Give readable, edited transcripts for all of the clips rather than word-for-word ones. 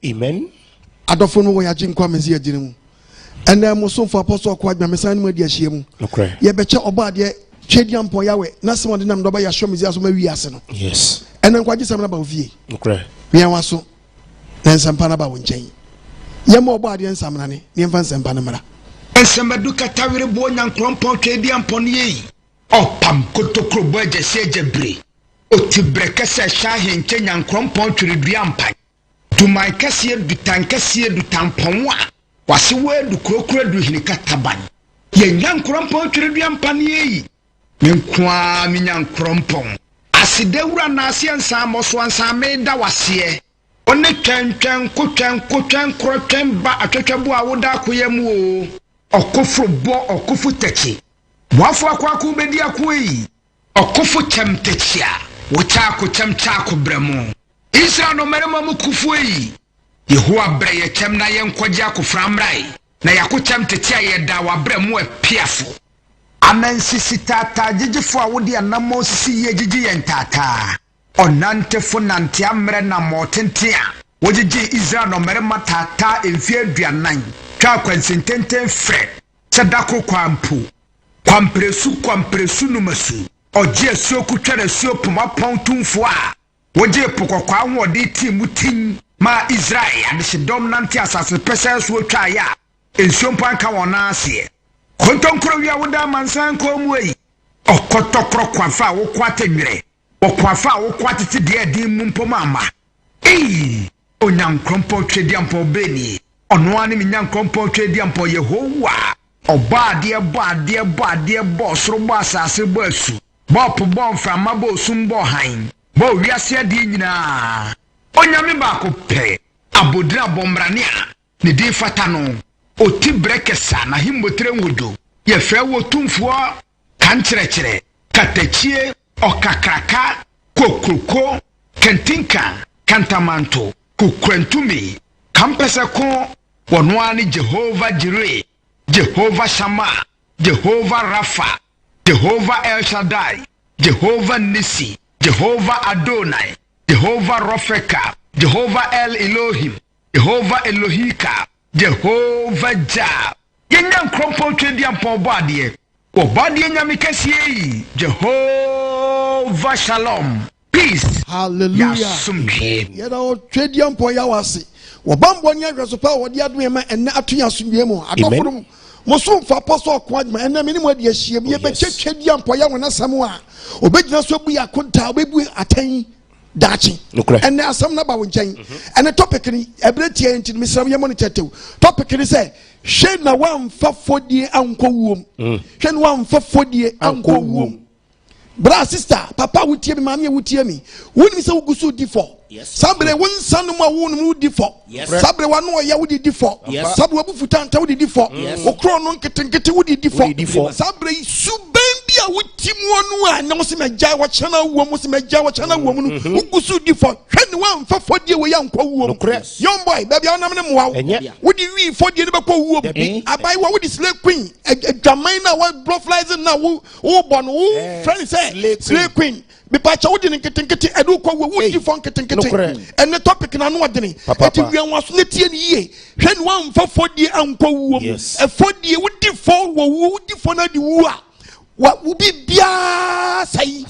Amen. Adofo no wo ya jinkwa mezi agire mu. Ena mo so for apostle kwa adwa mesan mu adi ahie mu. Okay. Ye beche oba de twediam pon yawe na se wode nam do ba ya hwo mezi aso ma wi ase no. Yes. Ena nkwaje sam na ba ofie. Okay. Wi anwaso. Na nsampa na ba wo nchen. Ye mo oba de nsam na ne mfa nsampa na mara. Ensamadu katawire bo nyankrompo twediam pon ye. Opam kotokro bo agese agebre. Otibreke se hwa henche nyankrompo twediam pan. Tumai kasiye dutan kasiye dutampon wa wase wedu krokro du hinika taban ye nyankrompo twereduam panie menkwa mi nyankrompo asidewura na ase ansa amoso ansa meda wase one twentwen kotwen krotwen ba atwetwebo a woda akoyam o okofro bo okofu techi wafo akwaku bedi akoyi okofu chemtechia wocha akocham cha akobramo Israel no merema mukufu yi Yehowa bre ye chem na ye nkwaje akoframrai na yakochem tete ye da wa bre mu apiafo amansisi tata jijifo a wodi anamo sisi ye jiji ye ntata onantefo nante amre na motente a wojiji Israel no merema tata emfie aduanan twa kwansententen fre sedako kwampresu numasu oje asuoku twere suopuma pontumfo a woje pokokwa ahode timu tin ma Israel adishidom nanti asase pese so twa ya ensiompan ka wona ase kontonkro wi awoda mansan ko muyi okotokro kwafa wo kwatenwere okwafa wo kwatete de din mumpom ama onyankrompo twediampo beni ono ani minyankrompo twediampo Yehowa obade bo soro bo asase bo asu bo po bo mframa bo sumbo han bo wiase de nyina onyame ba ko pe abodira bombrania ne de fata no oti brekesa na himbotre nwodo ye fe wo tumfo kankyerɛkyerɛ katachie okakraka kokroko kentinka kantamanto kukrantumi kampese ko wonoani Jehovah Jireh Jehovah Shammah Jehovah Rapha Jehovah El Shaddai Jehovah Nisi Jehovah Adonai Jehovah Rofeka Jehovah El Elohim Jehovah Elohika Jehovah Jah yenyan krompo twedi ampon bade o bade nyame kasiye Jehovah Shalom peace hallelujah ya da twedi ampon ya wase wo bambo nya hwesopa wo de adome ma enne atonya asomdwe mu adoforo Mosun for apostle Kwadma and I mean what you see, be a twedi ampon ya wona samwa obegyina so bu yakonta obebu aten dachi and there some number nchen and the topic ni ebreti enti misram ye monitor topic ni say hwe na Wanfa Fodie Anko Owuo hwe na Wanfa Fodie Anko Owuo bra sister papa wutie mi mama wutie mi woni se wugusu di for sabre won sanu ma wonu di for sabre wanu ya wudi di for sabre wabufuta nta wudi di for okro no nketenkete wudi di for sabre subembi a wutimu onu a na wose magya wo chana wo mo se magya wo chana wo mu no wugusu di for hwe ne Wanfa Fodie wo ya Anko Owuo young boy baby onam ne moa wudi wi Fodie ne beko Owuo abai wo wudi slay queen adwaman na wo broflies na wo bon wo friend say slay queen be pacha wudi nketenkete edu kwa wudi for nketenkete and the topic na no odene eti wian waso ne tie ne yie hwe ne Wanfa Fodie Anko Owuo e Fodie wudi for wo wudi for na di wu a wa ubi bia sai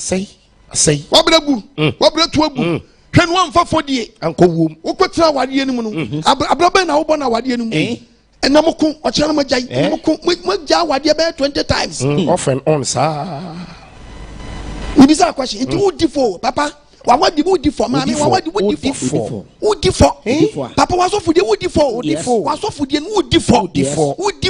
wabrabu wabratu abu hwe ne Wanfa Fodie Anko Owuo wokotra wade nim no abrabe na wo bona wade nim enamoko ochana majai enamoko magya wade be 20 times off and on sa Ibisa question it would for papa what the would for mommy what would for papa was off for the would for was off for the would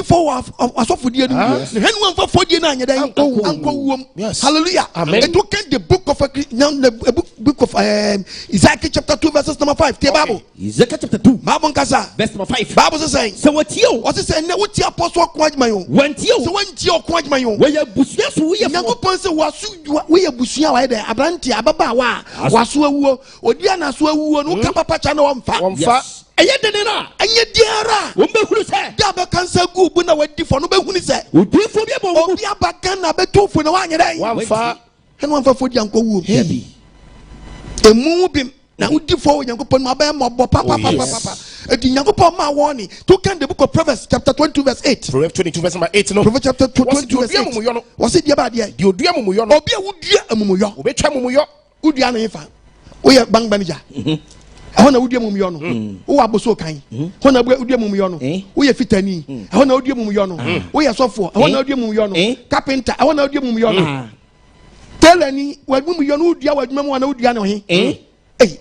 for was off for the Wanfa Fodie na nyeda Anko Owuo hallelujah and look at the book of the book of Isaiah chapter 2 verses number 5 the Bible Isaiah chapter 2 Bible kasa verse number 5 Bible saying so what you what is saying what you apostle Kwadma yo when you Kwadma yo we ya busia so we ya Nyankopon say wasu we ya busia wa de abranti ababa wa waso awuo odia na so awuo no ka papa cha na wamfa eye de na anye diara wo mbehuru se abe cancer gu bu na wadi for no be huni se Odi fo bi abo. obi abakan na be to fo na wa nyere Wanfa. eno Wanfa Fodie Anko wu Debi. emu bi na udi fo Nyankopon ma ba mo papa edi Nyankopon ma woni to can the book of Proverbs chapter 22 verse 8 Proverbs 22 verse number 8 no. Proverbs chapter 22 verse 8 was it dia ba dia Di odua mumuyo no. obi a wudua amumuyo Obetwa mumuyo. wudua na yefa wo ye bank manager ho na wudua mumuyo no wo aboso kan ho na wudua mumuyo no wo ye fitani ho na wudua mumuyo no wo ye sofo ho na wudua mumuyo no carpenter ho na wudua mumuyo no telani wadmu mumuyo no wudua wadmu mu na wudua no he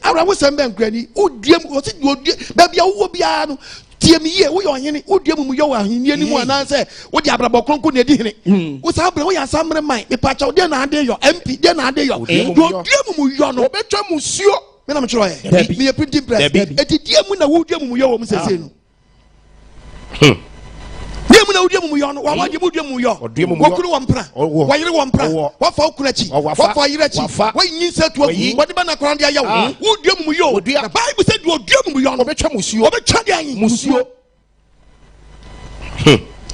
ara wo sembe nkrani wudua mu osi wudua ba bia wo bia no tie mi ye wo ye ohene wudua mumuyo wa ahenie ni mu ananse wo di abrabo kronko na edi hene wo sa abre wo ya samre man me pa cha wo de na ade yo MP de na ade yo wudua mumuyo no Obetwa musuo. me na me chro ye me ye printing press etidie mu na wudua mumuyo wo mu sese no dia mu na wudua mumuyo no wa waje wudua mumuyo wokuru wo mpra wa yire wo mpra wa fa okurachi wa fa yire chi wa yin se tu agu wode ba na kran dia yawo wudua mumuyo na bible said wudua mumuyo no Obetwa musuo. obetwa dia yin Musuo.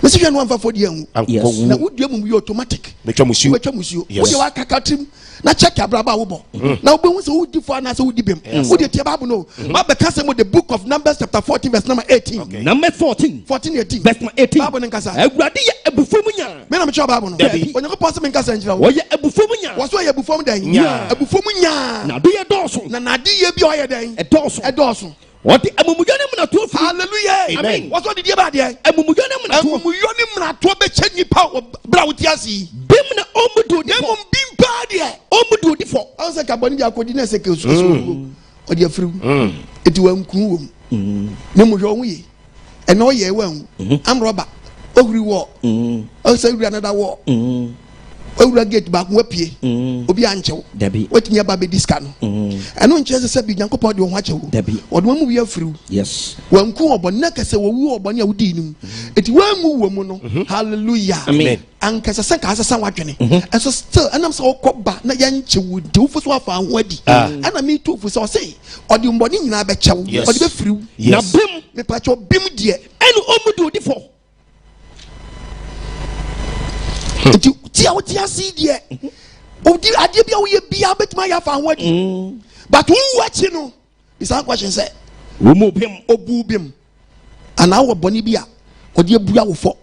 me se hwe no Wanfa Fodie hu Anko na wu. wudua mumuyo automatic Betwa musuo. wetwa musuo wode wa kakatrim na check abraba wo bo na obehu se wudi fo na se wudi bem wudi tie bible no ma be kase mo the book of Numbers chapter 14 verse number 18 Number 14. 14:18 Verse 18. bible nkasa Awurade ye abufom nya. me na me chọ bible no Onyankopon se me nkasa njira wo Oye abufom nya. waso ye bufom dan Nya. abufom nya Na do ye dɔɔso. na nade ye bi oye dan Ɛdɔɔso. edoso Ɔde amumuyo ne mna to firi. hallelujah Amen. waso de die ba de Amumuyo ne mna to. amuyo ni mra to be chenyi pa bra wo tiasi Bim na omudu di dem fo. bim pa de Omudu di fo. an se ka boni bi akodi na se ke so o de afiri eti wa nku wo ne mo hwo ye ene o ye wa hu am roba ogri wo o se uri another wo owura gate back wapie obi anchew Debi. wetinya ba be diska no eno nche se bi Nyankopon de wo hachew Debi. oduma mu wi afiriw Yes. wanku obonne kase wo wu obonne a wudi nim eti wangu wo mu no hallelujah Amen. ankasa se ka asesa wadwene enso still anam se okoba na yanche wudi wo so afa ho adi ana me to fu se o se odi mboni nyina be chew Yes. odi be firiw Na bim me pa cho bim de ene omudu di fo. eti tia wo tia si de odi ade bia wo ye bia betuma ya fa ho adi but wo wachi no is a question say Omu bim. obu bim ana wo boni bia odi ebua wo fo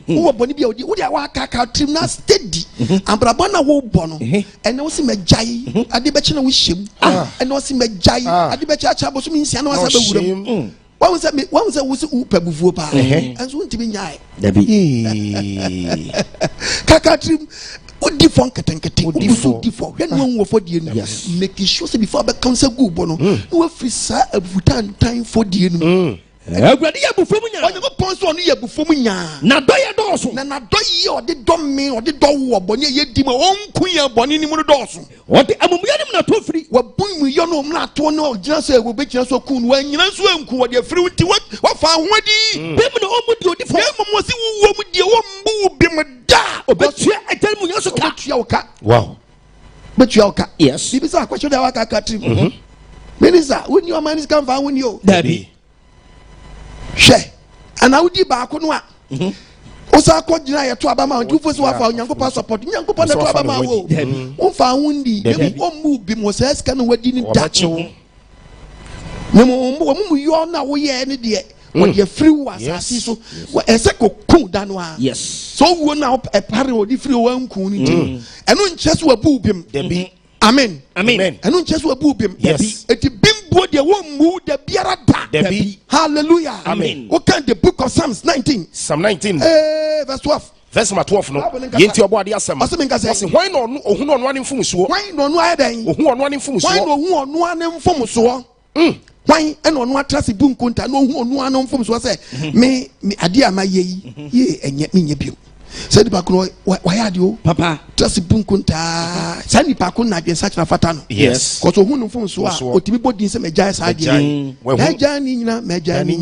wo boni bia odi wo dia wa kaka trim na steady ambraba na wo bo no ene wo si majai ade be chi na wo hyem ene wo si majai ade be chi acha bo so mi nsia na wa sa be wuram One say we see upebufu pa. And so ntimi nyae. Debi. Kakatrim odi fon ketenkete odi fo. When one wo Fodie no. Make sure say before be counsel go bo no. No free sa abutan time Fodie no. Awurade ye abufom nya. Onyankopon so no ye abufom nya. Na do ye dɔɔso. Na do ye odi dom me odi do wo bɔne ye di ma onku ye bɔne ni mu no dɔɔso. Ɔde amumuyo ne mna to firi. Wabun mu yo no mna to no gyina so wo be gyina so kun wa nyina so anku wo de afiri wuti wa fa ho adi. Bim na omudu odi fo. Ye mo si wo mu die wo mbu bi mu da. Obetua etel mu nyaso ka. Obetua wo ka. Wow. Betua wo ka. Yes. Bibi sa kwatcho da wa ka ka trim. Minister, when your man is come fa when you. Debi. Hwe. Ana wudi ba ko no a. Osa ko gyina ye to abama nti fo so wa fa Nyankopon support. Nyankopon na to abama wo. Wo fa hundi. Dem o mu bi mo sa ska no wadi ni da. Ne mo yo na wo ye ne de. Wo de free wa asasi so. Wo ese ko ku da no a. Yes. So wo na e pare wo di free wa nku ni ti. Eno nche so abu bim. Debi. Amen. Amen. Eno nche so abu bim. Yes. Eti bimbo de wo mu de biara da. Debi. Hallelujah. Amen. What can the book of Psalms 19? Psalm 19. Verse 12. Verse number 12 no. Yenti obo ade asem. Asem nka say. Wasi hwan no ohun no ane mfumsuo. Hwan no no adan. Ohun ono ane mfumsuo. Hwan no ohun ono ane mfumsuo. Hwan ene ono atrase bu nkonta no ohun ono ane mfumsuo say me ade ama ye enye menye bio. Say di bakro wa ya de o. Papa. Trase bu nkonta. Say ni pakun na de search na fata no. Yes. Cause ohun mfumsuo a otimi bodin say meja sa de. Meja ni nyina. Meja ni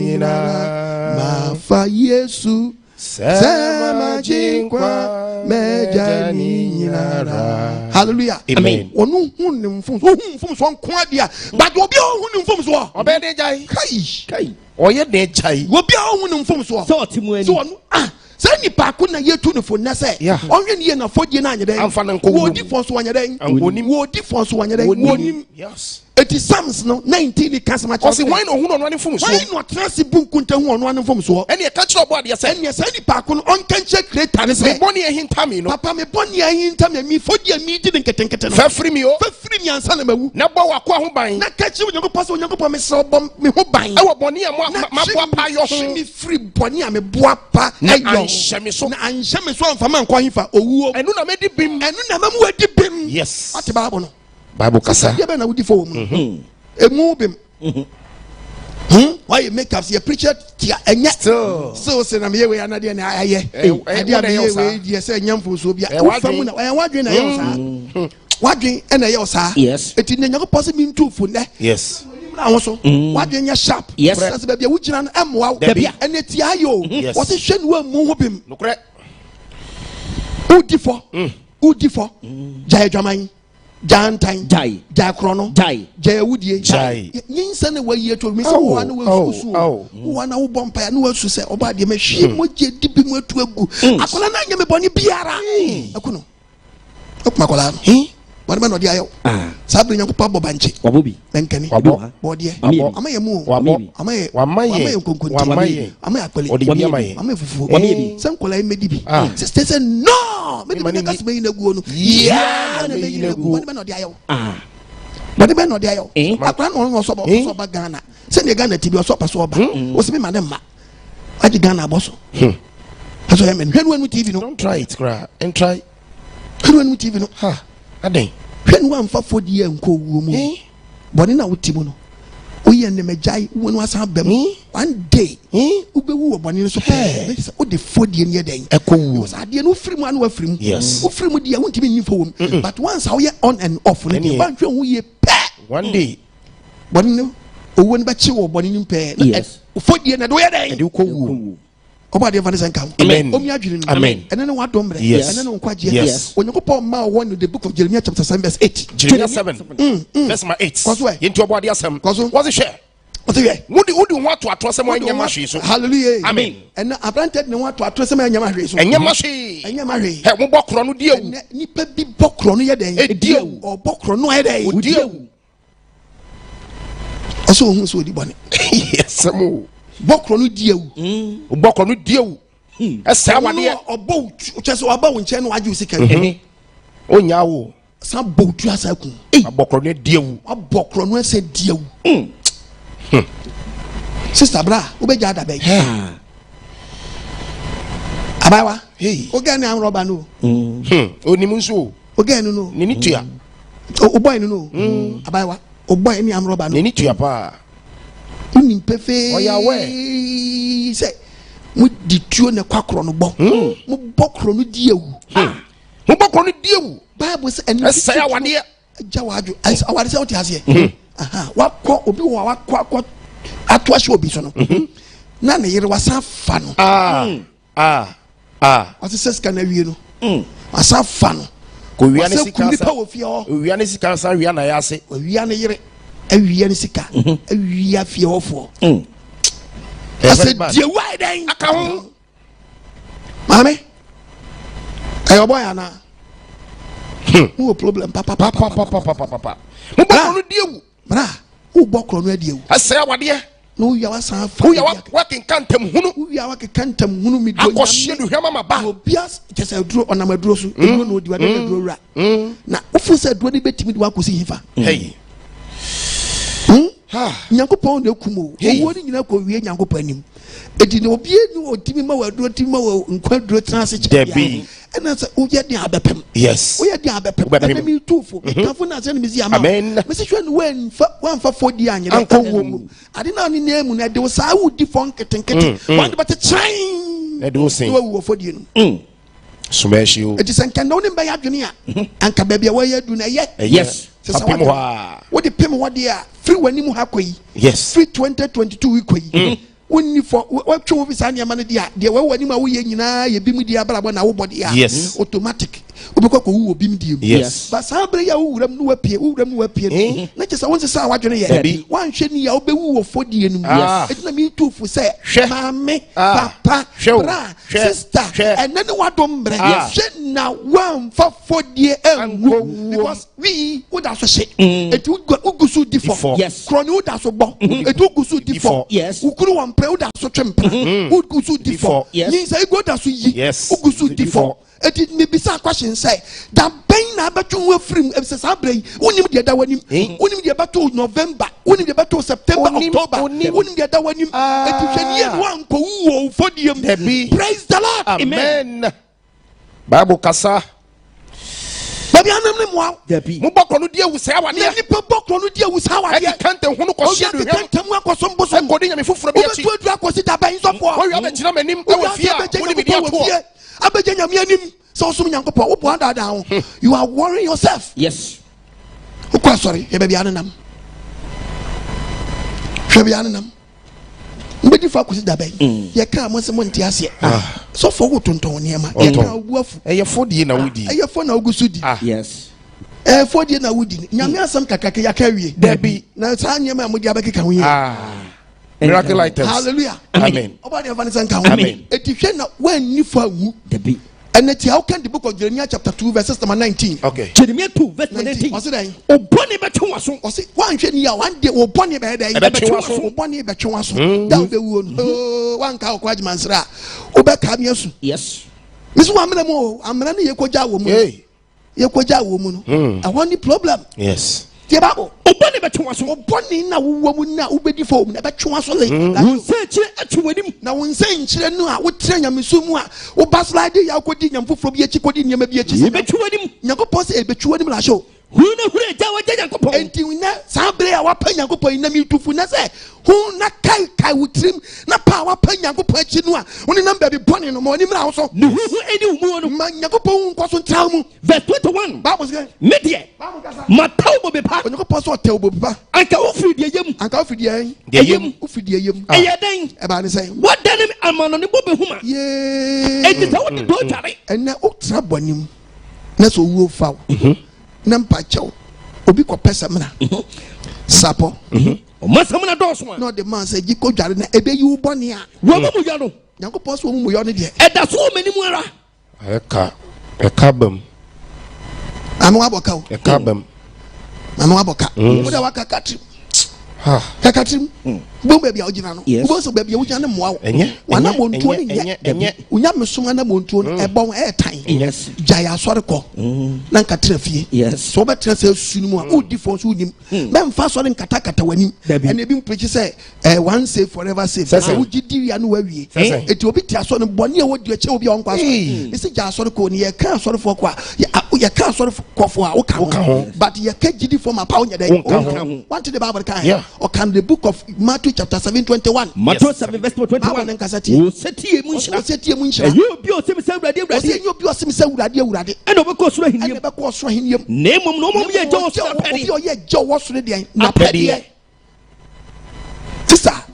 nyina ma fa Yesu sema jinkwa meja ni nyinara. Hallelujah. Amen. Onu hu ne mfom so nko adia but obi hu ne mfom so Obede jai. kai Oye de jai. obi hu ne mfom so So timu so ani. onu say ni pa ko na yetu ne fo na say onwe ne na Fodie na anyeden Amfa na nko wo di fo so anyeden Wonim. wo di fo so anyeden wonim. Yes. Eti Psalms no 19 cancer match. Osi why no hu no ane fom so. Why no trans bunkunta hu ono ane fom so. Ene e ka kire obo ade say. Ene say ni pa ko no on kan che creator ne say. Me boni e hinta me no. Papa me boni e hinta me mi Fodie mi di nketenkete no. Fa free me o. Fa free mi ansa na mawu. Na bo wako ho ban. Na ka chi onyankopɔ me se obom me ho ban. E wo boni e mo boa pa yo ho. Me free boni a me boa pa Na ayo. anhye me so. Na anhye me so amfa man kwa hifa owuo. Enu na me di bim. Enu na mamu adi bim. Yes. Ate Bible no. Bible kasa. Ye be na wudi fo mu. Emu bim. Why you make up? You preacher still say na me we na de na aye. Ade a me we die say nyamfo so bia. Ufamu na wadwen na ye sa. Wadwen na ye sa. Yes. Eti na nyako se mi ntufo ne. Yes. Na wo so. Wadwen ya sharp. Yes. Say bia wo gina no emwa. Bia. Ene ti ayo. Yes. Wo se hwe no amu ho bim. Nokre. Udifo. Jai dwaman. Jantan Jai krono Jai wudie Jai. yinsa na wayi to mi so wa na wa susu wa na wo bompa na wa su se oba de me hwe mo je dibi mo atu agu akola na nya me boni biara akuno okuma kola no boni me no de ayo sabri nyanko pa bobanche wabobi benkani bodie amaye mu amaye konkonti amaye akpele amaye fufu sen kola e medibi sister say no me de ka sme ina guo no yeah na me ina guo boni me no de ayo boni me no de ayo akwa no so ba Ghana se ne Ghana tibi so pa so ba o se me ma ne ma aji Ghana boso aso ya men hwenu TV no Don't try it, cry. And try. hwenu TV no Ha. Aden. hwenu Wanfa Fodie Anko Owuo mu boni na wutimu no oye ne mejai wonu asan bam one day ubewu oboni so pe o de Fodie ne den Ekowu. so ade no firi mu anu afiri mu Yes. o firi mu dia wontimi nyimfo wom but once how ye on and off ne dia ban hwe hu ye pe One day. boni no owo ne ba chi wo boni nim pe Yes. Fodie ne do ye den Ede ukowu. oba de vanessa nka Amen. omi adwene no Amen. ene ne wadom bre Yes. ene ne nkwaje Yes. onyankopɔn ma won the book of Jeremiah chapter 7 verse 8 Jeremiah 7. Verse 8. Kwaso e. Yenti obo ade asem. Kwaso. What's it share? o te ye Wudi ho ato asem anya mahwe so. hallelujah Amen. ene abranted ne wato atosem anya mahwe so Enya mahwe. anya mahwe He mo bokro no die wu. nipa bi bokro no ye den Edi ewu. o bokro no ye den Odi ewu. oso ohun so odi bone Yes mo. bokro no di ewu Bokro no die wu. Esa wade. obo chese oba wo nche no waju sika Onya wo. sa botu asa ku Bokro no die wu. abokro no ese di ewu sister bra obeja da be abawa Hey. oga ni am roba no Onimu nso. oga ni no Ni ni tua. o boy no abawa o boy ni am roba no Ni ni tua pa. unim pefe Oya we. say mu di tuo ne kwakro no bo mu bokro no di ewu Mo bokro no die wu. bible say enu Esa ya wade. ja waju awade say oti ase wakọ obi wo wakọ ato ahye obi so no na ne yere wasa fa no wasa seska na wie no wasa fa no Ko wia ne wasa sika kuni sa. pa wo fie ho Wia ne sika sa wia na ya se. wia ne yere awia ne sika awia fie ho fo ase Very bad. die wai den Aka ho. mame ayo boy ana no problem papa Mo bokro no die wu. bra wo bokro no adie wu Esa ya wade. no ya wasa fa Wo ya wa kenkantem hunu. ya wa kekantam hunu mi do Akohye du hwema ma ba. obias kese duro onamaduro so duro no odiwa de duro ra na ofu se duro ni betimi de wakosi hifa Hey. nyankopɔn na kumo owo ni nyina ko wie nyankopɔn anim edi na obie ni otimi ma waduro timi ma nkwa duro tena se Debi. ena se oye de abepem Yes. oye de abepem Wobɛpem. na mi tufo kafo na se ni mi zi ama Amen. me se hwe no wanfa Fodie anye Anko Owuo mu. ade na ni na mu na de wo sa wudi fon ketenkete wande bate train Na de wo sen. wo Fodie no Sumeshi o. eti sankanda woni mba ya dwene a anka baabi a waya du na ye Yes. Sasa Apem wadi- ho. wodi pem wode a free wani mu ha koyi Yes. free 2022 koyi wonni for what two visa and Yamana dia, there were when we ye beam dia brabana body. Yes. Automatic. Ubiko beam dim. Yes. But Sabria who no appear, not just I want to say what you one shiny ya obe who Fodie and it's not me too for say, Mammy, Papa, sister, and then what don't bring now Wanfa Fodie Anko because we would have said it would go Ugusu default. Yes. Chrono that's a bomb. It would go default. Yes. Ukuru one proud that's a temper. Would go default. Yes. Means I go that's yes. Ugusu default. It did me be some question say that pain about you were free of Sabre, only the other one, only the battle November, only the battle September, October, only the other one, one Owuo, praise the Lord. Amen. Bible Kasa. Baby, I'm wow. Mubakonudia was our near Nipokonudia was how I can't tell who was some bosom. I'm going to for you are worrying yourself. Yes. Sorry, baby Anam. Shabianam. But if I could that bay, you can't want someone to ask you. So for what on Tonyama, a Fodie na Woody, a phone Augusudi. Yes. A Fodie na Woody. Yamia some Kakaya carry. Debbie. Now Tanya Mudiabaki can we? Miracle items. Hallelujah. Amen. About your Vanessa can we? It is not when you for Debbie. And that's how can the book of Jeremiah chapter 2 verses number 19. Okay. Jeremiah 2 verse 19. What's it? O bonny betuaso. O say one day o bonny be dey. O bonny betuaso. That be won. Oh, one ka okwaji mansra. O be ka miasu. Yes. Misu amra mo, amra ne yekoja wo mu. Yekoja wo mu no. I want the problem. Yes. The Bible. O bonny betuaso. O bonny na wo mu na ubedi fo mu na betuaso le. Won say chire atuwanim. Na won say nchire no a wo tire nyamesu mu a wo baslide ya kodi nyamfoforo bi echi kodi nyama bi echi. Betuwanim. Nyakopon say betuwanim la show. Hure jawa Yakopon. Enti na sabre a wa pa Yakopon na mi tufu na say hu na kai wutrim na pa wa pa Yakopon echi no a woni number bi boni no mo ni mra wo so. No hu eni umu no. Ma Yakopon nko so ntra mu. Verse 21. Bible say medie. Mataw bo be pa. Yakopon so tew bo be pa. Anka ofiri de yam. Anka ofiri de yam. Ofiri de yam. Eyeden. E ba ni say. What danem amano ne bo be huma. Ye. Enti ta what do tware. And na otra bonim. Na so Owuo fa. Na mpacho obi ko pesa mna sapo o masamna doso no the man say giko dware na ebe yi uboni a wo mu yo no Yakopon so mu yo ne de e da so mani mu ara eka bam anu aboka o eka bam anu aboka wo da waka katrim kakatrim bo be bia ogina no bo so be bia ogina ne moa wana montuo ne nye unya mesum na montuo no e bon e tan yes jaya sori ko na nkatra fie yes so be tra say sunu mu a o difference unim me mfa sori nkata wanim ene bi mpreach say one save forever save wo gidi ya no wawie eti obi tia so no bone e wodi ache obi on kwa so e se jaya sori ko ne ye kan sori fo ko a ye kan sori ko fo a wo kan but ye ka gidi for ma pa onya dai want the Bible kan or can the book of Matthew chapter 7:21. Matthew 7 verse 21. O setie mu nshira. You bi o sim se urade urade. You bi o sim se urade urade. E no be ko soro hiniem. E be ko soro hiniem. Na mom no mom ye jo soro pedi. Obi o ye jo wo soro de na pedi. Sister,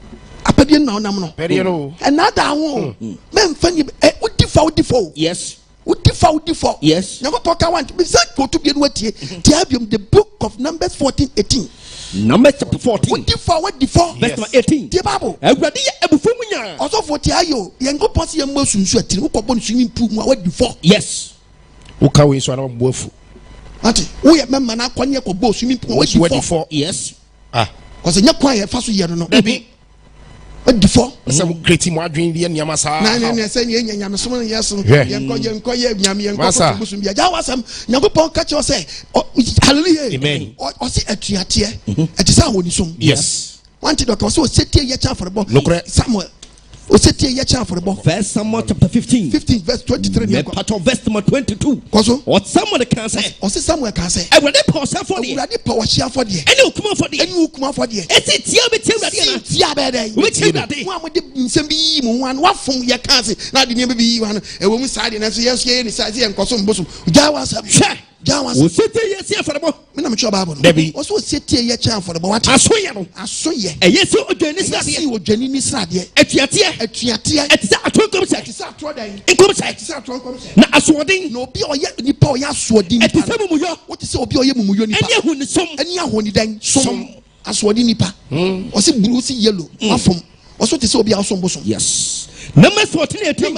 apedi na onam no. Pedi no. Another one. Me mfani udifo. Yes. Udifo. Yes. Yakopon ka want be say go to be wetie. Tiabium the book of Numbers 14:18. Numbers chapter 14. What default? Verse 18. The Bible. Everybody ebufu munya. Also for tiayo, Yakopon say mo sunsu atiri wo kobon swimming pool mu what default? Yes. Wo ka we so na boafu. Ati, wo ye memma na kwanye ko bo swimming pool what default? Yes. Cause nya kwan ye fa so ye no. What default? Some creating mo adwin ye niam asa. Na say ye nyam so no yes no. Yenko ye nyam yenko busum bia. Ja wasam Yakopon ka che say hallelujah. Amen. O say atuate. Ati sa woni som. Yes. Want to so setie ye cha for the ball. Samuel. O setie ye cha for the ball. First Samuel chapter 15 verse 23. Part of verse number 22. Koso. What Samuel can say. O say Samuel can say. I will not pause for the. Urade power share for the. Any ukuma for the. Any ukuma for the. Eti tia be tia urade na. Tia be dey. We tia urade. Mo amode nsem bi mu wan wafom ye kan say na de ne bi wan e wo mu side na so yes ye ni side ye nkoso mbosum. Ja wasam. wo sete ye se afọrọbọ me na me chọ Bible Debi. o so sete ye che afọrọbọ what asoye no asoye eye se odwani si srade odwani ni srade atuate etisa atonkom se etisa atro dan nkom se etisa atro nkom se na asoden na obi oye nipa oye asodin etisa mumuyo what is obi oye mumuyo nipa eni ehun som eni ahoni dan som asodin nipa o se blue si yellow afom o so te se obi asom bosom yes number 14:18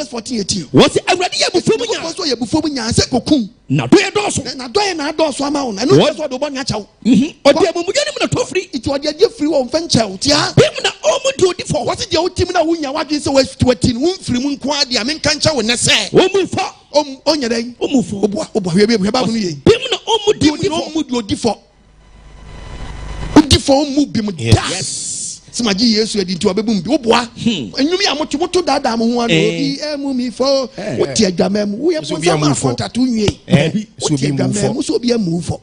what was awrade ye bufo mu nya so ye bufo mu nya se kokum na do ye doso na do ye na do so ama wo na no so do bo nya chawo odi amumuyo ni mu na to free iti odi ade free wo mfa nchawo tia bim na omu do di for what is the ultimate na wunya wadwe se watin wo mfiri mu nko ade ame nka nchawo ne se omu fa onya dan omu fo obo hwe ba mu ye bim na omu di for odi for omu bim da yes simaji Yesu edi nti obebum bi oboa enwumi amoto dada mo ho ano obi emu mi fo woti adwamam wo ye po sama contact unwie woti adwamam so obi emu fo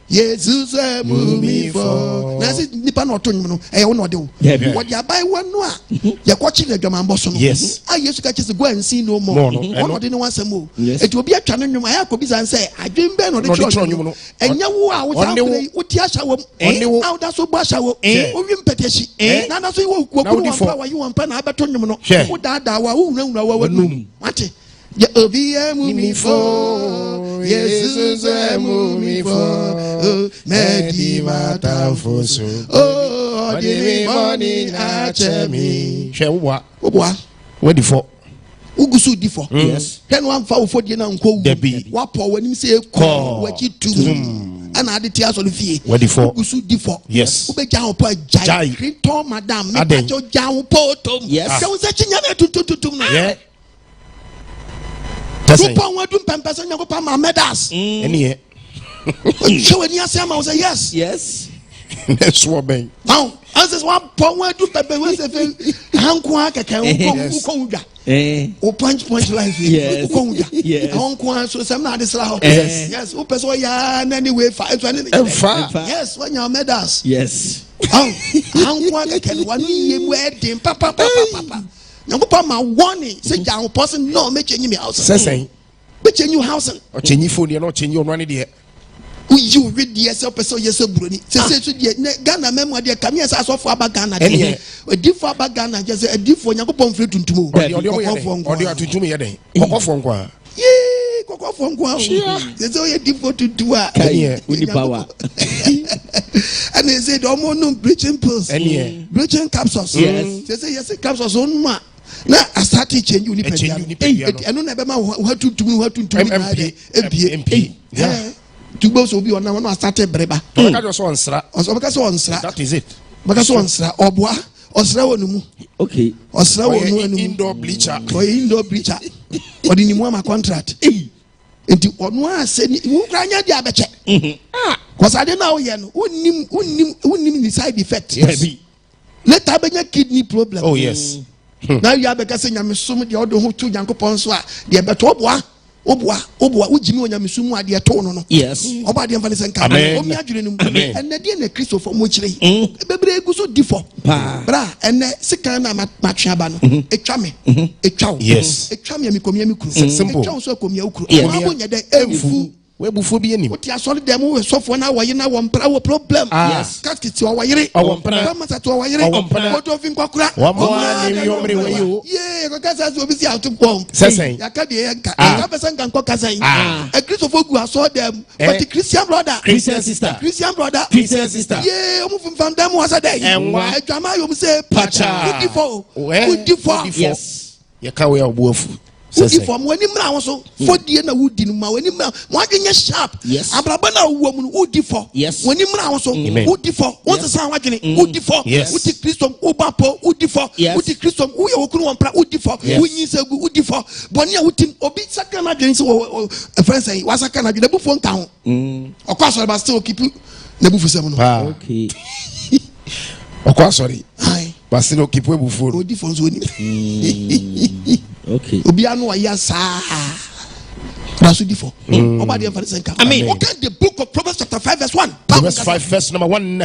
Jesus emu mi fo na si nipa na oto nwum no wo na ode wo wodi abai wonu a ye ko chi adwamam bo so no a Yesu ka chese go and see no more wo ode ne wansam o eti obi atwa no nwum aya ko bi san say adwem be no de tro nwum no enya wo a wo sa pre woti asha wo a da so bo asha wo owi mpetehyi na na so wo kuoku no wa yi won pa na abeto nwum no wo da wa wo hunahuna wa num mate ya obi emu mi fo Jesus emu mi fo medi mata foso odi mi money achemi hwe wo boa wadi fo ugusu di fo yes ken Wanfa wo Fodie na nko wa po wani se ko wachi tum ana ade tia so fie ugusu di fo yes ubeja ho pa jai krito madam me pa jo ja ho po tom yes so se chinya na tututum na yeah Papa wadu pempesa nyako pa ma medals eni ye show any asema o say yes so ben now as one pa wadu pempe we say hanko akeka ko uga o punch line ko uga hanko so sem na adesra ho yes o person ya na anyway fa yes when your medals yes hanko akeka wani ye wedding papa Nyangopa ma warning say jam person no make change me house say be change you house o change phone no change you no de you read the yourself person yes broni say so de Ghana memo de come here so for aba Ghana de edi for aba Ghana just edi for Nyangopa mfre tuntum o de atuntum ye den kokofo nko a ye kokofo nko a say o ye di for tuntum a uni power and they say the no bleaching pills bleaching capsules yes they say yes capsules on ma na I started change unipe eno na be ma ho tuntum MP yeah tubo so bi ona no started breba to ka so onsra that is it baka so onsra oboa osra wonu mu okay osra wonu anu indoor bleacher odi ni mu ama contract enti ono ase ni wo kranya dia beche cause I don't know yen unim the side effect later benya kidney problem oh yes now you have because nyamesum de odo ho tu Nyankopon so a de beto oboa ujimi onyamesum a de to no yes oba de mfa ne senka omi adwene num enne de na Christopher mo kire bebre eguso difo bra enne sika na matwe aba no etwa me yes etwa me mikomia mikuru etwa so akomia ukuru abo nya de emfu we bufo bi enim oti asori dem we sofo na waye na wompra wo problem yes kaskiti o wayere wompra masa to wayere oto fin kwakura wama ni yomre we yo ye ko kasa so bi si atupom sesen ya ka de yanka ka person kan ko kasa yi e Christopher gu aso dem but Christian brother Christian sister ye o mu fam dem wasa dey adwama yo mu say pacha udifo yes ye ka we obuafu Udi for wani mra won so Fodie na wudi no ma wani mra mo adwenye sharp abraba na wo mu udi for wani mra won so udi for won se san wadwene udi for udi Christom ubapo udi for udi Christom wo ye wokunu won pra udi for wonyi segu udi for boni a wutim obi saka na adwene so friends say wasaka na adwene bufo nka ho okwa so ba still keep na bufu sem no okay okwa sorry ba still keep we bufo udi for so ni okay obi anu aya saa rasu difo oba de mfa senka amen okay the book of Proverbs chapter 5 verse 1 Proverbs 5 verse number 1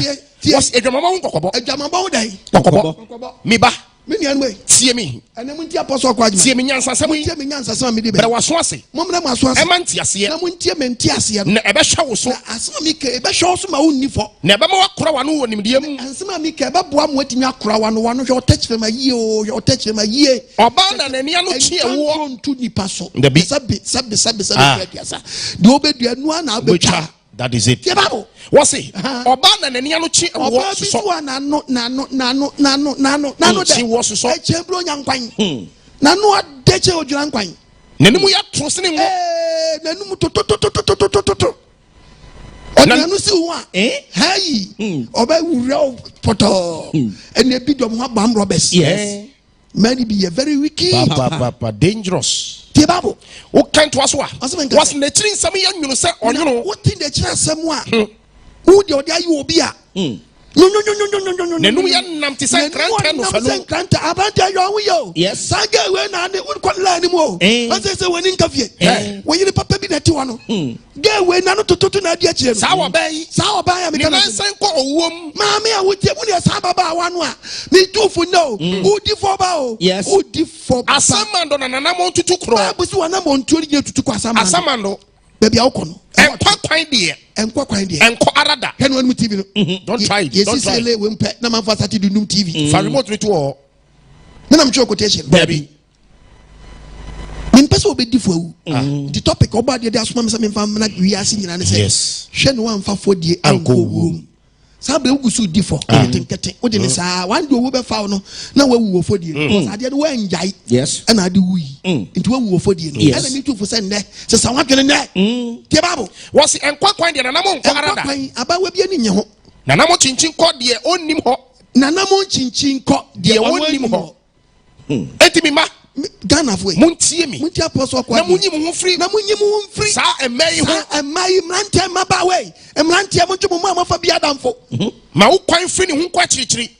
what's ejamama nkokobo ejamama wo dai kokobo mi ba Mini anyway. See me. And then Muntia Apostle Quadman. See me Yansa Sammy. See me Yansa Sammy. But I was swassi. Mamma Maswas. Emantiasia. Namuntia Mentiasia. Never show so. Asmamike, Eba shows my own nifo. Never more Krawanu and Medium. And Samamike, Babam waiting your crown, one of your touch from a year, your touch from a year. Obana and Yanuchi won to Nipaso. The big Sabbi. Do obey the one I'll be. That is it. What's it? Obana and Yanuchi Nano. She was so champion young quine. Nano a deche or young quine. Nenuya trusting him. Nanu to. Nanu see one. Hey. Obey real photo. And a bit of Bam Robbers. Yes. Many be a very wicked. Papa, dangerous. Tibabu. What kind was what? Was the train some young you say or you know what in the chair someone? Who the other you will be at? No. Nenuya Namti Grant Abanta Yo. Yes. Saga when I would quite learn anymore. As I say, when in coffee, when you papa be that one. Get when I to Nadia. Sour Bay, I mean, Owuo. Mammy, I would tell you Sababa one. Me too for no. Who did for bow? Yes. Who did for Asamando and Anamo to crawl. Was one among 2 years to Asamando. Baby Alcon. And quite dear. And quite and Arada. Can one TV? Don't try it. Yes, Don't try. When pet number for Saturday Noon TV. For remote ritual. Then I'm sure quotation. Baby. In person be different. The topic about the Asman family we are seeing and say, yes. Shen Wanfa Fodie Anko Owuo. Sabe ugusu differ. Anything. What did say? One do we found now we will Fodie. Because I did when jai. Yes. And I do we. Into a woo Fodie. Yes. And I need to for send there. So someone can there. Tiababu. Was it and quite and Anamo Arada? About we be any ho. Nanamo Chinchin caught the own name ho. Nanamo Chinchin caught the own name ho. Etimima. Ghana way. Muntia Apostle Quadman. Namunyi free. Namunyi free. Sa emay ho. Emay mlantia mabawe. Emlantia munchu mama fa bia damfo. Ma wo kwan free ni ho kwa chirichiri.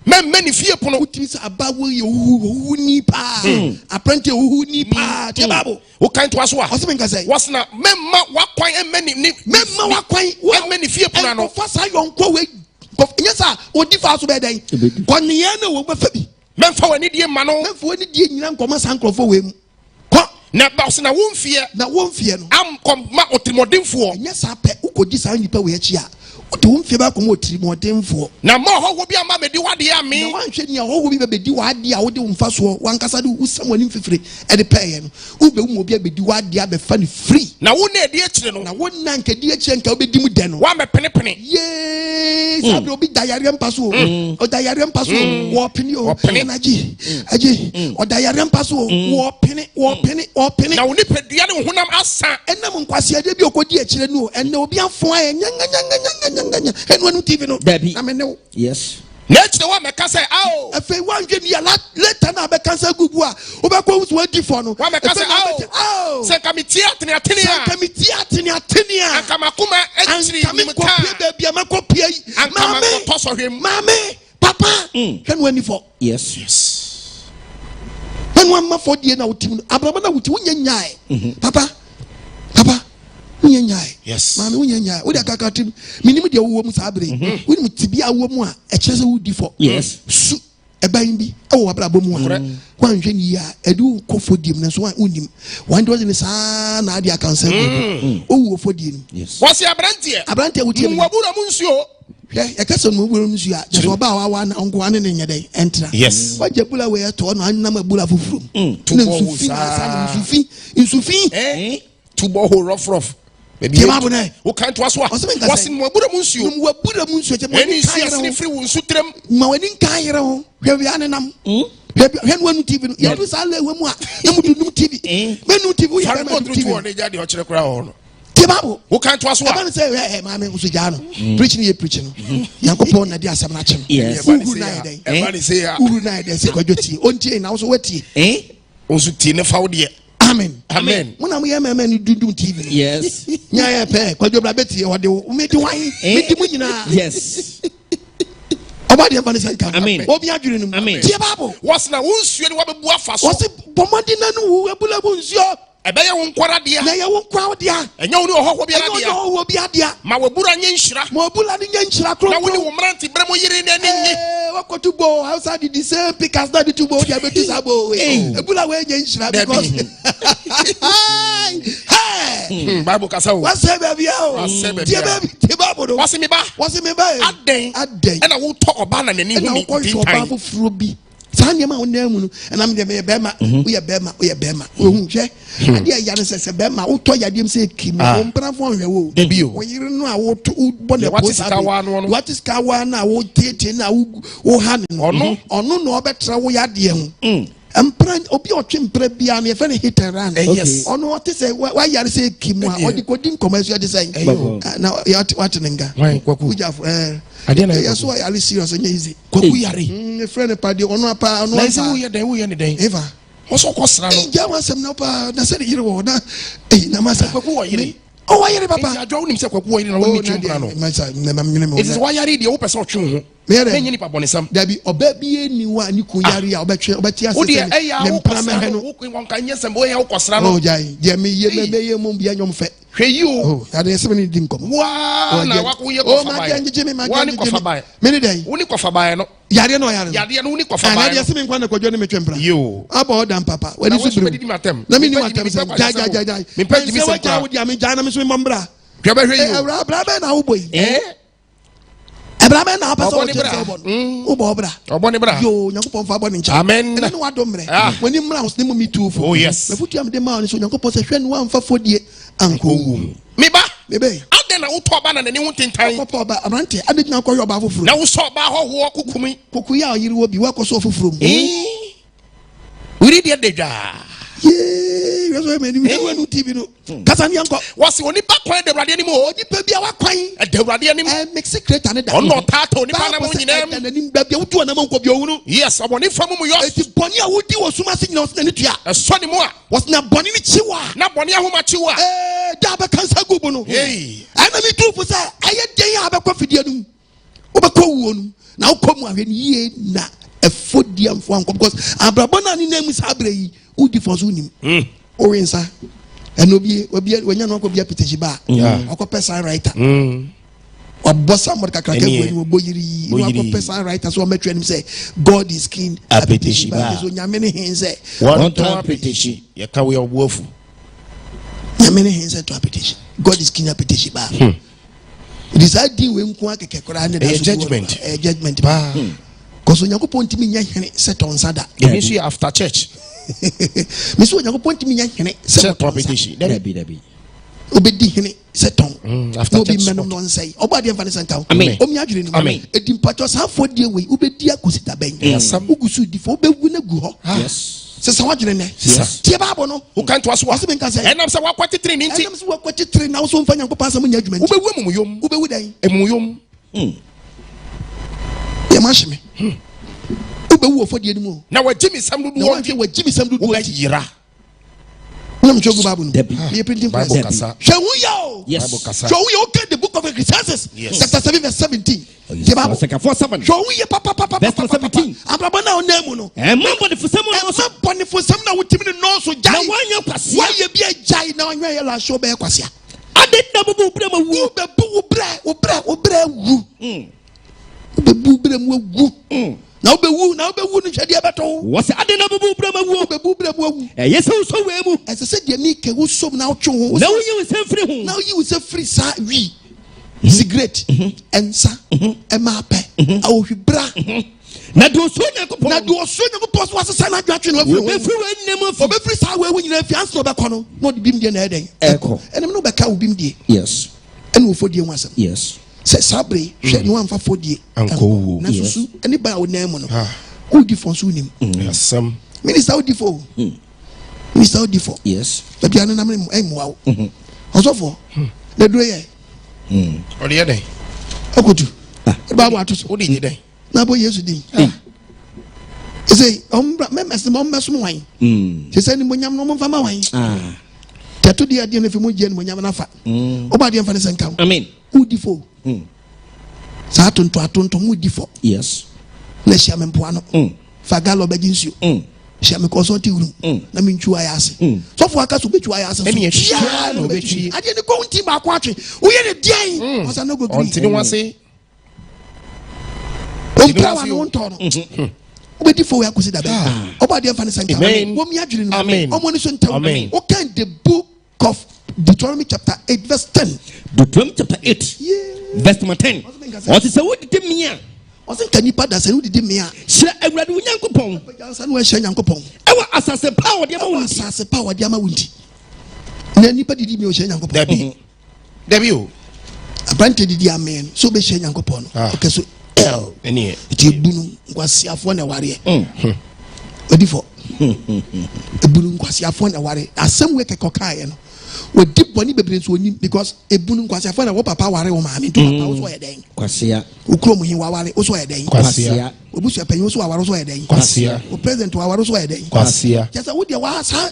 Many fie pono. Utisa abawe yo hu ni pa. Apprenti hu ni pa. Tebabo. Wo kan to aso a. Osimenka say. Was na memma wa kwan emani ni. Memma wa kwan. Emani fie pono no. Fa sa yonko we. Nyesa odi fa so be dan. Kwaniye na wo ba fa bi. Memfa wani die ma no. Memfa wani die nyina nkoma sankrofo we mu. Ko na ba so na wonfie no. Am kom ma otimodemfo. Nyesa pe ukodi sa nipa we achi a. Odi wonfie ba kom otimodemfo. Na ma ho wo bi ama medi wade ami. Na wanhwe ni ho wo bi bedi wade a wode womfa so wankasa de usam wani mfifire e de peye no. Ube wo mo bi abedi wade a be fa ni free. Na wo na edi akire no. Na wo na nka di akire nka obedi mu de no. Wa me pene. Ye sabe obi dayare mpaso o dayare mpaso wo pene o energy o dayare mpaso wo pene na wo ni pedua ne honam asa enam nkwase ade bi okodi akire no enne obi afo aye nyanga enu anu TV no na me ne. Yes. Next wa me ka say aw efe wanhwe ni later na be kansa gugu a obekọ wusu adi fo no wa me ka say aw se kamiti atene a akamakuma echiri ni mka bia makopia yi mame papa can wani for. Yes. When one ma for die na utim abrama na wuti wonya nyae papa wonya nyae. Yes. Mame wonya nyae wo da kakatim minim de wo mu sabre wonim tibia wo mu a echese wo di for. Yes. Su eban bi awo abrabo mu a wanhwe ni ya edu ko Fodie na so wonim wan do ni sa na ade akansa Owuo Fodie no. Yes. Wasi abrantie wuti mu wabura mu nsuo. Ya kasa no wabura mu nsuo a je so ba wa na onko ane ne nyede entra. Yes. Waje bula we to no anam abula fufurum nsufi tubo ho rough baby wo kan to aso a wasi mu wabura mu nsuo eni si asini free wo nsutrem ma wani kan yere ho hwe ane nam hwe no anu TV no ya do sa lewe mu a na mu dum TV menu TV wo ya ma TV wo ne jade ho kire kra ho no Tibabu wo kan to aso a ba say hey mama usuja no preach ni no yankopon na di asem na chem uru na dey say kwadoti ontie na so wati onsu tie ne fa wo de amen muna mu ya mama ni dundum TV. Yes. Nya ya pe kwadwo bra beti wo de wo medi wan medi mu nyina. Yes. Obadi amba ne say ka amen obi adwene no amen Tibabu was na wonsuo ni wabebu afa so wasi bomadi na no wo abula bu nsuo Ebeye wo nkwara dia. Na ye wo nkwa dia. Enya wo ni ohwo bia dia. Enya wo bia dia. Ma wabura nye nhyira. Ma obula ni nye nhyira kro. Na wo ni wo mranti bre mo yiri na ninni. Wakotu bo outside the same pickers na the tubo dia betu sabo. Ebula we nye nhyira because Bible kasa wo. Wase baby o. Tie baby, tie Bible do. Wase me ba. Aden. E na wo to oba na nani hu ni. Na wo ko oba foforo bi. Sanya ma onamu no na me de bema wo ye bema ohun hwe ade ya ne sese bema wo to yadem se kim wo mprafo hwe wo wo yire no a wo to bo ne what is ka wa na wo tete na wo ha ne ono no obetra wo yade hu mpra obi otwe mpra bia na ye fe ne hiteran ono what say wa yare se kim a odi kodin commercial design na what nenga kwaku ade na yeso ya ali serious anya easy kwaku yare friend party ono apa ono na wo ye den eva oso ko sra no ja wasem na pa na se yire wo na na masa kwaku wo yire o wa yire papa ja jo nim se kwaku wo yire na wo ni twumpra no it is wa yare de wo pese otwe ho menye ni pa bonesam dabi oba bi eni wa ni ko yare a obetwe obeti ase ne mpra me he no wo kan nyesem wo ye wo kosra no o jai je me ye mo bia nyom fe hwe yi o ade se me dim kom wa na wa ko ye ko fa bai wa ni ko fa bai me ni dai wo ni ko fa bai no yare no wo ni ko fa bai ade se me nkwa na kwadwo ne me twempra yo aba odam papa wani su bru na me ni matem se ja me pa di mi se kwa wo dia me ja na me so me mbra hwe ba hwe yi o bra ba na wo boy Abraham na pasa o bo bra oboni bra yo Nyankopon fa boni ncha amen ene no wadomre woni mra ho ne mo mi tuufo oh yes me futu am de ma oni so Nyankopon se hwe no Wanfa Fodie Anko me ba bebe ade na wo to ba na nani ho tintan papa ba amante ade na ko yo ba foforo na wo so ba hoho kokumi kokuya o yiri wo bi wa ko so foforo mu wiri de dwa yeso me ni wonu tv no kasa ni anko wasi oni ba kwan de wrade ni mo odi pe bia wa kwan de wrade ni make secret ane da ono tato ni pa na mo nyina na ni ba bia wutu na mo nko bia owunu yes oboni famu mu yo eti boni a wodi wo suma se nyina wo na ni tua eso ni mo a was na boni ni chiwa na boni ahoma chiwa da ba kansa gubu no ana mi tufu sa aye den a ba kwa fidie no wo ba kwa wuo no na wo komu ahwe ni ye na Fodie amfo anko because abrabona ni na mu sabre yi udi fonso nim orensa eno bi wanya no ko bia piteji ba akọ person writer obosa mo kakra ka gwe ni boyiri no akọ person writer so metwe nim say God is king apiteji ba so nyame ne hin say one to apiteji ye ka we obuafu nyame ne hin say to apiteji God is king apiteji ba decide we nko akeke kora ne da so judgment ba because Nyankopon timi nya hene set on sada maybe after church me so Nyankopon timi nya hene set prophecy dabi obedi hene set on after no be menom no nsai obade mfa ne sanka omi adwene ni edi mpacho sa Fodie we obedi akosita ben ugusu di fo obewu na gu ho yes se sa wadwene ne tie babo no who kan to aso wase ben ka say enam se wakwati 3 ni nti enam se wakwati 3 na so mfa Nyankopon asam nya adwuma nti obewu mumuyom obewu dan emuyom ya mashime obewu Fodie ni mu na wajimi sam dudu wo yira na mchogo babu no me printing press Bible kasa shawuyo Bible kasa shawuyo okay the book of Ecclesiastes chapter 7 verse 17 je babu shawuyo papa verse 17 abrabana onemu no mambo de fusam na wutimi no so jai na wanya kwasia wa ye bia jai na wanya ye la show be kwasia ade na bubu bre ma wu be bu bre wu be bu bre mu wu na obewu no hwede abeto wo se ade na bubu bre ma wu obebu bre mu wu yesa so we mu ese se de mi ke wo som na otwe ho na wo yi se free ho na wo yi se free sa wi cigarette ensa emape awohwibra na do so Nyankopon so asesa na adwatwe no afiri obefiri wa nnem afi obefiri sa we nyina afi anso obekọ no no de bim de na eden eko enem no beka wo bim de yes ene wo Fodie nwasem yes se sabre hwe no Wanfa Fodie Anko na susu eni ba wo nam no udi fonso nim asam minister udi fo yes but ya na me mo awo osofo na duro ye odi ye den akotu ba bo atoso odi ye den na bo Yesu din say ombra memes mo meso wan se se ni mo nyam no mo mfa ma wan tato dia dia na fi mo je ni mo nyam na fa oba dia mfa ne senka amen udi fo sa atonto udi fo yes na hia mempo ano fa galo ba jinsio she me consult room na me ntwu ayase so for aka so betwu ayase so ya no betwi ade ne ko nti ba kwa twe wo ye ne dian o sa no go green ontini wase o power no ntono obedi for we akosi da ba obadi emfa ne sanka wo mi adwene no omo ni so ntam o kan the book of Deuteronomy chapter 8 verse 10 Deuteronomy chapter 8 verse 10 what is what did me o se kanipa da se wo didi me a hira awurade onyankopon sa no hira nyankopon ewa asase power de ma wo asase power de ma wo nti na nipa didi me o hira nyankopon dabi o abante didi amen so be hira nyankopon no okay so l eni ti ebunu nkwasiafo na ware odi fo ebunu nkwasiafo na ware asem we kekokae no we deep boni bebre so onyim because ebunu nkwasiafo na wo papa ware wo maame to papa wo so ye den kwasia ukro mu hin wa ware wo so ye den kwasia obusu apanyi wo so ware wo so ye den kwasia o president wa ware wo so ye den kwasia just wo de wa sa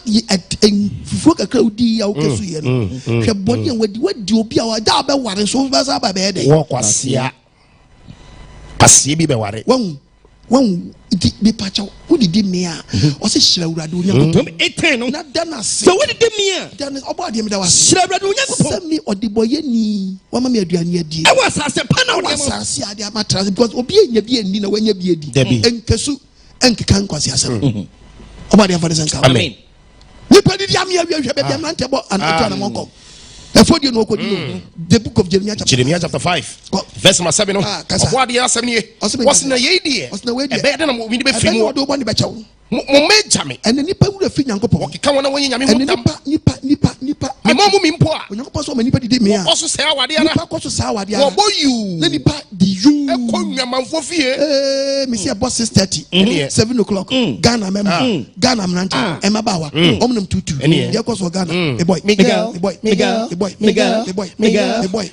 fufu kakra udi ya wo kesu ye no hwe boni en wadi obi a wa da be ware so be sa ba be den wo kwasia kwasia bi be ware when the pacha who did me a o se hira urade onyankopon 18 no na dana se so what did me a dana obodi me da was hira urade onyankopon se me odiboye ni wa ma me aduane adi e was asase pa na wa asase ade amatra because obi enya bi ani na wanya bi adi enkesu enkekan kwase asem obodi afade sanka amen nipa didi am ya hwe be am nante bo an eto na monkom Fodie no kodi the book of Jeremiah chapter 5 verse 7 no obodi asem ni was na ye die e be de na mo bi be firi mo do bo ni be chew mo meja me ene nipa wura fi nyankopon okeka wona wonye nyame ho tam nipa me mo mi mpo a nyankopon so ma nipa didi me a oso se awade ana nipa koso sa awade ana wo boyu na nipa di you e ko nwamanfo fie me see about 6:30 7 o'clock Ghana mem Ghana mnante e mabawa omnum tutu de koso Ghana e boy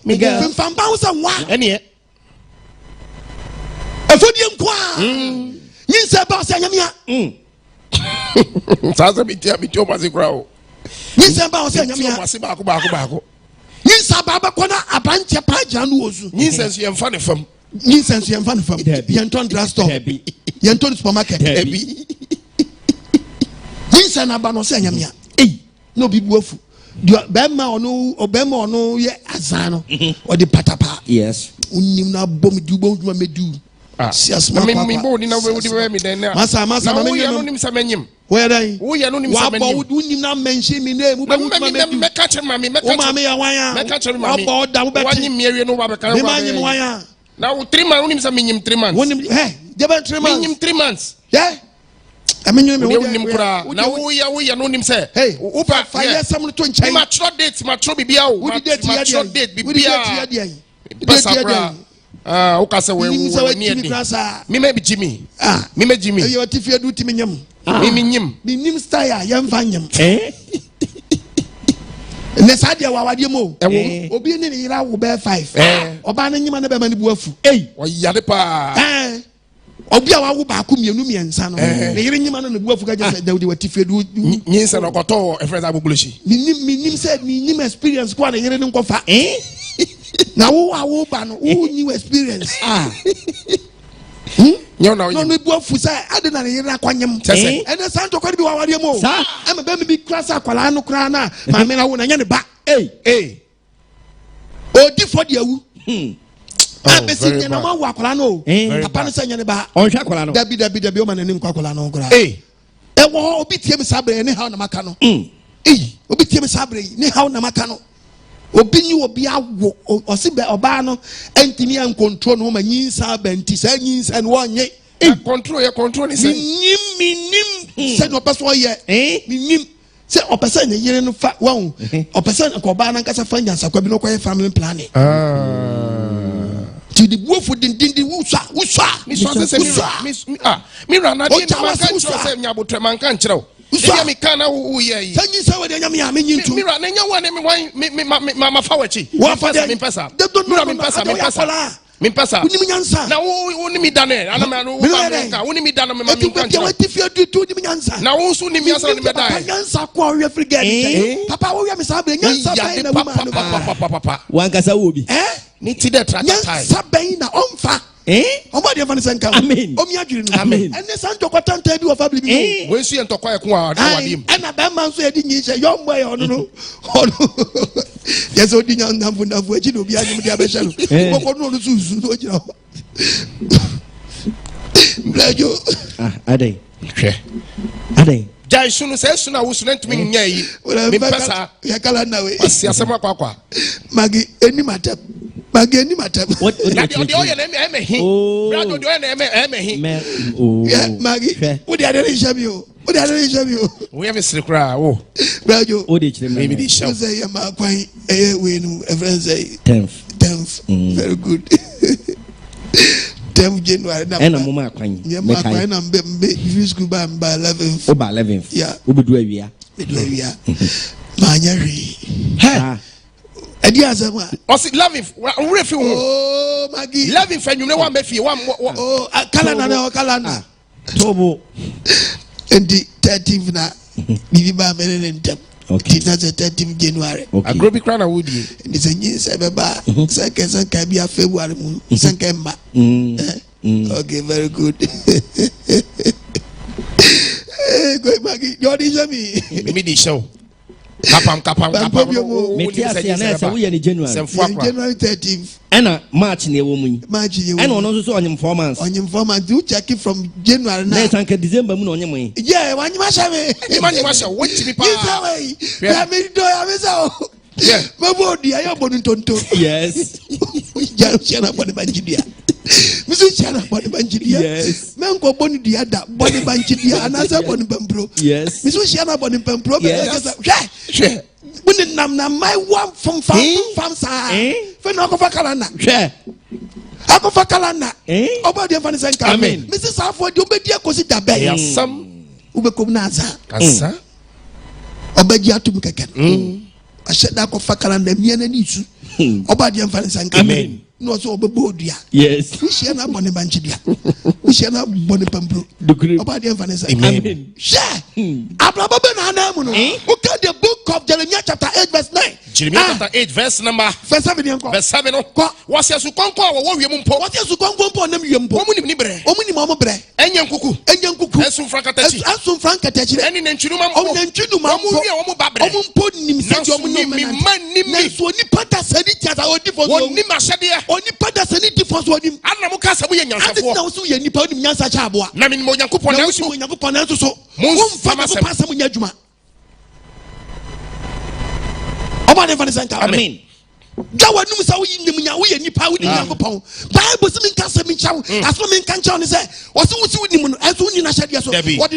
Miguel fam ba usa wa ene Fodie nkwa nyinsa ba usa nyamia sasa bitia masi krao nyinsa ba usa nyamia masi baako nyinsa ba ba kona abanche pa janu ozu nyinsa so yemfa ne fam nyinsa so yemfa ne fam yenton drugstore yenton supermarket nyinsa na ba no usa nyamia no bibu afu bema ono ye azano o de patapa yes unim na bom du bom duma medu sias ma mi bo ni na we di me den na masa wo ya no nim sa menyim wo ya dai wo ya no nim sa menyim wa bo unim na mention mi name ba duma medu me ka chere mami me ka mami ya wan me ka chere mami wa bo da wo be wanyim miewe no wa be ka me manyim wan na wo 3 months unim sa menyim 3 months wonim he de ba 3 months menyim 3 months amenyo me wo nim kura na wo ya no nim say upa 5 years sam to nchai mature date bibia o mature date bibia pesa o ka se we ni edi mi me bi jimi mi me jimi e yo tifie du timi nyam mi nyim mi nim style ya mfa nyam ne sadia wa wade mo obi ni yira wo be 5 oba na nyima na be ma ni bu afu o yade pa obi a wawo ba ko mienu miensa no ne yire nyima no ne bu afu ka je Daudi watifie du nyinsa no koto e friend agbogoloshi mi nim experience ko na yire ne nkofa na wo ba no wo new experience nyo na no ne bu afu sai ade na ne yire akwanyem ene santo ko bi wa wade mo e me ba mi bi krasa akwala no kra na ma me na wo na nya ne ba odi Fodie awu abesi nyana ma wa akwala no papa no sanya ne ba on hwa akwala no dabi o ma nanim kwa akwala no kra wo obi tie me sabre ne ha na maka no obi tie me sabre ne ha na maka no obi ni obi awo osi be oba no entimi an control no ma nyinsa ba nti sa nyinsa no onye control ni se minim se no person ye minim se opesa ne yire no fa wa opesa ko ba na nkasa fa nyansa kwa bi no kwa family planning ti di buofu din wusa mi so se mi ra na di man kan chiro se nya botre man kan chiro e mi kan na wo ye yi sanyi se we de nya mi nyintu mi ra na nya wa ne mi wan ma fa wachi wa fa de mi pesa mi pesa mi pesa unim nyansa na wo ni mi me done it. I don't know. Only me done it. If you do to the answer. Now also need me answer me die. Papa, we have Sabe. Papa. One casa will be. Niti de trata. Sabe na Omfa. Omadi evan senka. Amen. Amen. And the Santo Quatan tell you of a baby. When she and Tokoya Kwa, and a bad man said, young boy, or no. Yes, Odin and Puna, which you will be having the Abeshal. Ade. Ade. Jai soon says soon I was sent to me. Yea, Yakalana, Siasama Quaqua. Maggie, any matter. Maggie, any matter. What the Maggie, what the other you? What the other you? We have a secret. Oh, Rajo, maybe the shall say, win every say 10th. Very good. 10th January. And a moment, by 11th. By 11th. Yeah, Ubudwea. Manyari. Was it loving? Oh, Maggie, loving friend, you know what? Maybe one more. Oh, Kalana. Tobo. And the 13th now, Biba Menentem. Okay, that's the 13th January. A groupie crown would you? It's a new Sababa, second can be a February moon, Sankemba. Okay, very good. Good, Maggie, you're me. Maybe the show. Kapam. We are January 13th. And March near woman. March, and on also on informants. On informant, do check it from January now. December moon on your way. Yeah, when you must have it. You must have what to be part. Yeah, my body, I am on Tonto. Yes. Jansiana Body Banjidia. Mrs. Chana Body Banjidia. Yes. Manko Boni Diada, Body Banjidia, and Asa Boni Pempro. Yes. Mrs. Chana Boni Pempro. Yes. When the Namna, my one from farms are. Fenoka Kalana. Akofa Kalana. About the Vanessa. Amen. Mrs. Alford, you be dear Cosita Bay. Some Ubekumnaza. Asa. Obedia to Mukakan. I said that of Fakalanda, me and Nisu. About the Vanessa. Amen. No, so Bodia. Yes. We share not Bonnie Banchidia. We share not Bonnie Pambro. About the Vanessa. Amen. Share. Abraham, look at the book of Jeremiah chapter 8, verse 9. Jeremiah chapter 8, verse number. Verse 7. What's your Sukonko or what you mumpo? What is Sukonko on them? You mumbre. Omini Momobre. Enyankuku. Enyankuku. Esum Frankatachi. Esum Frankatachi. And in Chunuma. Oh, Chunuma. Omumpod Nimsat. Nani Pata Sanita or divorce. Nimashadia. Only Pata Sanity for him. Anamukas away and Yansa. You put him Yansa Chabwa. Namin Moyakupo. So, Mumfa pass him in Yajuma. Amen. Gawa no sa we ni pa we ni Yakopon. Bible say me kan say me chaw. Aso me kan chaw ne say wo se wo si ni mu no aso ni na hyade so. What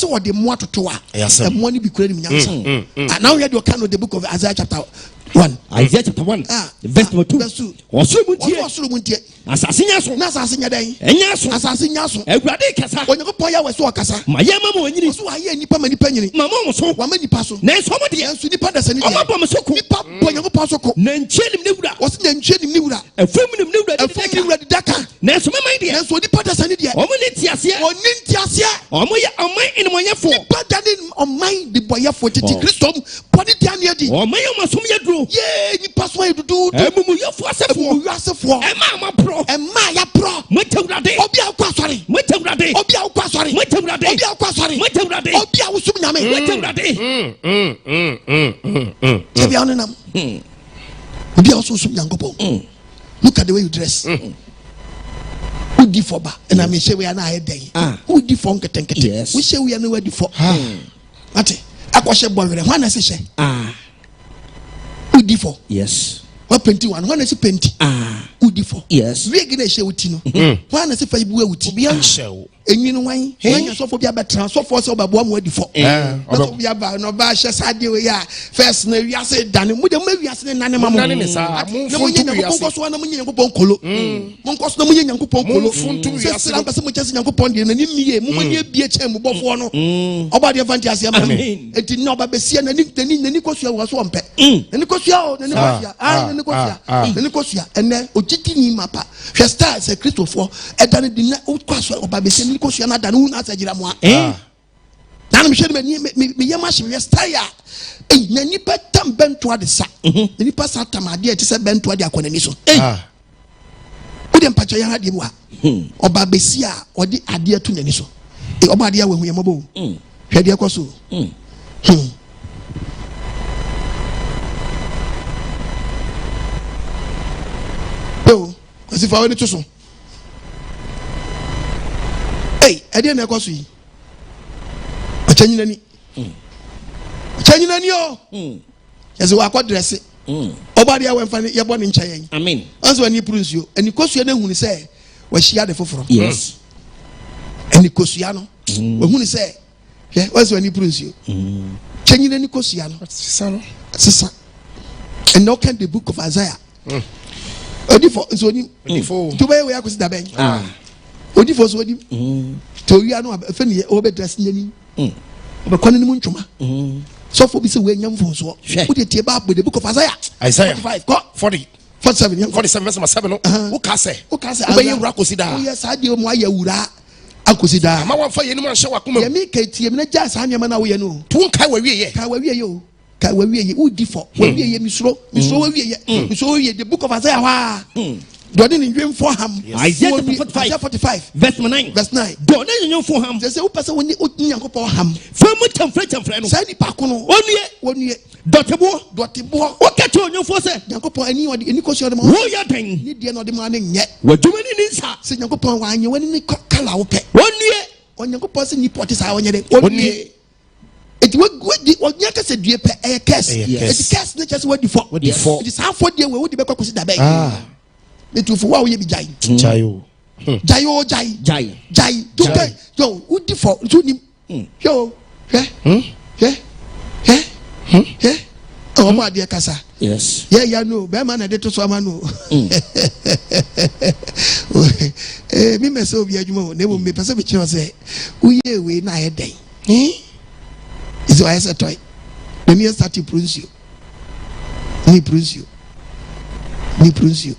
say what the mo atoto a. E mo ni bi kura ni nyansa. And now we had your kind of the book of Isaiah chapter 1. Isaiah chapter 1. Verse number 2. Oso muntie. Asasinya so. Na asasinya dan. Enya so. Asasinya so. Ewurade kasa. Onyakopon ya we so kasa. Mayema ma onyini. So aye nipa ma nipa nyini. Mama mo so. Wa ma nipa so. Na so mo de enso nipa da sani. Oma bom so ko. Nipa Onyakopon so ko. Na nchienim ne wura. Wose na nchienim ne wura. Efum ne wura. Efum ne wura de daka. Na so mama de. Na so nipa da sani de. Omo ne tiase. Oni tiase. Omo ya omai enmoyefo. Nipa da ne omai de boyefo titi Kristom. Body tiane adi. Omai o masom ya duro. Yeah, nipa so ya dudu. Emumu yefo asefo. Emumu asefo. Ema pro. Ema ya pro. Mwetewrade. Obi akwa sori. Mwetewrade. Obi akwa sori. Mwetewrade. Obi akwa sori. Mwetewrade. Obi awusum nyame. Mwetewrade. Chebi onenam. Obi awusum Yankopon. Look at the way you dress. Who di for ba? And I may say we are na head day. Who di for nketenkete? Yes. We say we are nowhere di for. Ate. Akwashe bonwere. Hwan na se she? Who di for? Yes. What penti one? Hwan na se penti? Who di for? Yes. We gina she wuti no. Hwan na se fa ibu wuti? Obi an shew. Enwinu wan. Wan so for bia be transfer so ba bo am wadi for. So bia ba no ba hye sade we ya. First na wiase dane. Mu de ma wiase ne nane mamu. Nane ne sa. Mu funtu wiase. So na mu Nyankopon kolo. Mu nkoso na mu Nyankopon kolo. Mu funtu wiase. Na pese mu chese Nyankopon de na ni miye. Mu mani ebie che mu bofo no. Oba de fantasy am. Enti no ba be sie na ni koso ya wo so ompe. Na ni koso ya o na ni koso ya. Na ni kosia ene otiti ni mapa hwe star se Christopher edane di na okwaso obabese ni kosia na dane hu na asagira mo na me hwe me yema hwe star ya na nipa tam bento ade sa nipa sa tam ade ti se bento ade akonani so ode mpacha ya ade mu a obabese a ode ade atu nani so oba ade awu yema bo hwe de akoso As if I were to so. Hey, I didn't know you. A changing any. Changing any, as I got dress it. Obadi, I went find your born in China. I mean, as when you produce you, and you cost you know who say, where she had the from. Yes. And the Cosiano, who say, yeah, was when you produce you. Changing any Cosiano, sister. And now can the book of Isaiah. Odifo nsoni to be we akosi da ben odifo so odi to wi anu afa ne obe dress nyani obe kwane ni mu ntwoma so for be say we nyamfo so wo de tie ba the book of Isaiah 45 40 47 verse 7 no wo ka se obe ye wura kosi da yes ade mu aye wura akosi da ma won fa ye ni mo hye wakoma ye mi ka tie me na ja sa nyama na wo ye no tu nkai wa wie ye ka wa wie ye o ka wa wie ye udi for wa wie ye misro wa wie ye misro wie the book of Isaiah wa do ni ndwem for ham Isaiah 45 verse 9 do na ndwem for ham say upese woni Nyankopon ham famu chamfra no say ni pa ko no onue dotebo o ka to ndwem for say Nyankopon ani odi eni ko so de mo wo ya den ni de no de ma ne nye wadwuma ni nsa say Nyankopon wa anye wani ni kala wo pe onue Nyankopon say ni poti sa onye de onue it what nyaka se due pe e curse it curse na just what before it is how for dey we wo di be kwakosi da ben metufu wa wo ye bi jai jai to kai yo wo di for to nim yo oh ma de kasa yes yeah no be man na de to so ama no mi me so bi adwuma na wo me pese bi che say wo ye we na e den is why I said toy. Let me start to produce you. Me produce you.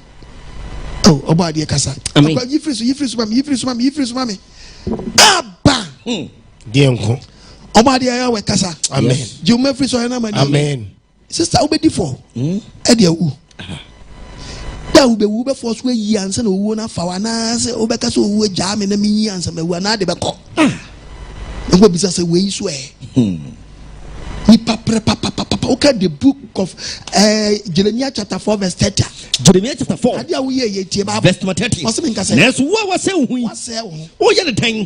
Oh, about the kasa. I mean, you free mami. Abba. Dear Anko. About the air kasa. Amen. You me free so na mani. Amen. Sister obedi for. Edia u. Da ube force we yi ansa na owo na fa wa na se obeka so owo ja me na mi yi ansa me wa na de be ko. Ngo bisa say we so okay, the book of Jeremiah chapter 4 verse 30. Jeremiah chapter 4 verse 30. Nes wo wa say hu o ye the ten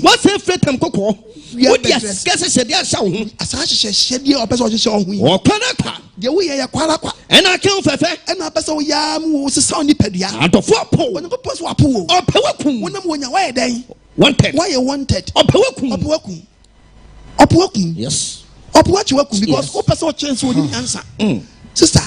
what say fretam kokko wo dia skase shede asha hu asa shede opese o hye hu o kanaka de wo ye kwara kwa ena kan fefe ena pese o ya mu o sesa ni padua adofo po woni ko pose wa po o pe wakum wonam wonya wa ye den wanted why you wanted o pe wakum yes up what you welcome because o person chance woni answer sister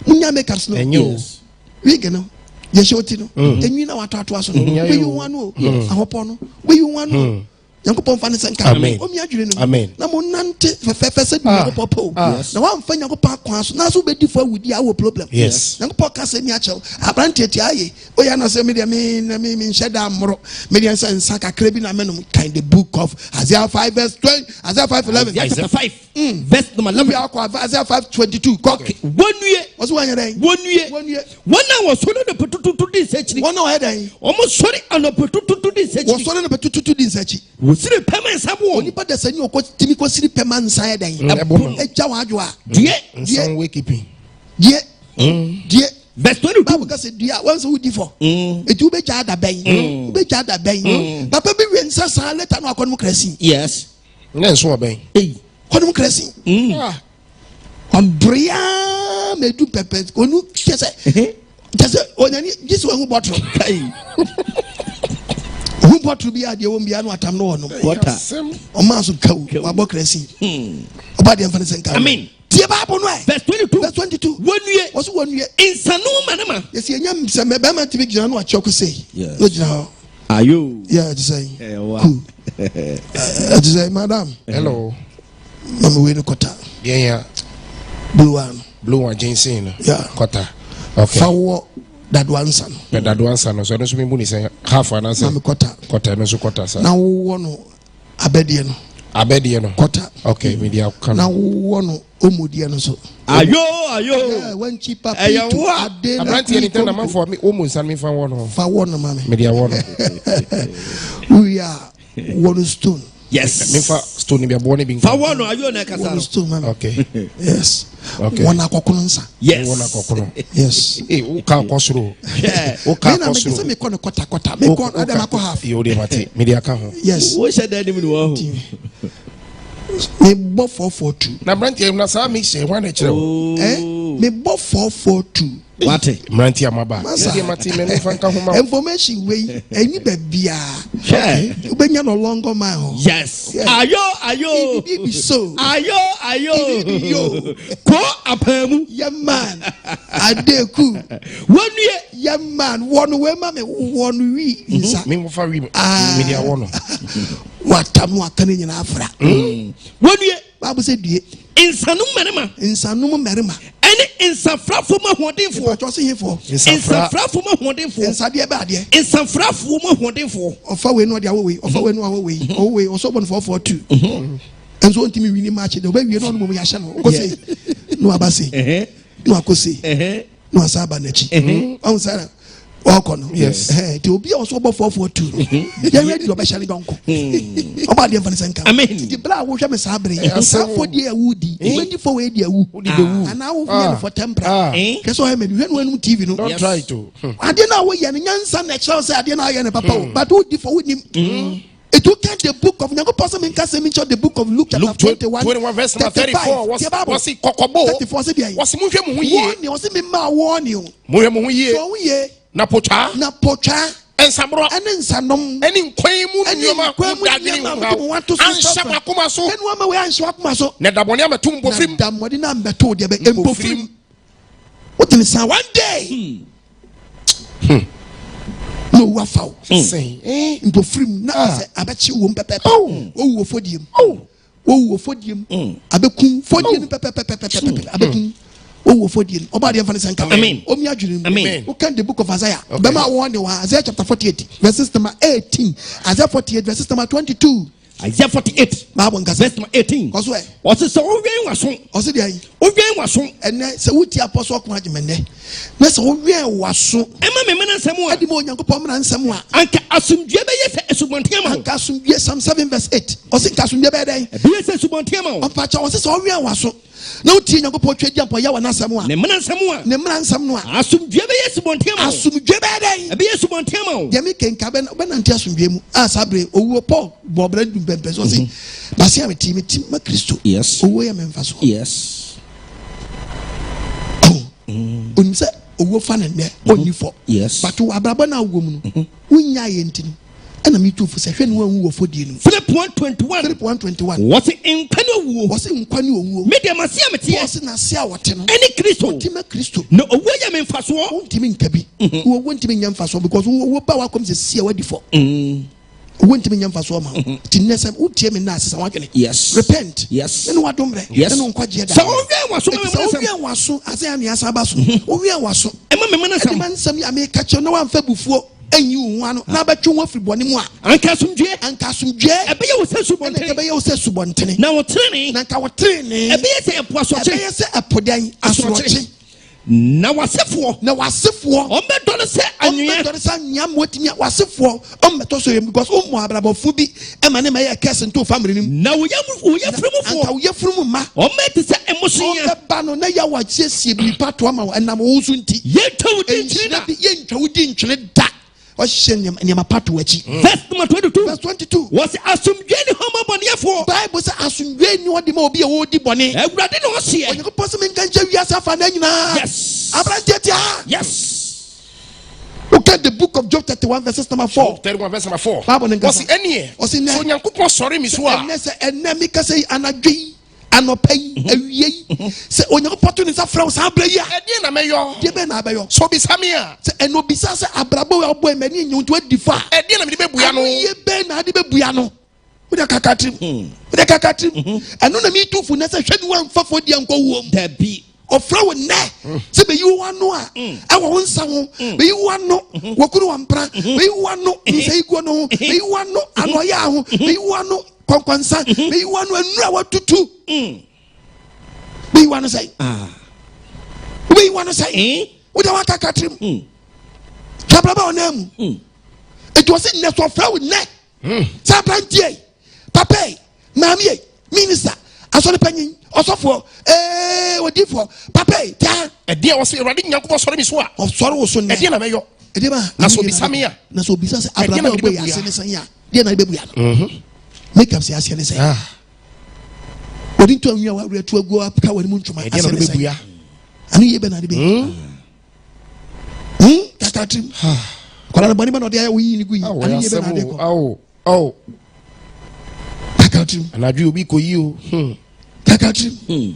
munya make us no yes we get no ye shoti no enwi na wato aso no we you wan no ahopo no we you wan no Yankopon fa ne senka o mi adwire no na mo nante fefe se bi Yankopon po na wan fa Yankopon akwan so na so be di for wudi a wo problem yes Yankopon ka se mi achew abrante ti aye o ya na se me de me nsheda amro me de nsa kakra bi na menum kind the book of Isaiah 5 verse 20 Isaiah 5:11 Isaiah 5 verse number 11 Isaiah 5:22 okay wonue was one year wonue wona was so no petututu di sechi wona o hedan omo sori ano petututu di sechi was so no petututu di sechi siri pema nsabo oni pa da sani okotimi ko siri pema nsa ya dan eja wadwo a some way keeping die verse 22 Bible ka say dia wan so wudi for eju be ja da ben papa bi wen sa later no akono krasi yes na nso aben kono krasi Andrea medu pepe onu kese onani jisu hu bottle who bottle be at your own piano at no water o maso kawu abokrasi about the infinite I mean tie Bible no verse 22 wonue was wonue insanu manama yes ye nyam se me be ma tibi gina no achoko sei no gina ayo yeah just say just say madam hello mama we no kota yeah blue one ginseng yeah kota Okay. Fawo that one son. That one son. So I don't mean say half an answer. Quarter, no so quarter. Now one Abediano. Quarter. Okay, media. Now one Omudiano so. Ayo. When cheaper. I'm not anything a month for me. Almost and me for one. For one, mammy. Media one. We are one stone. Yes. Me for stone be born being. For one, ayo na kasa. One stone, mammy. Okay. Yes. Okay. One akokunsa. Yes. One akokuno. Yes. Eh, uka kosro. Yeah. Uka kosro. Me kono kota. Me kono adam ako half. You dey mate. Media ka ho. Yes. Wo sha da nim no ho. Me bo 442. Na brand here na sa me say one e kire wo. Me bo 442. What? Branti amaba. Media mate me no fanka ho ma. Information wey eni babia. Okay. Ubenya no longer man ho. Yes. Ayo. Bibi so. Ayo. Yo. Ko apamu. Yeah man. Adeku. One year. Yeah man. One way mama one we. Me mo fa wi media one. Watamu akane nyina afra. One year. Bible say die. Insanum merima. Any insafrafo ma hodinfo. What was he for? Insafrafo ma hodinfo. Insade ba de. Insafrafo ma hodinfo. Ofa we no dia we. Ofa we no we. Oh we also born 442. And so ntimi wini match the way we no mo ya hye no. Ko say no abase. No akose. No asaba na chi. On sara. Yes. There will be also about 442. You're ready to be sharing donko. About the Vanessa. Amen. The black will have a sabre. For dear Woody. 24 way dear Woody. And I will be for temper. Guess what I mean? When TV, no. Don't try to. I didn't know where young son next house. I didn't know papa. But who differ with him? It took the book of Nyango Pastor Minka the book of Luke chapter 21 verse number 34 was it Kokobo 34 was Muhemu ye was me ma warn you Muhemu ye na pocha ensabro ensanom eni nkwan mu nyoma dadwini ho ansha makoma so enu ama we ansha makoma so na dabone ametum bofrim damodi na mbeto de be embofrim what in say one day no Wanfa say embofrim na say abechi wo pepe Owuo Fodie abekun Fodie pepe abekun Owuo Fodie obade mfa nsan ka omi adwene mu can the book of Isaiah bema warn you Isaiah chapter 48 verses number 18 Isaiah 48 verses number 22 Isaiah 48 verse number 18 cause where what is so owen waso ose dey owen waso ene se wuti apostle ko agimene na se owen waso ema me mena nsem a adi mo Onyankopɔn mena nsem a anka asumdue be yese asubontiam anka asumdue Psalm 7 verse 8 ose ka asumdue be dey be yese asubontiam o pa cha ose se owen waso na uti Onyankopɔn twedi ampo ya wana nsem a ne mena nsem no a asumdue be yese asubontiam asumdue be dey be yese asubontiam a yemi kenka be na ntia asumdue mu a sabre Owuo Paul bobra du bempe so se basi am team ma Kristo yes Owuo ya memfa so yes onse Owuo fa ne onifo yes but abraba na Owuo mu no unya ye ntini ana mi tufu se hwe ne Owuo Fodie no Philip 1:21 what in kwani Owuo was in kwani Owuo media masia metie was na sia wote no any Kristo tima Kristo no Owuo ya memfa so ntimi nkabi Owuo ntimi nyamfa so because Owuo ba wa kom se sia wadi fo ntimi nyamfa so ma tinese utie me na asesa wadwene yes repent yes ene wadomre ene nkwaje da so owen waso owen waso ase ne asaba so owen waso ema me mena sam nsam ya me ka che no wamfa bufuo anyi wo ano na batwe wo afiri bone mu a anka asumdue ebe ye wo se subontene na wo trene na ka wo trene ebe ye se epo asoche ebe ye se epodan asoche na wasefo ombedo se anyam wotimi wasefo ombeto so yem because omo abrabofu bi ema ne maye kese nto family nim na wo yefrumufo anka wo yefrumu ma omete se emosunya omba no na ya wa chiesie bi pato ama enam wo nsu nti yentwa wudi ntwene da Nyama part wachi. Verse number 22. Verse 22. Was asumdue ni homo boniefo. Bible say asumdue ni odi ma obi e odi boni. Ewurade no se. Onyankopɔn se menka nche wiase afa na nyina. Yes. Abrantetia. Yes. Look at the book of Job 31 verses number 4. 31 verse number 4. Was any? So Onyankopɔn sorry mi so a. Enne mi ka say anadwi anopai awie se Onyankopɔn to ne sa fra sa abra yi a ede na meyo de be na abeyo so bi same a se eno bisa se abrabo we obo emani nyuntu adifa ede na me de bebuya no ye be na de bebuya no wo de kakatrim eno na mi tufu na se hwenu Wanfa Fodie anko wo da bi ofra wo ne se be you wan no a e wo nsa ho be you wan no wokuru wampra be you wan no nsa iguo no be you wan no anoya ho be you wan no kwankwansa be you wan no anura watutu be you wan no say be you wan no say wo da waka katrim chabraba onam it was in next ofra wo ne sabrantie papa mami minister asori panyin osofo odifo papa ta ede a wose erade nyankopɔ sɔre mi so a ɔsɔre wo so ne ede na mɛyɔ ede ba na so bisame a na so bisa se abraham obo ya se ne san ya de na bebu ya no make up se ase ne san odi to anwia wa retu agu apka wani mu ntuma ase ne san ya anu ye be na de be kakatrim kola na bani ma no de ya wo yi ni gu yi anu ye be na de ko kakatrim anadwi obi ko yi o kakatrim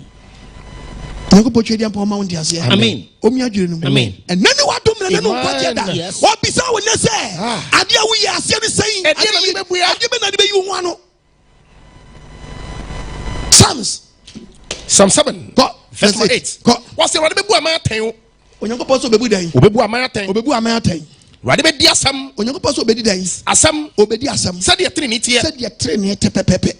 Yoko poche dia mpo ma wundi ase. Amen. Omi adwire no. Amen. And nani wadom na no kwaje da. Obisa wo ne se ade a wo yi ase ne sei. Ade na me bebuya. Ade be na de be yi ho ano. Psalm 7. Verse 8. What's the word bebu amaten? Onyankopɔ so bebu dan. Obebu amaten. Obebu amaten. Wade be di asam. Onyankopɔ so obedi dan. Asam obedi asam. Said the trinity. Said the trinity tepepepe.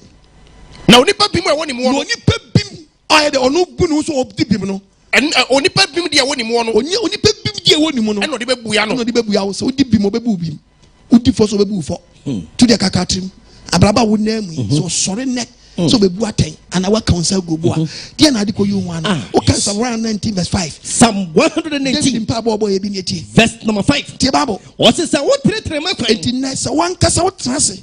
Na onipa bimu e woni mu no. Onipa bim aye de onu bunu so obdi bim no. En onipa bim de woni mu no. Onipa bim de woni mu no. En odi bebu ya no. En odi bebu ya wo so odi bim obebu bim. Odi fo so obebu fo. To the kakatrim. Abraba wo na mu. So sorry neck. So bebu aten and our counsel go boa. Dia na de ko you one. O kan Psalm 119 verse 5. Psalm 119 verse number 5. Tie Bible. O se sa wo tretre makwan. Enti na sa wan kasa wo trase.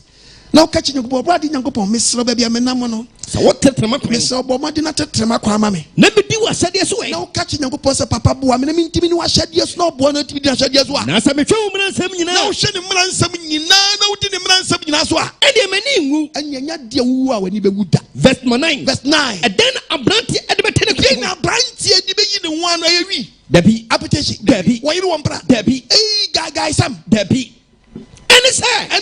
Na o ka chi nyoko bra di nyankopon mesro ba bia menam no. Sa wo tretre makwan. Mesro bo ma di na tretre makwan ama me. Na be di wa hyade so e. Na o ka chi nyakopon se papa boa me na mintimi ni wa hyade so na bo na timi di hyade so a. Na sa me hwe wo mra nsam nyina. Na o hwe ni mra nsam nyina na o di ni mra nsam nyina so a. E de mani ngu. Anyanya de wu a wani be wuda. Verse 9. Verse 9. And then abranti e de betene ko. Na abranti e de be yi ni wan ayewi. Dabi application. Dabi. Wa yi ni won bra. Dabi. Guy Sam. Dabi. Any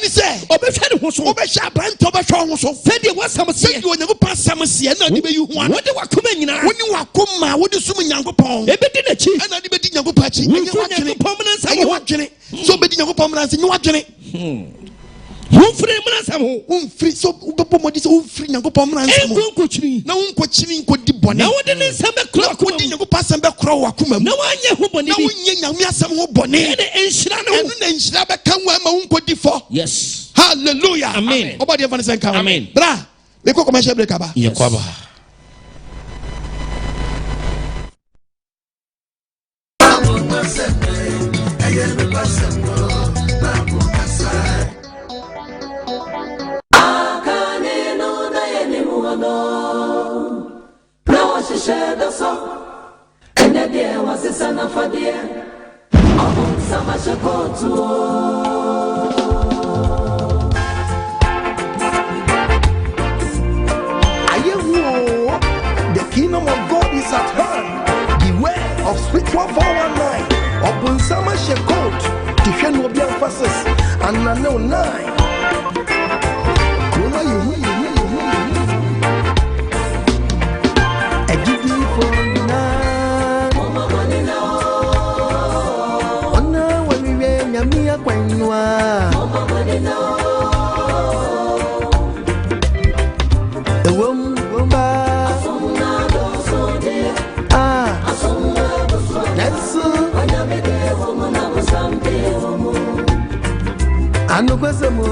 say obehwe ho so obehwe abranti obehwe ho so said the was some say you onyankopon samse na de be yi ho an what de wakoma nyina woni wakoma wo de sum nyankopon e be di na chi na de be di nyankopon achi enye wadwene so be di nyankopon mranse nye wadwene Humfree mransam ho humfree so ubebo modi so humfree nyankopon mransam ho enkochiri na unkochiri nkodi bone na wode ne nsam be kro akoma wodi nyankopon asam be kro wakoma na wanye ho bone na wonye nyame asam ho bone ne enhyira no enu na enhyira be kan wa ma unkodi fo yes hallelujah amen obodi e vanessa kan amen bra me ko commercial break aba ye kwaba The kingdom of God is at hand. Beware of spiritual 419. Upon Sama Shekot, Tifan will be emphasis, and I know 9. Anu kwasamo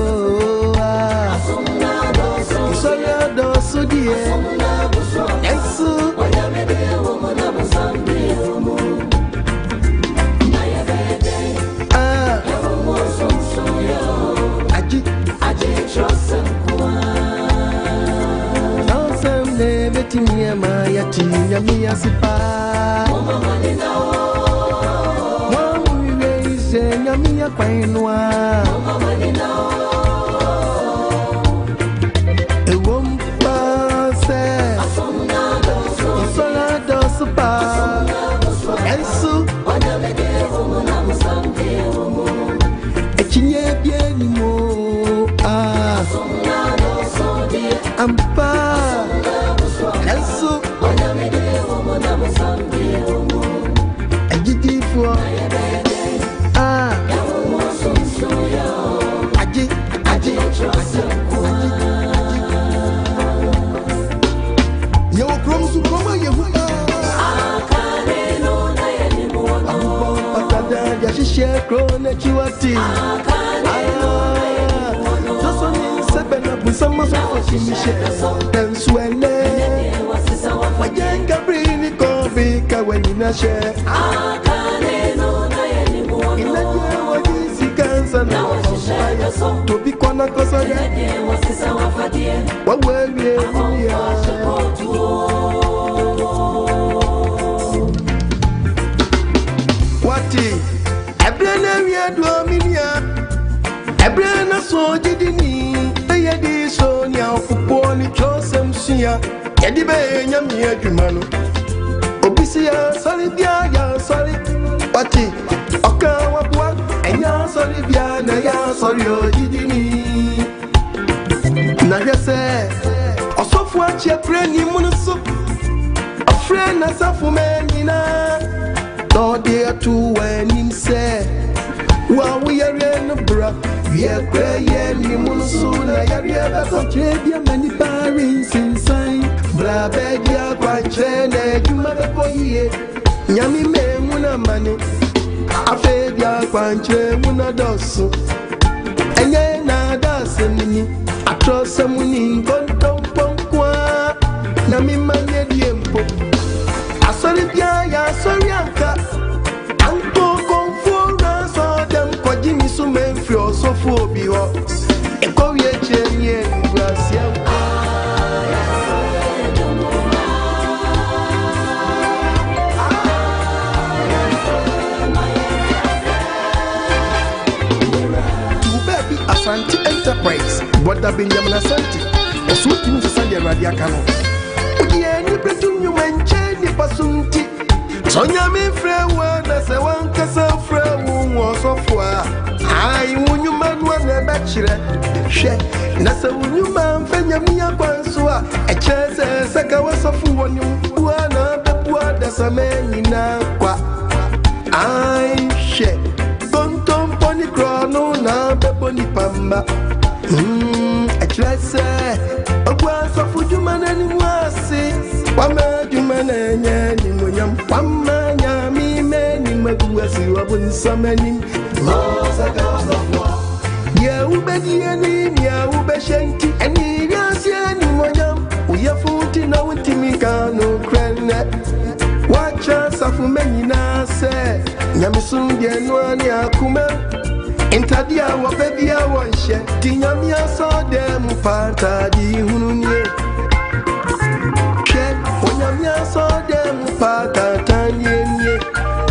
Isoya do sudie Yesu Nosem ne betimia ma yati nyami asipa Nyami ya kwainwa Ewom pase Isola dosupa Yesu Echinye bieni mo Ampa Yesu some so Michelle, then swelle. My young Gabriel Cobica when in a share. I can't know anymore. In a year, what is he cancer now? To be Quanaco, what were we? What is Abraham Dominia? Abraham so didn't he? They did so now for Pony Joseph Sia. Eddie Bay, Yamia Jumano. Obisia, solid, ya, solid. What is Okawa, and ya, solid, ya, sorry, didn't. Naja say, a soft watch your friend in Monoso. A friend as a woman, no dear to when him say, while we are in a bra, we are praying in Monoso. I have a trade, many parents inside. Blabedia, quite trained, you mother for ye. Yammy men, Muna money. I fed ya, quite trained, Muna dosso. And then I doesn't. I trust someone in Contompongua. Nami manye diempo. I saw it, ya, sorry, Anka. Anko confora, saw them for Jimmy Sumen for so phobia. A Korea chain, Gracia. Asante Enterprise, what have been Yamana Santi, or Sutin Sandia Radiacano. Udiani Bretum, you mentioned the Pasunti. Sonia me friend, as a one castle friend was of war. I won you man one a bachelor. She, Nasa won you man, Fanyamia Pansua, a chance as a gawas of one you, one the poor, that's a man in Aqua. I share. Pony crono na beboni pamba. I try say, a glass of food you man and wasi. Wama you man and yam, Wama yami men in my guasi, wabun so many. Ya ubedi and ya ubeshanti, and yes, yanimonium. We are 40 now with Timicano cranet. Watch us of many na say, Yamisun Yanuani Akuma. Intadia wa baby I want share. Tinyamia saw them panta di hunye. Check when Yamia saw them panta tanye.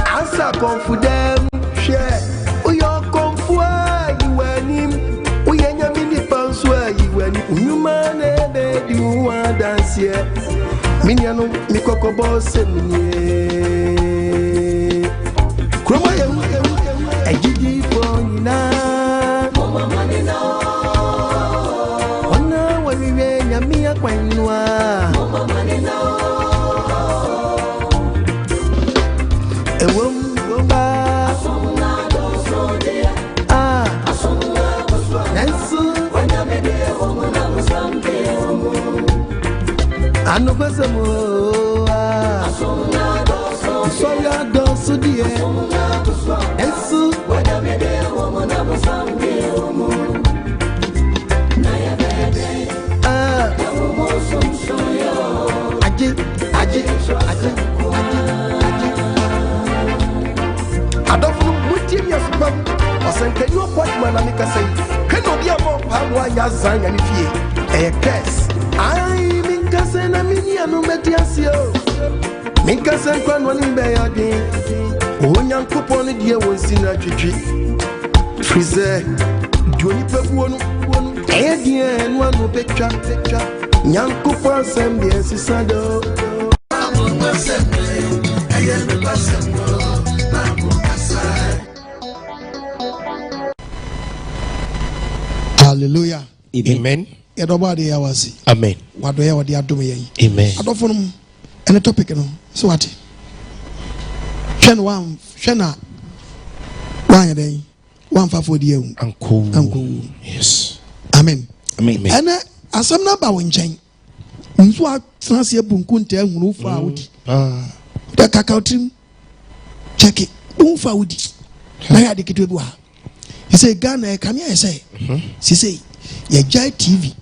Asa confu them share. We are confu you and him. We are Yamini Panswa you and you man you want dance here. Miniano Mikoko boss and ye. Cromaya. I did it for you now. Mama money now. Oh no, when we rain, I'm me a quinoa. Mama money now. A woman go back. Ah, that's when I made a woman. I was something. I know what's a more. Sorry, I don't so dear. And so, when I made a woman, I was something. I don't know what you have done. I said, can you watch my Amica say? Can you be a more power? Yazan and if ye a curse. I mean, Cassan, I mean, you know, Metiasio. Minkas and Quan one in Bayadi. When young coupon the dear was in a tree. Freezer, Juniper one, and one who picture. Young coupon send the Sisado. Hallelujah. Amen. Yadobadi yawasi. Amen. Wado ya wadi adume yayi. Amen. Adofonum ene topic no. So what? Shena wanya dey. Wanfa Fodie Anko. Yes. Amen. Amen. Ene asam na ba wonchen. Nso atranse ebunku nta ehunu fa wodi. Da kakautim. Check it. Unfa wodi. Na ya de kitu ebu ha. He say Ghana come here say. She say ye jai TV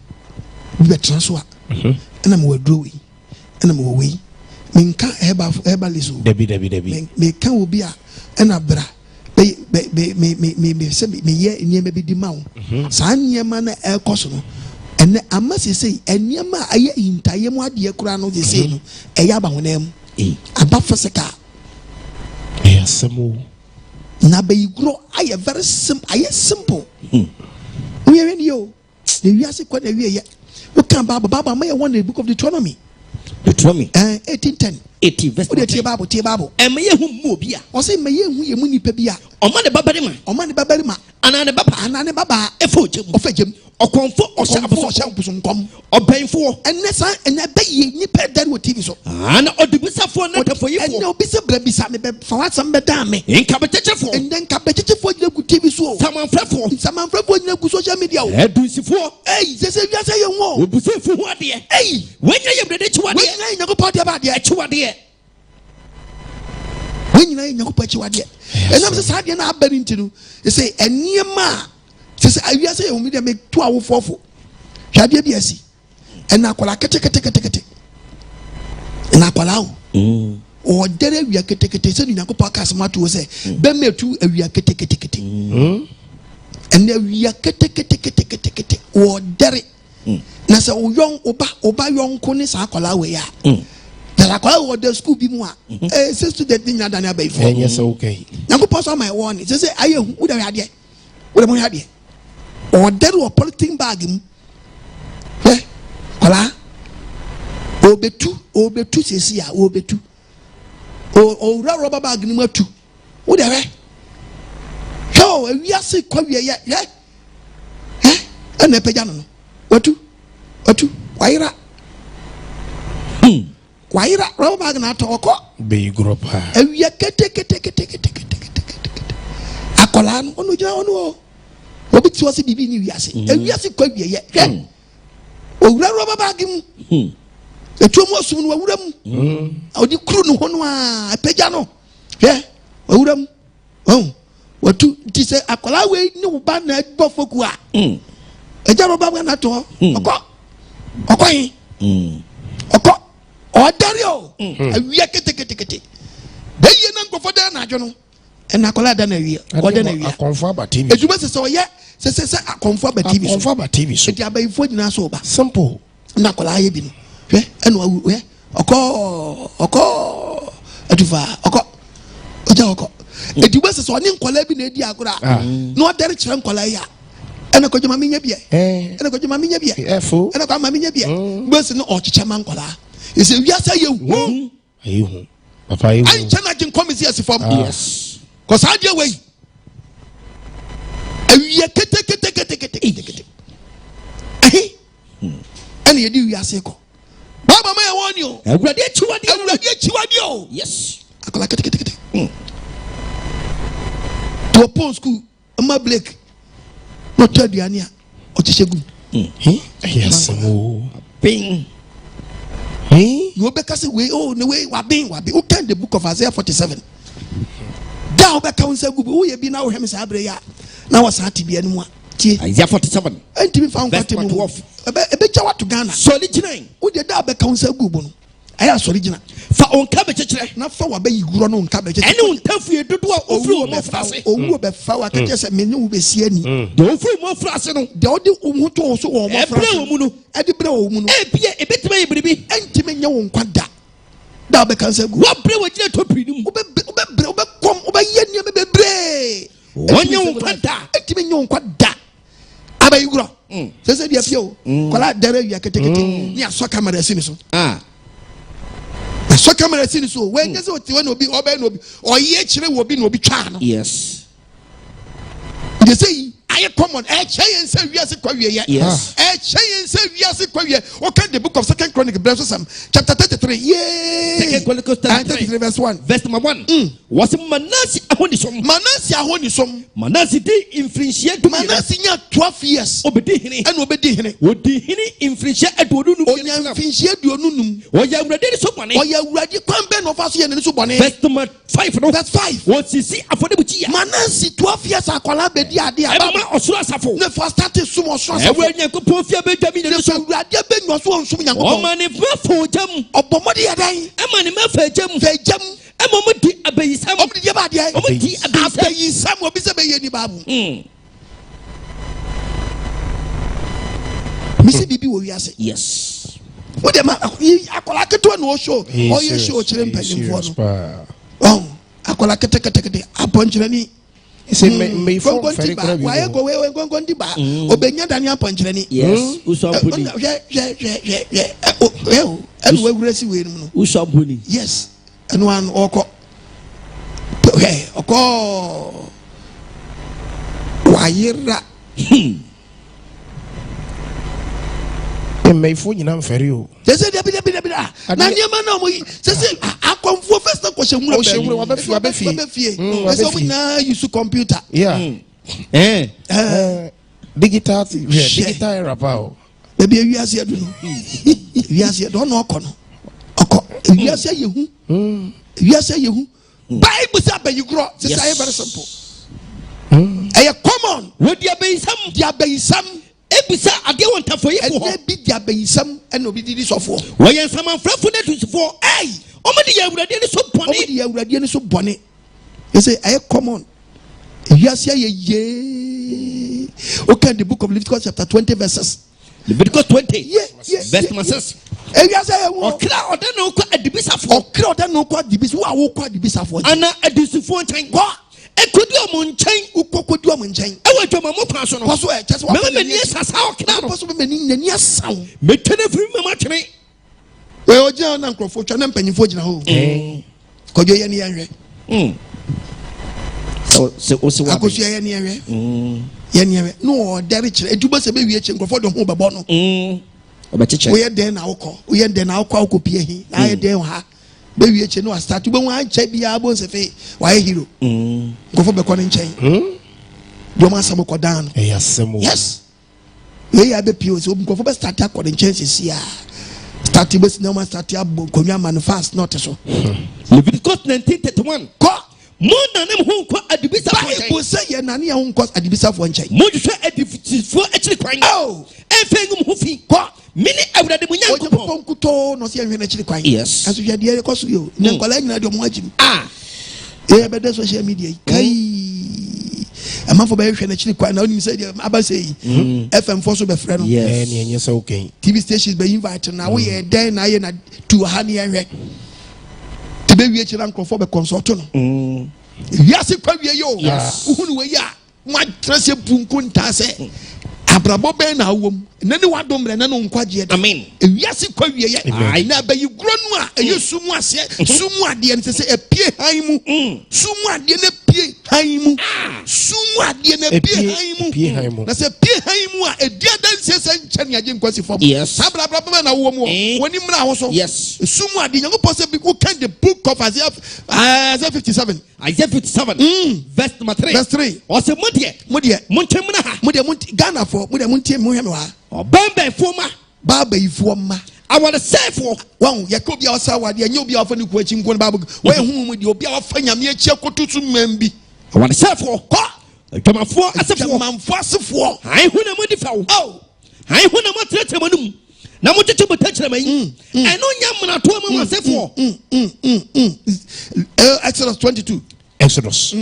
be transfer and I'm with Drewy and I'm away. Minka Hebaliso, Debbie, may can will be a and a bra. Me near maybe the mount. San Yamana El Cosono. And I must say, and Yama, I in Tayama, dear Crown of the same, a Yaba name, a buffer seca. Yes, some more. Now, you grow, I am very simple. I am simple. We are in you. The Yasi quite a year. What can Baba may want the book of Deuteronomy? Deuteronomy 1810. 80 verse. Bible. And may whom mobia. Or say, may you muni pebia. Or money babarima. Or money babarima. And baba. A fortune of a gem. Or comfort or shampoo come. Or painful. And Nessa and I bet ye nipper than what TV so. And or the bisa for not for you. And no bisa besame for what some bedame. In capitation for. And then capitation for the good TV so. Someone for. Someone for social media. Head to see for. Hey, they say you say you want. We say for what dear. Hey, when you ready to what dear. When you go party about dear. When you know what you are there, and I'm just having a bed into you say, and near ma says, I say, you make 2 hours for Shadia BSC, and now call a catch and I allow or there we are getting in a podcast. Matu say, Bemme to a we are getting and there we are getting or Derry. Nasa young Oba young Conis Akolawe. The school be more. Sister, that thing that I for. Yes, okay. Now, go pass on my warning. Say, I would have had it. What am I had it? Or there were political bargain. Eh? Hola. Obetu, says here, Obetu. Oh, rubber bargain, what two? Whatever. So, we are sick, come here, yeah. Eh? And a pajano. What two? Why? Why Roba na talk? Be group. And we are take. Akolan, ono. What it was the Bibi Yasi. And we are sick, yeah. Oh, Roba bagim. The 2 more soon were them. Oh, the crew no one, a pejano. Yeah, Udam. Oh, what to say? Akola way no banner bofokua. A Jaroba na to. Okay. Or Dario, we are getting. They are not for that, Jono. And Nakola than a year. Or than a year. Confirm by TV. As you must say, yeah, says I confirm by TV. Confirm by TV. So you are by 4 in sober. Simple. Nakola Yabin. And where? Oko. Oko. It was a soning collabin Diagra. No direct from Colaya. And a Kojamaminia beer. And a Kojamaminia beer. And a Kamaminia beer. Burst no Ochichaman Cola. You say, yes, I you. Papa, I cannot come here for me. Yes. Because I do away. And we are get. And you do your circle. Baba, may I warn you? I'm ready to you. Yes. I call it. To a post school, a my Blake. Not Tadiania or Tishagu. Yes. Bing. You be kasi way no way wabi who can the book of Isaiah 47 down back counsel who you be now him sabre ya now was hati be anymore Isaiah 47 and to be found got him off a bit to Ghana so original who the da back counsel gubo no I was original for on cabbage not for what you grown on cabbage and on tough you do over more fast or be foul I can just me no be see any don't feel more fast no the other umuto also or more fast at the bro a bit baby and to me no kwada da be cancel go what bro we to pidum come oba yen be bebre onye kwada and me no kwada abayi gro say dia fio kola dare wi aketekete ni aso camera si ni so so camera see so when you say when obi oba no obi oye kire wo bi no obi twa no yes they say I common e che yen say wiase kwa wie yes e che yen say wiase kwa wie o can the book of 2 Chronicles chapter 33. Yeah. 2 Chronicles 33 verse 1. Verse number 1. Was Manasseh ahonisom. Manasseh ahonisom. Manasseh di infrinchia. Manasseh nya 12 years. Obedi hene. And obedi hene. Odi hene infrinchia adodunu. Onya infrinchia duonunum. Oya urade so bone. Oya urade kwanbe no fa so ye ne so bone. Verse number 5 no. Verse 5. What sisi afodebuchi ya. Manasseh 12 years akola bedi ade aba. Ema osuro asafo. Ne for start sum osuro asafo. Ewe nyankopon fia bedwami ne so. Urade be nyoso nsum nyankopon. O mane fo jam. Obomode ya dan. Ema ne mafa jam. Fe jam. Ema mo di abayisam. Obodi ye ba de. Obodi abayisam obi se be ye ni babu. Misi bibi wo wiase. Yes. What dem akola keto na o show. O ye show kire mpanimfo no. Oh, akola kete aponchirani. Say me for very good. Why go we di ba. Obenya dani aponchirani. Yes. Usambuni. Enu we gresi we no. Usambuni. Yes. Enu an oko. Oko. Wayira. Me for nyina mfere o. Say dey be na niam na mo say akonfo first question mu be fie. Say we na use computer. Yeah. Digital era pa. Baby wiase adu no. Wiase do no oko no. Oko wiase yehu. Wiase yehu. Bible say be you grow. Say very simple. Common. What dia be isam. Ebisa ade wonta for ye for bi dia bayisam e no bi di sofo wo ye nsama frafo na tusufo omedi ya awurade ni so bone omedi ya awurade ni so bone you say common wiase ye okay the book of Leviticus chapter 20 verses Leviticus 20 yes verse number 6 wiase ye wo okra oda no kwa adibisafo wo awo kwa adibisafo ana adisufo ntan kwa ekodi omunchen ukokodi omunchen ewe dwama mo pa so no so e chese wa me ni sasa okna no so me ni nani asaw me twene firi me ma twene we oje na nkrofo twa na mpanyimfo gina ho kojo ye ni yanhwe so wa akosu ye ni yanhwe ye ni yanhwe no dere kire eduba se be wie che nkrofo de ho bebo no obecheche we ye den na wokọ we ye den na wokọ akopie hi na ye den ha be wie che no start be wan cha bia bo nsefe wa ye hero nkrofo be kọ ne nchen do ma sam kọ dan no yes we ya be pio so nkrofo be start akọ ne nchen sisi a start be sinema start abo konwa manifest not so Leviticus 19:31 ko mo na nem ho ko adibisa fo nchen Bible say ye na ne ho ko adibisa fo nchen mo hwehwe adifo akiri kwan efengum ho fi ko mini awurade mo nyankopon kuto no se ye na akiri kwan yes aso hwede ye ko so yo ne nkola nyina de mo agim e be de social media kai amafo be hwehwe na akiri kwan na onim say aba say FM for so be frɛ no yes ne enye so okay TV stations be invite na wo ye den na ye na tu ha ne ye hwɛ te be wie kira nkrofo be consult no wiase kwa wie yo uhunu we ya mo atrase bunku nta se abrabo be na awom nani wadom re nani nkwaje de amen wiase kwa wie ye ai na be yigro no a eyesumu ase sumu ade ne se epie han mu sumu ade ne pie han mu sumu ade ne pie han mu na se pie han mu a edia dan se nkyane age nkwasi fom abrabo be na awom woni mra ho so yes sumu ade nyankopɔ se bi ku can the book of Isaiah 57 verse number 3 o se modie montem na ha modie Ghana for modie montie mo hwe me wa obamba foma baba ifoma awon sefo wan yakobi awsa wade anya obi afa ne ku achi nko ne baba we hu mu de obi afa nyame achi akotutu mambi awon sefo ko atwamafo asefo ai hu na modi fa wo ai hu na motrete manum na motete botachira mai eno nyamna to mama sefo Exodus 22 Exodus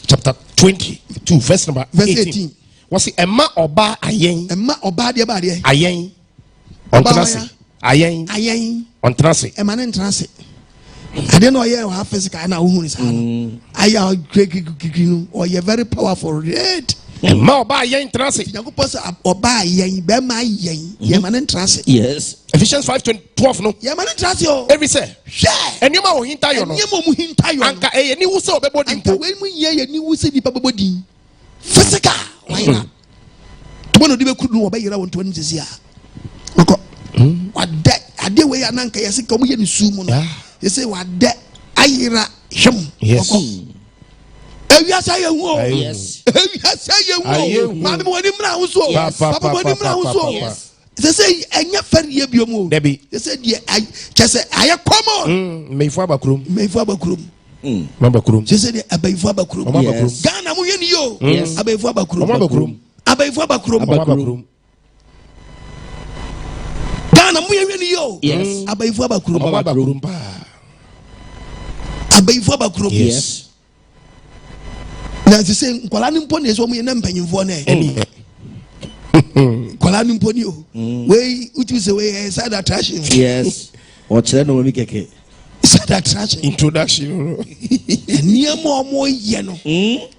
chapter 22 verse number 18 what's it emma oba ayen de ba de ayen on trance emma ne trance ade no ye wa physical na wo hu ni sa no aya no or you very powerful red emma oba ayen trance yakopɔ sɛ oba ayen be ma ayen ye ma ne trance yes Ephesians 5:12 no ye ma ne trance o every say hwɛ enema wo hinta yo no enema mu hinta yo anka eye ni wo sɛ obɛbɔ anka we mu ye ni wo sɛ nipa bɛbɔ din physical why to no de be kudu no obɛyera won to ne sisi a oko wade ya nanka yesi komu ye ni sumu no yesi wa de ayira hwem yes ewiasa ye hu Yes. ewiasa ye hu mami woni mra hu so papa woni mra hu so yesi enye feriye biomu debi yesi de kese aye komo meifo abakrom yesi de abaifo abakrom Ghana mu ye ni yo abaifo abakrom abaifo abakrom Ghana mu ye ni yo abaifo abakrom abaifo abakrom Yes. na sese nkwala ni mpo na so mu ye na mpanyimfo na nkwala ni mpo ni o we uti se we side attraction Yes. O chere no mi keke. side attraction introduction niam omo ye no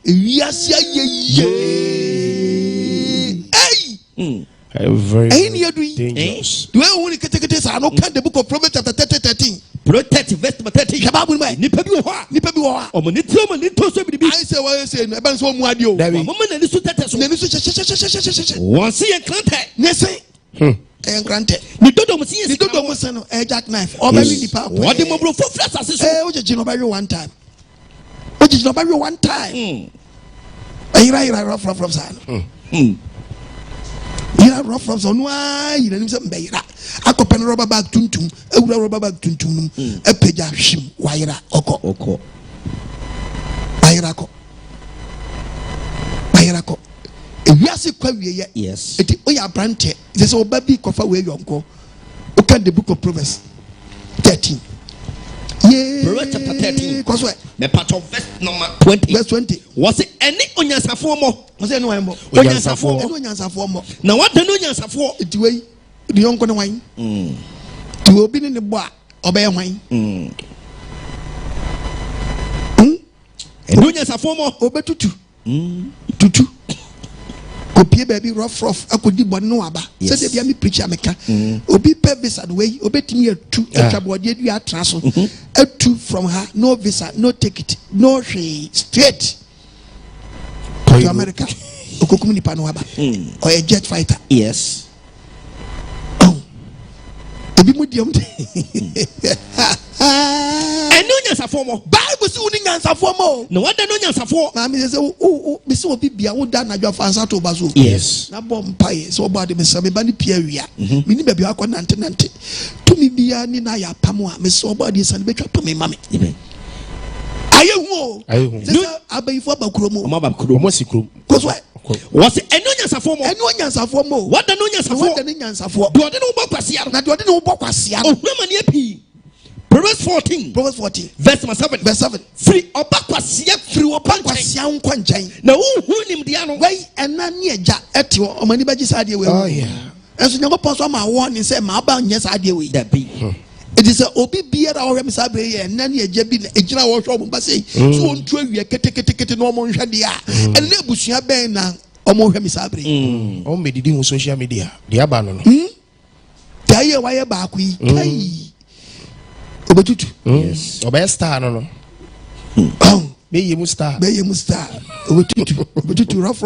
wiase ye very dangerous the way we kete sa no kan the book of Proverbs chapter 13 Protect verse 13. shababu mai Nipa bi wo ha. Omo ni tiro mo ni to so bi bi. I say why say no e ban so mu ade o Omo na ni so tete so. na ni so che Won see ye krante. nese grante Ni dodo mo see ye the dodo mo say no jack knife o ba ni pa What the mo bro for flesh asese so. o je no ba one time o je no ba one time ayira rough sa no ira rough so no ayira nim se mbeyira akopɛ no rubber bag tuntum ewura rubber bag tuntum num epeja hwim wayira oko ayira ko ewiase kwa wieye Yes. eti oya brante they say oba bi kofa we yonko o can the book of Proverbs 13 Proverbs chapter 13. kwaso Me part of verse number 20. verse 20 Was it any onyansafo mo? was no one mo Onyansafo mo. Na what the no onyansafo? eti we the yonko no wan ti obi ne bo a obey hwan No onyansafo mo. obetutu tutu kopie baby rough akodi bone no aba say dey bia me preacher meka obi pay visa the way obetimi atu atwabode adu atra so atu from her no visa no ticket no straight to America okokum ni pa no aba or a jet fighter Yes. obi mu diom Eno onyansafo mo. Bible say uni nyansafo mo Na what the no onyansafo? na me say o me say obi bia wo da na dwa fansa to bazo Yes. na bom pae so oba de me say me ba ni pia wia me ni ba bia akọ nante to me bia ni na ya pam a me say oba de san betwa pam me mame ayehu say abayifo abakuro mo Omo abakuro mo sikro koso was eno onyansafo mo. eno nyansafo mo What the no onyansafo? de nyansafo Do de no bo kwasia. na de no bo kwasia Ohuma ne api. Proverbs 14. Proverbs 14 verse 7. Free oba kwasia free oba kwasia nkwa nkyɛn na hu nim dia no. wai ɛna ne agya ɛte hɔ ɔmani bɛgye saa adeɛ wei ɛnso Nyankopɔn so ma wɔ ne sɛ ma aba nyɛ saa adeɛ wei Da bi. it is obi biara ɔhwɛ me saa bere yɛ ɛna ne agya bi na ɛgyina wɔhwɛ ɔmo ba sei so ɔntu awia ketekete na ɔmo nhwɛ deɛ a ɛna ne abusua bɛn na ɔmo hwɛ me saa bere o medidi hu social media de aba no kai yɛ wayɛ baako yi kai obetutu yes obey star no be yemu star obetutu rough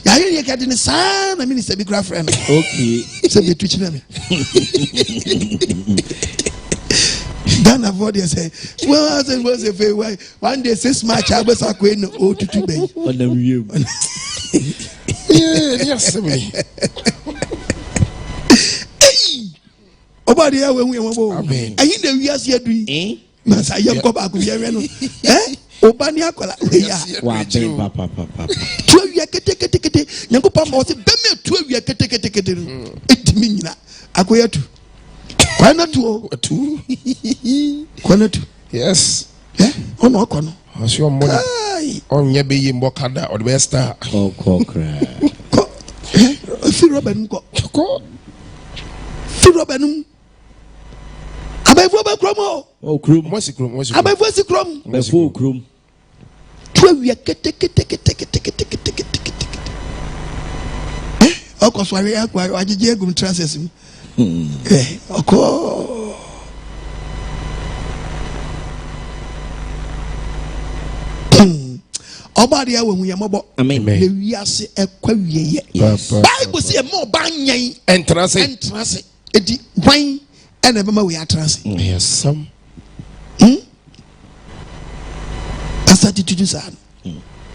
ya yɛ kɛde ne saa na minister bi gra friend Okay. sɛ be tutu na me Ghana Fodie say well was a fair way one day 6 March abesa ko no o tutu bɛn Onam wiem. yes me oba de awu ehun mo amen ayin na wiase adu yi na sa yɛ nkɔ baako yɛ hwɛ no oba ni akola we ya Wa ben papa. tu awia kete Nyankopɔn ma wo se bɛmɛ tu awia kete no etimi nyina akoya tu kwana tu yes ono akɔ no asio mo onye be yi mbo kada o be star Okokra. fi robanum abayfo ba kromo O krum. mo sikro abayfo si krom Be fo krum. tu awia kete ọkọ so awe akwa agege egum transers mu ọkọ ọba de awo hu yamọbọ Amen. le wiase ekwa wieye Yes. Bible say mo ba nyan entrance entrance edi hwan and never we are trans. Yes, some. I started to do that.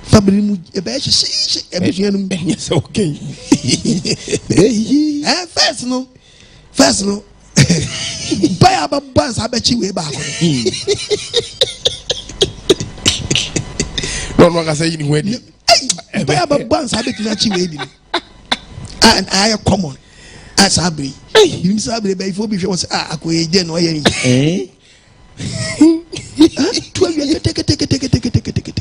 Family, yes, okay. First, no. Buy a bus, I bet you way back. Don't want to say you wedding. Buy a bus, I bet you wedding. And I are common. As Sabri. You Sabri, before before was a quay, then or any. Take it.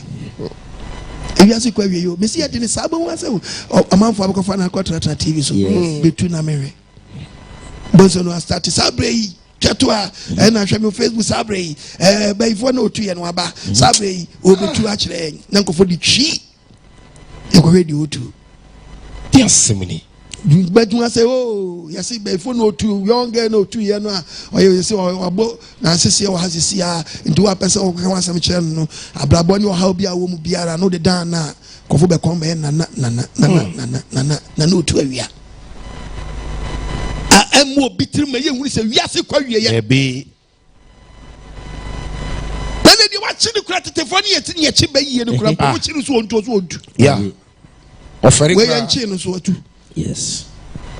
If you ask you, Missy, I didn't Sabo was a month for a quarter TV so between America. Bosono start Sabre, Chatua, and I show me Facebook Sabre, by 102 and Waba, Sabre, over to actually, Nanko for the cheat. You go ready to. Yes, Simini. But you say, oh, you see, by 402, young girl, no 2 years, or you say, or boat, Nancy, or has a seer into a person who wants some channel, a blabon, or how be a woman be I know the Dana, Kofuba Combe, and no 2 area. I am more bitter, may you say, yes, you be. Then you watch the credit for the Chibe and the crab, which is one to wood. Yeah. Offering way and chain so too. Yes.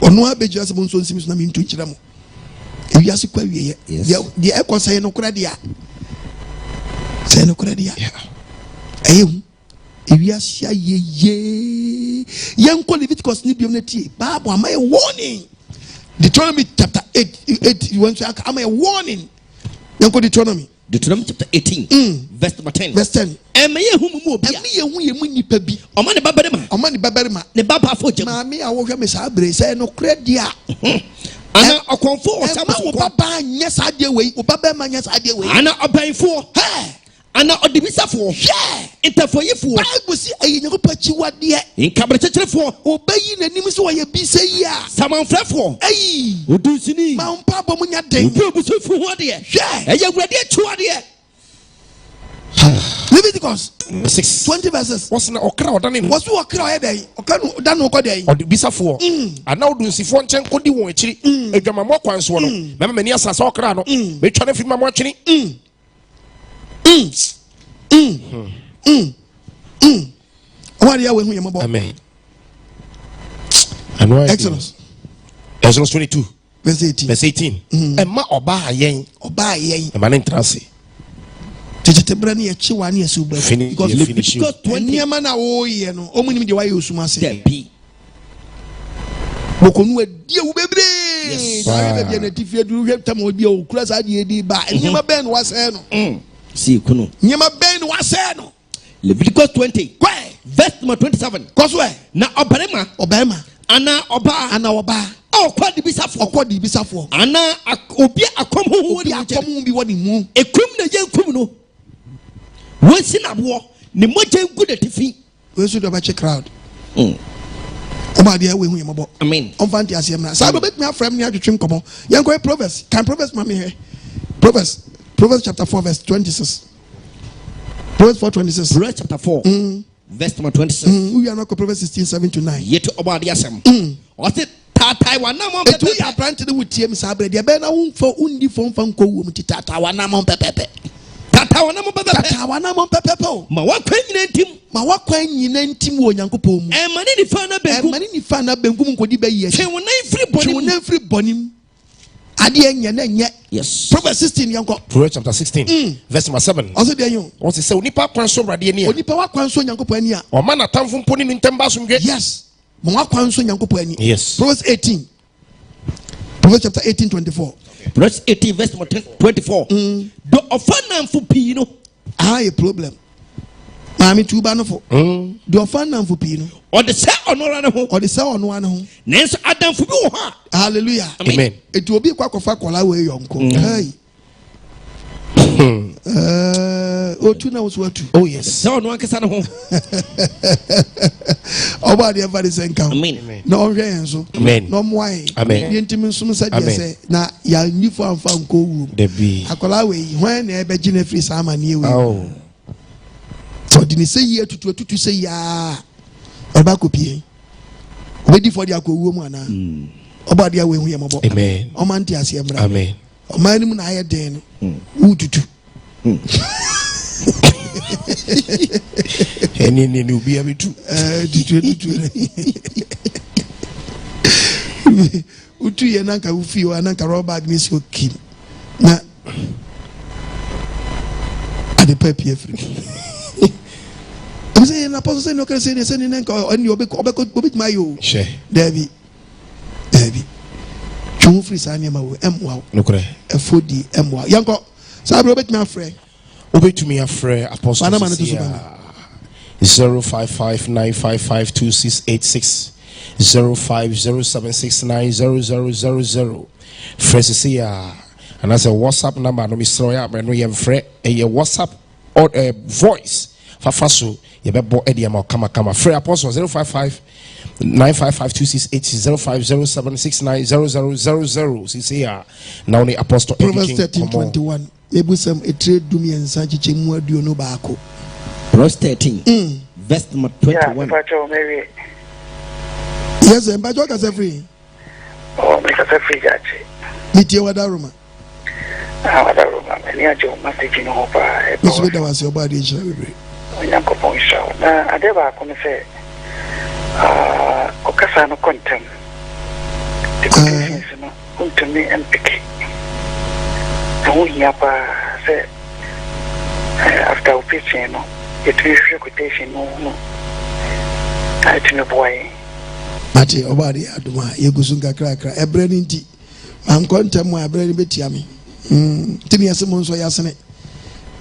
Or no, I be just among some seems not mean to each them. If you ask a query, the echo say no cradia. Say no cradia. If you ask ye, young Leviticus Nibiumity, Bab, am I a warning? Deuteronomy chapter 8, you want to ask, am I a warning? Young Deuteronomy. Deuteronomy chapter 18, verse number 10. Verse 10. Emeye humu mo bia. Emeye hu ni pabi. Omane babarema. Omane babarema. Ne baba fo jam. Maami awo hwe me sa abre say no credit. Ana okonfo o sama wo baba nya sa de wei. Wo baba ma nya sa de wei. Ana obanfo. Ana odibisafo. Interfoyefo. Bible si ayi nyakopa chiwade. Inkabre chechrefo. Obayi nanim so ye bi say ya. Samanfrefo. Ayi. Odunsini. Ma mpa bo mu nya den. Obusufu ho de. Eye wurade achuade. Leviticus 6 20 verses. What's na okra odanin? What's okra e dey? Okanu dan no kodey. Odibisafo. Ana odunsifo nchen kodi won akiri. Edwamamo kwanso no. Mema mani asasa okra no. Betwa na fi mamo akini. Amen. Exodus 22 verse 18. Emma oba yen. Emma nentrase. Tetebrani e chiwa ni esu ba. Because 20 na wo ye no. Omunim de wa ye osuma se. Debi. Bokonu adi wu bebre. Yes. Ba be na tifie duru hwem o bi o kura sa de di ba. Nyema ben wa se no. See kuno. Nyema ben wa se no. Leviticus 20. Verse number 27. Koswe. Na obarema. Ana oba. Okwa di bisafo. Ana obi akom ho bi woni mu. Ekum na yenkum no. Wonsi na bo. Ne moje ngu de tifi. We should have a crowd. Oba dia we hu yembo. Amen. On fanti asem na. Sa bet me afrem ni atwetwem komo. Yanko Proverbs. Can Proverbs mama here? Proverbs chapter 4 verse 26. Proverbs 4:26. Proverbs chapter 4. Verse number 26. We are not Proverbs 16:7-9. Yet oba dia asem. What it tatai wana mo pepe. Etu ya branch de wutie mi sabre de be na wonfo undi fomfa nko wo mu tata wana mo pepe. Tata wana mo pepe. Ma wakwan nyina ntim wo Nyankopɔn mu. Emani ni fa na bengu nkodi ba yi. Che wona free bonim. Ade anya na nya. Yes. Proverbs 16 yanko. Proverbs chapter 16 verse number 7. Also dey you. What is say onipa kwan so brade ani a. Onipa wakwan so Nyankopɔn ani a. O ma na tamfo mponi ni ntemba somdwe. Yes. Mo wakwan so Nyankopɔn ani. Yes. Proverbs 18. Proverbs chapter 18:24. Proverbs 18 verse 24. Do ofana mfu pi no. A problem. Mami tuba no fo. Do ofana mfu pi no. O de se onora ne ho. Nenso adamfu bi wo ha. Hallelujah. Amen. Etu obi kwakofa kola we yonko. Hey. Otu na wo atu. Oh yes. Se ono ankesa ne ho. Oba de every senka. Amen. No hwe enso. Amen. No moai. Amen. Yentimi nsum sa de se na ya nifo amfa nko wu. Debi. Akola we hwan na ebe gine free sama na ewe. Oh. So di ni se yi tutu se ya. Oba kopie. Obedi for dia ko wu mu ana. Oba dia we hu ye mobo. Amen. O man ti ase emra. Amen. ɔman mu na ayɛ den no wotutu ɛne obi abetu tutu utu ye nanka ufi wa nanka rubber bag ni so kim na ade papi afri I'm saying apostle say no can say nanka oni obek mayo she David tun free sani ma wo emwa no kre Fodie emwa yanko sabre obek me afre obetumi afre apostle 0559552686 0507690000 fresh and as a WhatsApp number no misroya me no yemfre a WhatsApp or voice fafaso yebebo ediama kama free apostle 05595526805007690000 sisia now the apostle Proverbs 13:21 ebusam etre dum yensa chiche mu aduo no baako Proverbs 13 verse number 21 Yes, and by Jokas free. Oh, make us a free judge. Meet you at Aroma. And you do message in over. Miss Wida was your body, shall we? Uncle Point show. I never come say, Ocasano content. The quotations, to me and picky. Yapa say, after pitching, it will be quotation. No, I think a boy. Mate obadi aduma yegusunga krakra ebrani nti ankonta mu abrani betiame timi yasemo nso yasene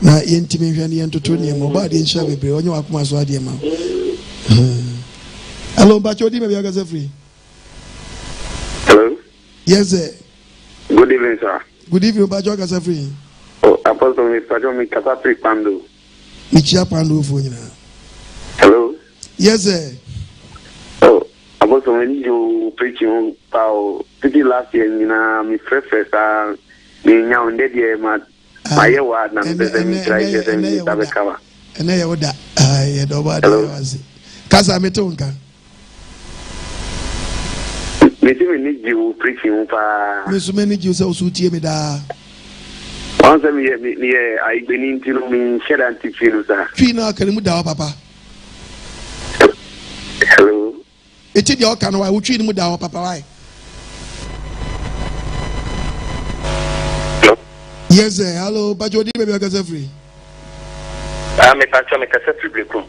na yentimi hwane yentoto ne mo obadi nsha bebre onye wakoma so ade ma hello bacho di me be agaze free hello yes sir good evening sir good evening bacho agaze free oh apostle me pacho me kasa free pando mi chia pando fo nyina hello yes sir about when you preaching about last year, me first me now and dead my word na me try to cover. And I would I do bad was Casa Metonka. Me need you preaching for Miss many Jews also tear me da. Once me I been into me shed and feel sir. Fina can move down, papa. Hello. It is your kind of why treat him with our papa. Why? Hello. Yes, sir. Hello, but you didn't make us free. I'm a patch on a cassette breakum.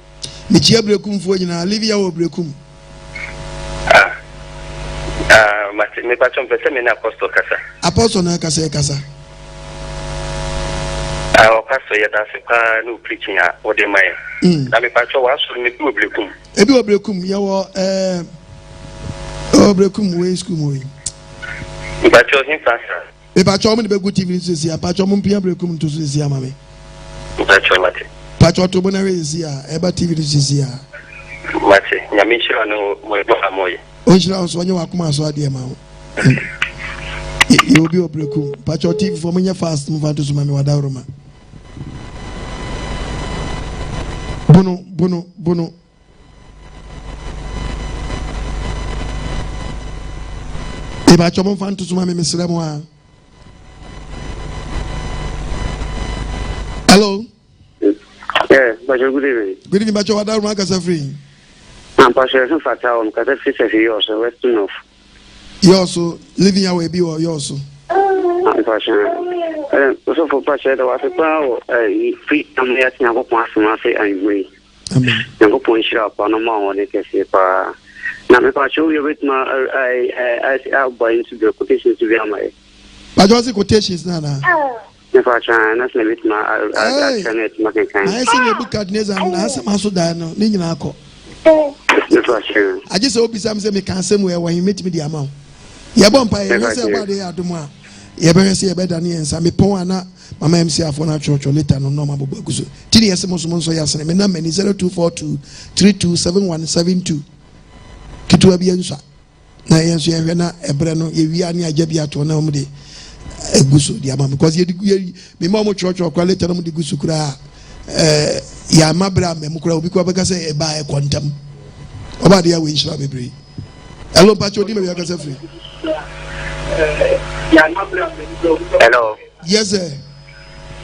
Michia breakum for you now, Livia or breakum. Me patch on the apostle Cassa. Apostle Nakasa. Our pastor yet as a new preaching or the Maya. I'm a patch was from the breakum. Ebi obrekum yawo obrekum we school mo But you him pastor. e pa cho mo be good TV sisi a pa cho mo pia brekum to sisi a mame But you mate. pa cho to bona we sisi a e ba TV sisi a Mate nyame shira no mo bo amoye. o shira so onye wakoma so ade ma wo e obi obrekum pa cho TV for mo nya fast mo fa to so mame wada roma bono Eba chomo fan to suma me mesre mo a. Hello. Yeah, but good evening. Good evening, Bacho Wadaru Makasa free. I'm Pastor Fata on Kata Fisher also Western of. You also living away be or you also. I'm Pastor. Also for Pastor the water power free am yet now pass my say I agree. Amen. Never point up on a more than Kasipa. Now, if I show you with my I buy into the quotations to be on my. But what's the quotations now? If I try, that's my with my I see a book at Neza and Nasa Masudano, Ninako. If I show. I just hope some say me can somewhere when you meet me the amount. Yabompa, you say about the Aduma. Yabere say better than and Sammy Poana, my MCF for church or later no normal Bogusu. Tini Yasimos Monso Yasan, my number is 0242 327172. Kitu abiyansa na yenso ye na ebre no ye wi ani agabia to na omde eguso di ama because ye me ma mo church kwa later no mo di gusu kura ya mabra me mo kura obi kwa beka say e ba e kontam oba de ya we insha bebre hello pacho di me ya ka say free Hello. Yes, sir.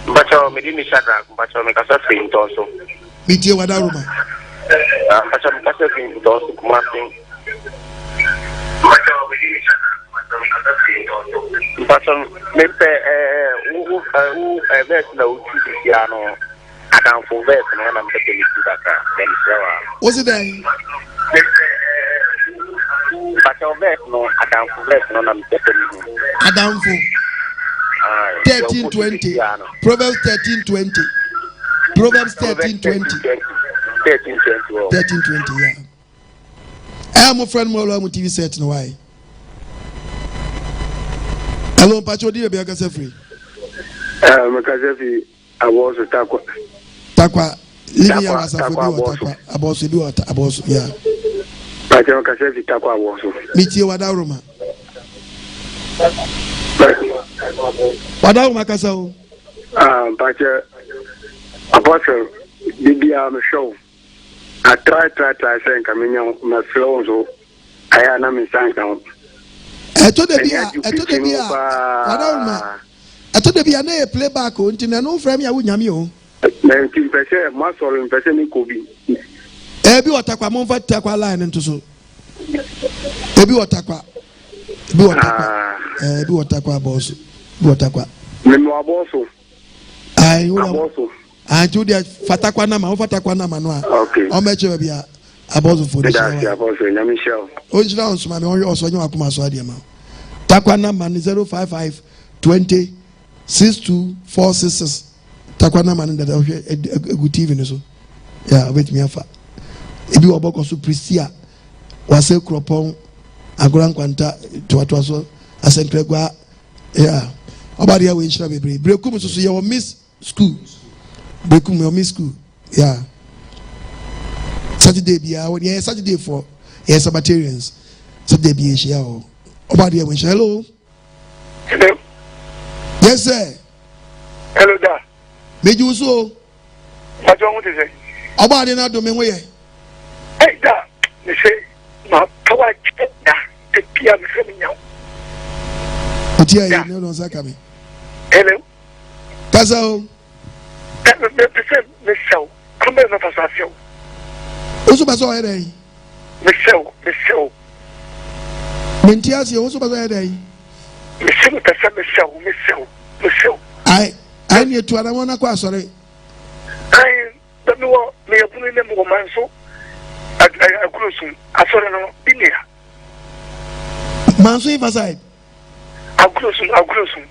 But me di Shadrach, but me kasa fin also. Me tie wada Roma. But me kasa fin also kuma fin. But me pe verse na uti ya no. Adam for verse no na me pe ni tudaka. Then sewa. What's it then? But verse no Adam for verse no na me pe ni. Adam for 13:20. Proverbs 13:20. Proverbs 13:20. 13:20, yeah. I'm a friend more on TV set no why. Hello, Pacho, do you be a free? Makazefi, I was a takwa. Takwa, living as a takwa, about yeah. Pacho Makazefi takwa was. Meet you at Aroma. Wada Makasao. Pacho, Apostle, BBM show. I try saying, coming on my flow, so I am not missing down. I told the Bia, I playback until no frame ya Wunyamio. 19% muscle in person could be. Ebi watakwa monfa takwa line into so. Ebi watakwa boss. Watakwa. Memo aboso. Ai aboso. Antu dia fatakwa na ma fatakwa na manwa. Okay. O meche bia aboso for the show. That's aboso nyami show. O jira on suma me on yo so nwa kuma so ade ma. Takwa na man 055 20 62466. Takwa na man that good TV no so. Yeah, wait me afa. Ebi oboko so Pristia wase kropon agoran kwanta to so asentregwa yeah. Obadi ya we nshira bebre. Brekum so so ye miss school. Brekum me miss school. Yeah. Saturday bia when yeah Saturday for yes Sabbatarians. Saturday bia share o. Obadi ya we nshira. Hello. Hello. Yes sir. Hello da. Meju so. What you want to say? Obadi na do me ho ye. Hey da. Me say ma power da. Te pia me say me nyaw. Otia ye no don saka me. Hello. Pasao. Me show. Come on, pasao. Oso pasao e dey. Me show. Mentias ye oso pasao e dey. Me show. I need to ana kwa sorry. I don't know me abuni ne mo manso. Agrusun. Asore no binia. Manso if aside. Agrusun.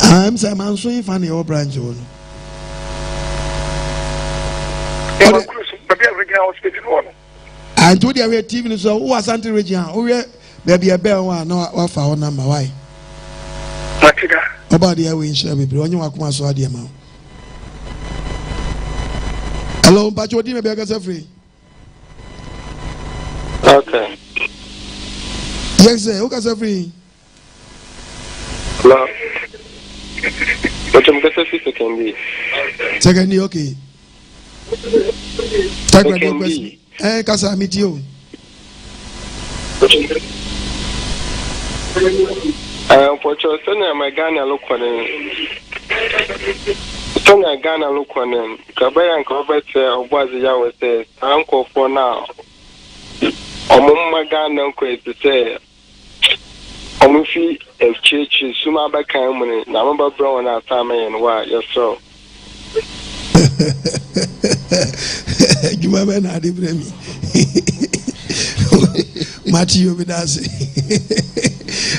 I'm saying manso if an your branch one. Agrusun, but the original hospital one. I told you we TV so who was anti region. Oh baby a bell one no offer on number why. Matida. About the way in Shabby, on your Akuma so idea. Hello, Pacho, dinner beggars are free. Okay. Yes, sir. Who can free? No. But I'm getting fit secondly. Secondly, okay. Take my question. Kasa meet you. For Chosana, my Ghana look on him. Ghana look on him. Kabaya and Corbett was the Yahweh says, Uncle for now. Omuma Ghana to say, Omufi and Church, Suma back home, Namaba Brown and Atame and why you're so. You remember not even me. Matthew Vidasi.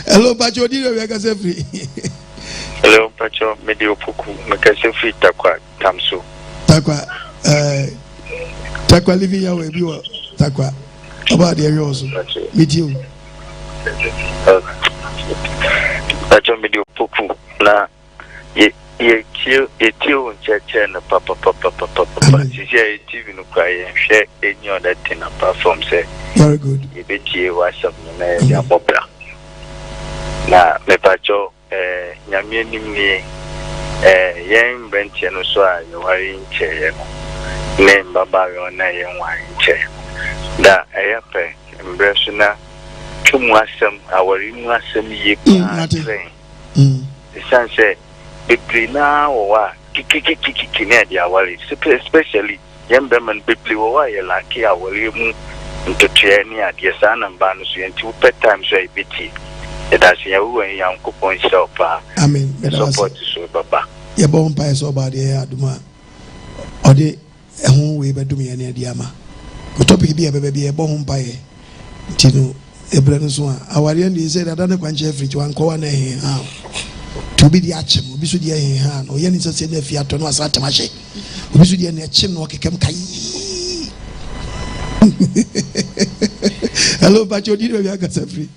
Hello, Pacho, do you have a free? Hello, Pacho, Medio Puku, Macassin free Takwa, Tamsu. Takwa living your way, you are Takwa. About the area also. Meet you. Pacho, Medio Puku, La, ye kill church and papa. She said, TV no cry and share any other thing apart from say. Very good. You bet you was something ya popla. Na me Pacho, Yamie Nimni, Yang Bentiano Swa, you are in chair. Name Baba on a young wine chair. Da Ayape, Embracena, Tumuasem, our Imuasem Yip, the sun said, Biblina or Kiki, especially young women, Biblio, like our William into Triania, dear son and Banus, and 2 times a BT. It has young coupon shop. I mean, support to Baba. Your bone pie so bad, yeah, Duma. Or the home way by doing any diama. The topic be a baby, a bone pie. Tino, a brand so our end is said, I don't know when Jeffrey to Anko and to be the action, be so dear in hand, or Yanis said if you are to know Satamashi, be so dear in a chin or Kam Kai. Hello, but you did have got free.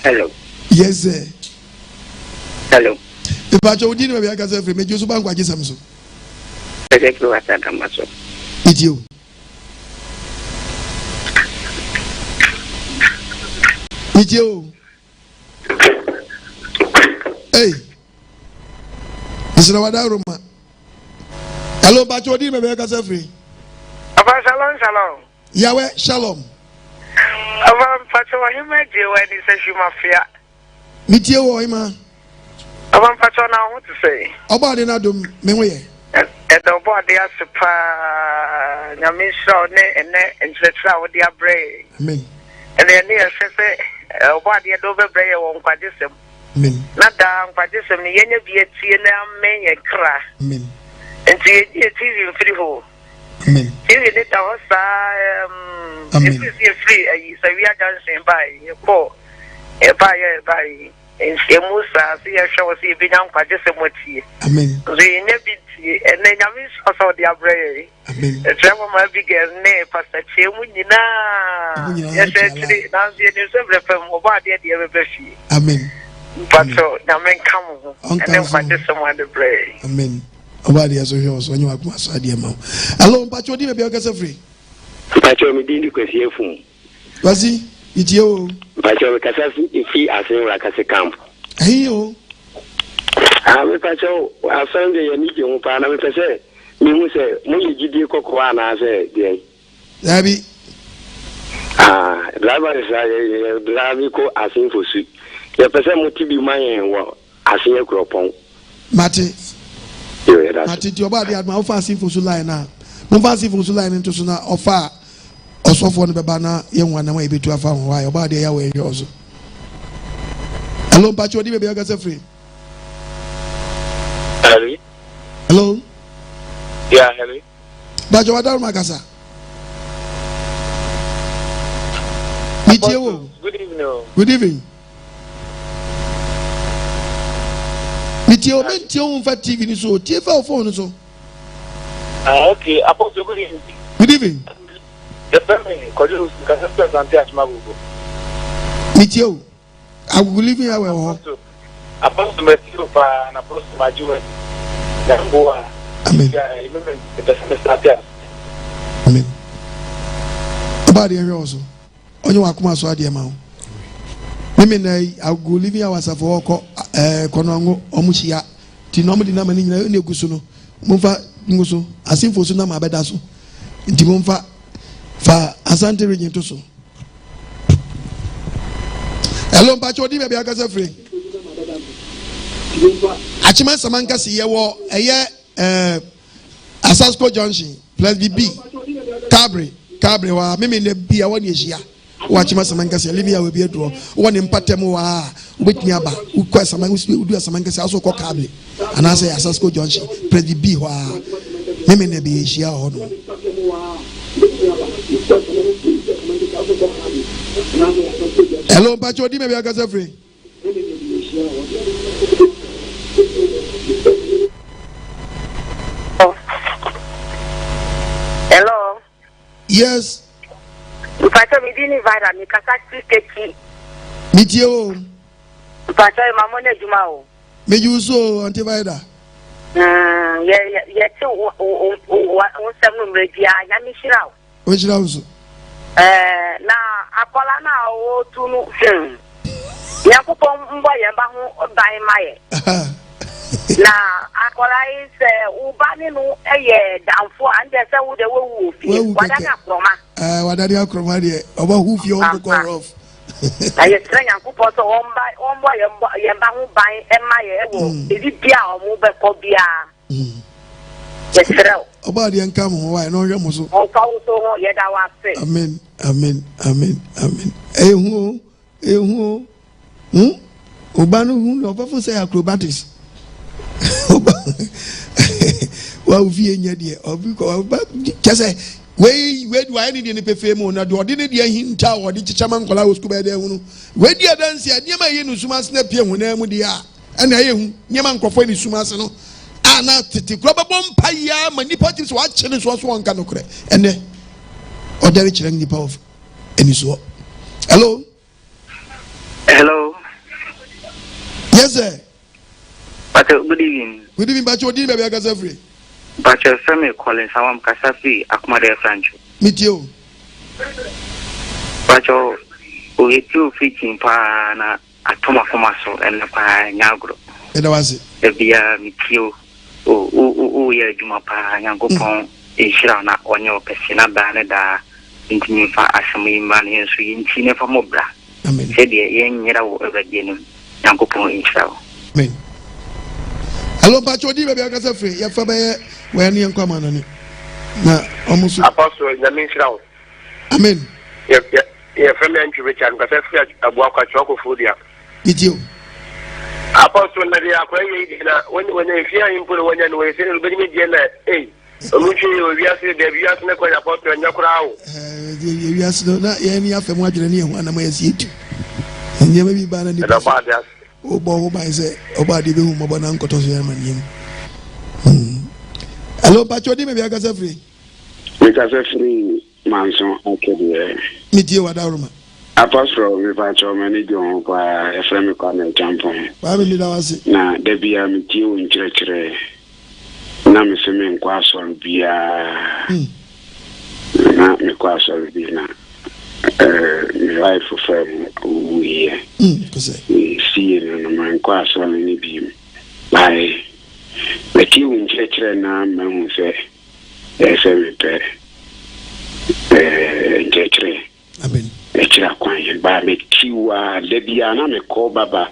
Hello. Yes, sir. Hello. The Pacho didn't have a gas free, made you so bad. What is Samson? It's you. It's you. Hey. It's not what room. Hello, Pacho didn't have a gas free. Shalom. Yahweh, shalom. Pacho, him, when he says you mafia. Meet you, Oima. Pacho, now what to say? About another memory. And the body has to pa Yamisha and the travel with their brain. Amen. And then near Shefe, a body at over brain on Quadism. Amen. Not down Quadism, the end of the TNM main and cry. Amen. And see it in free hole. Amen. Here it was free, so we are dancing by your call. By in Musa, see a show, see if you don't quite just a motif. Amen. We never and then I miss also the Abbey. Amen. The travel my biggest name, Pastor Chimunina. Yes, actually, now the news of the mobile the other Bessie. Amen. But so, now men come and then quite just someone to pray. Amen. About the associations when you are my idea. Alone, Pacho didn't be a gas free. Pacho, me didn't question phone. Was he? It's you. Pacho, if he as in like a camp. Hey, Pacho, I found the medium pan. I say, me say, Mungy Gidi Cocoana, I say, Abby. Driver is Blavico as in for soup. The person would be mine as in a cropon. Mate. Mate, your body had my fancy for Sulina. No fancy for Sulina into Suna or far. Also for the Babana, young one, may be to have found why your body away yours. Hello, Pacho, maybe I got free. Hello? Yeah, hello. Pacho, what are Magasa? Good evening. Good evening. Mitio for TV so TV phone so. Okay, Apostle, good evening. Good evening. The family, Kodus, Casas, and Tiasmabu. Mitio, I will leave you our Apostle Matthew and Apostle Majua. Amen. Amen. About the area also. On your Akuma so dear mount. Women, I will leave you as a for Konongo, Omushia, Tinomi Namani, Gusuno, Mumfa, Muso, Asim for Sunama Bedaso, Timumfa, Fa Asante region to so. Hello, Pacho, maybe I got a free. Achima Samanka see a year, Asasco Junction, plus BB, Cabri, wa Mimi ne Bia 1 year. Watch my Samanka, Olivia will be a draw. One in Patemo, with me about who quest among us will do a Samanka also called Cabri. And I say Asasco Junction, plus BB, Mimi ne be a share or no. Hello, Pacho, maybe I got a free. Hello. Yes. Pacho, me didn't invite me because I still meet you. Pacho, my money Jumao. May you so antivida? Yeah, some media, Yamishirao. Which house? Now, Apolana or to Yakupon Boy about by my. akola is ubani no eye danfo and say wo de wo fi wadani akroma wadani akroma de oba hu fi on go off aye stranya kupo so omba yemba hu ban ema ye wo edi bia omo be ko bia yesrel oba de nka mo wa no hwe mo so o ka wo so ho ye da wa se amen ehu obanu hu no fafo say acrobatics wa uvie nya de obi ko kese we do I need any perfume na do de de hinta wo de chichama nkola wo school be de hu we dia dance ya niam aye no suma se na pie hu na mu de a na aye hu niam nkofo ni suma se no ana tete kro be bompa ya ma nipa ti so wa chene so nka no kre ene odere chire nipa of eni so hello yes sir good evening. Good evening, Bacho. Did baby Agasa free? Bacho, Sammy calling Sawam Kasafi, Akmade Francho. Meet you. Bacho, we two featuring Pana Atoma Fomaso and Pa Nyagro. And I was it. The Bia Mitio, ya Jumapa, Yangopon, Ishana, on your Pessina Banada, Intimifa Asami Man, so in China for Mobra. Amen. Said the young Yellow over Denim, Yangopon Ishao. Amen. Hello, Pacho, di baby Agasa free. Ya fa be we ni enko ma no ni. Na omusu. Apostle Nyamin Shiraw. Amen. Yeah, from Andrew Richard, because I feel a walk at Choco Fodie. With you. Apostle Nadia, when they fear him put one and we say, "Bring me Jenna, hey, Muchi, we are saying, we are not going to Apostle and your crowd." You are still not any of them watching any one of my seat. And you may be bad and about that. Obo by say obadi be hum obana nkoto so yamanim hello Pacho di me be Agasa free me Agasa free manson akede me die wadaruma Apostle me Pacho mani jon kwa efrem kwa na tampon ba me da wase na da bia me tie won kire na me se me nkwa so bia na me kwa so bia na life of we see no man kwa so ni bi bai the kiwin chechre na ma hu se me pe chechre amen chechra kwan ba me kiwa de bia na me ko baba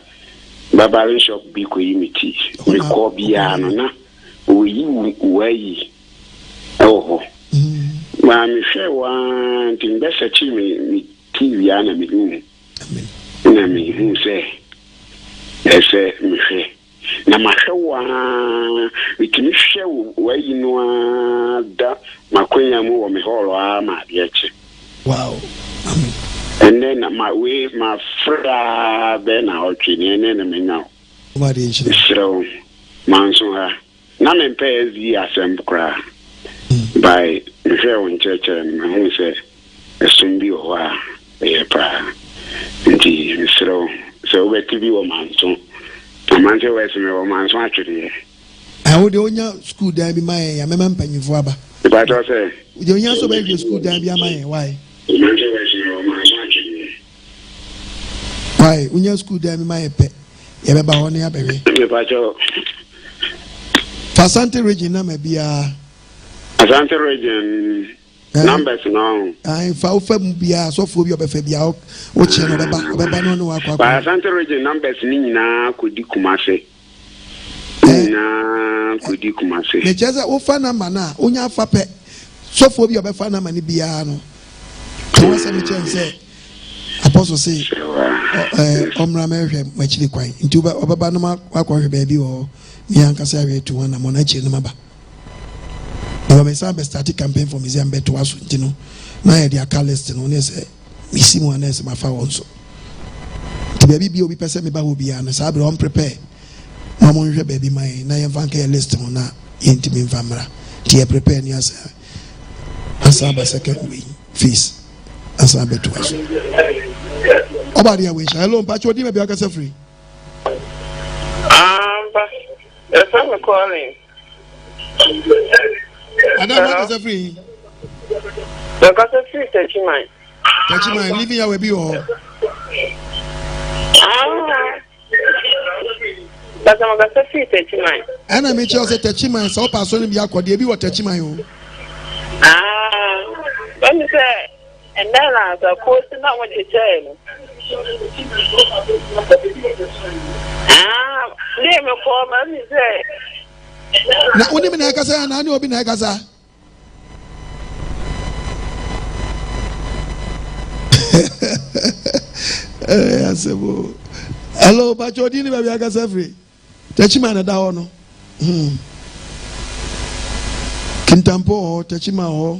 shop bi ko yimiti me ko bia no na oyi wayi oho ma mi hwe wa timbe sechi mi TV ana mi hu na mi hu se ese mi hwe na ma hwe wa mitimi hwe wa yinu da makwenya mu wo mi holo ama de chi wow amen and then my friend ben outwini ne me now ma de nchira shiro manso ha na me pezi asem kra by Michelle Church and who said a sumbi or a pra. Indeed, so we TV woman so a man to West Romance actually. I would own school there be my member penny for Abba. But I say, you know, so your school there be my why? Why, when your school there be my pet, you ever on your baby? Fasante Regina may be a Asante region numbers now. I found Fabia, so for your Fabia, which no by Asante region numbers Nina could Kumase. Could Kumase. The Jaza Ofana Mana, Unya Fape, so for your Befana Manibiano. Thomas and say, Apostle say, Omra Mary, which they quite into Obanama, Aqua baby or Yanka Sari to one Monachi in the Maba. I may start a campaign for Museum Bet to us, you know. Now, they are callous and only say, we see one as my father also. To be person me will be honest, I'll be unprepared. Mamma, baby, my nine vanke list on that intimate family. Tia prepare yourself. As I second week feast. As I bet to us. About your wish, hello, but you didn't be a free. If I'm calling. I don't know what's free. Because it's free, touching mine. Touching mine, leaving your baby or. But I'm going to say Techiman. And I make sure that Techiman so pass on be akọ dey bi what Techiman. Let me say, and then as a course not what you say. Name a form, let me say. Na woni me na kasa na ani obi na kasa. Hello, but you didn't have a free. Techima na da ono. Kintampo techima ho.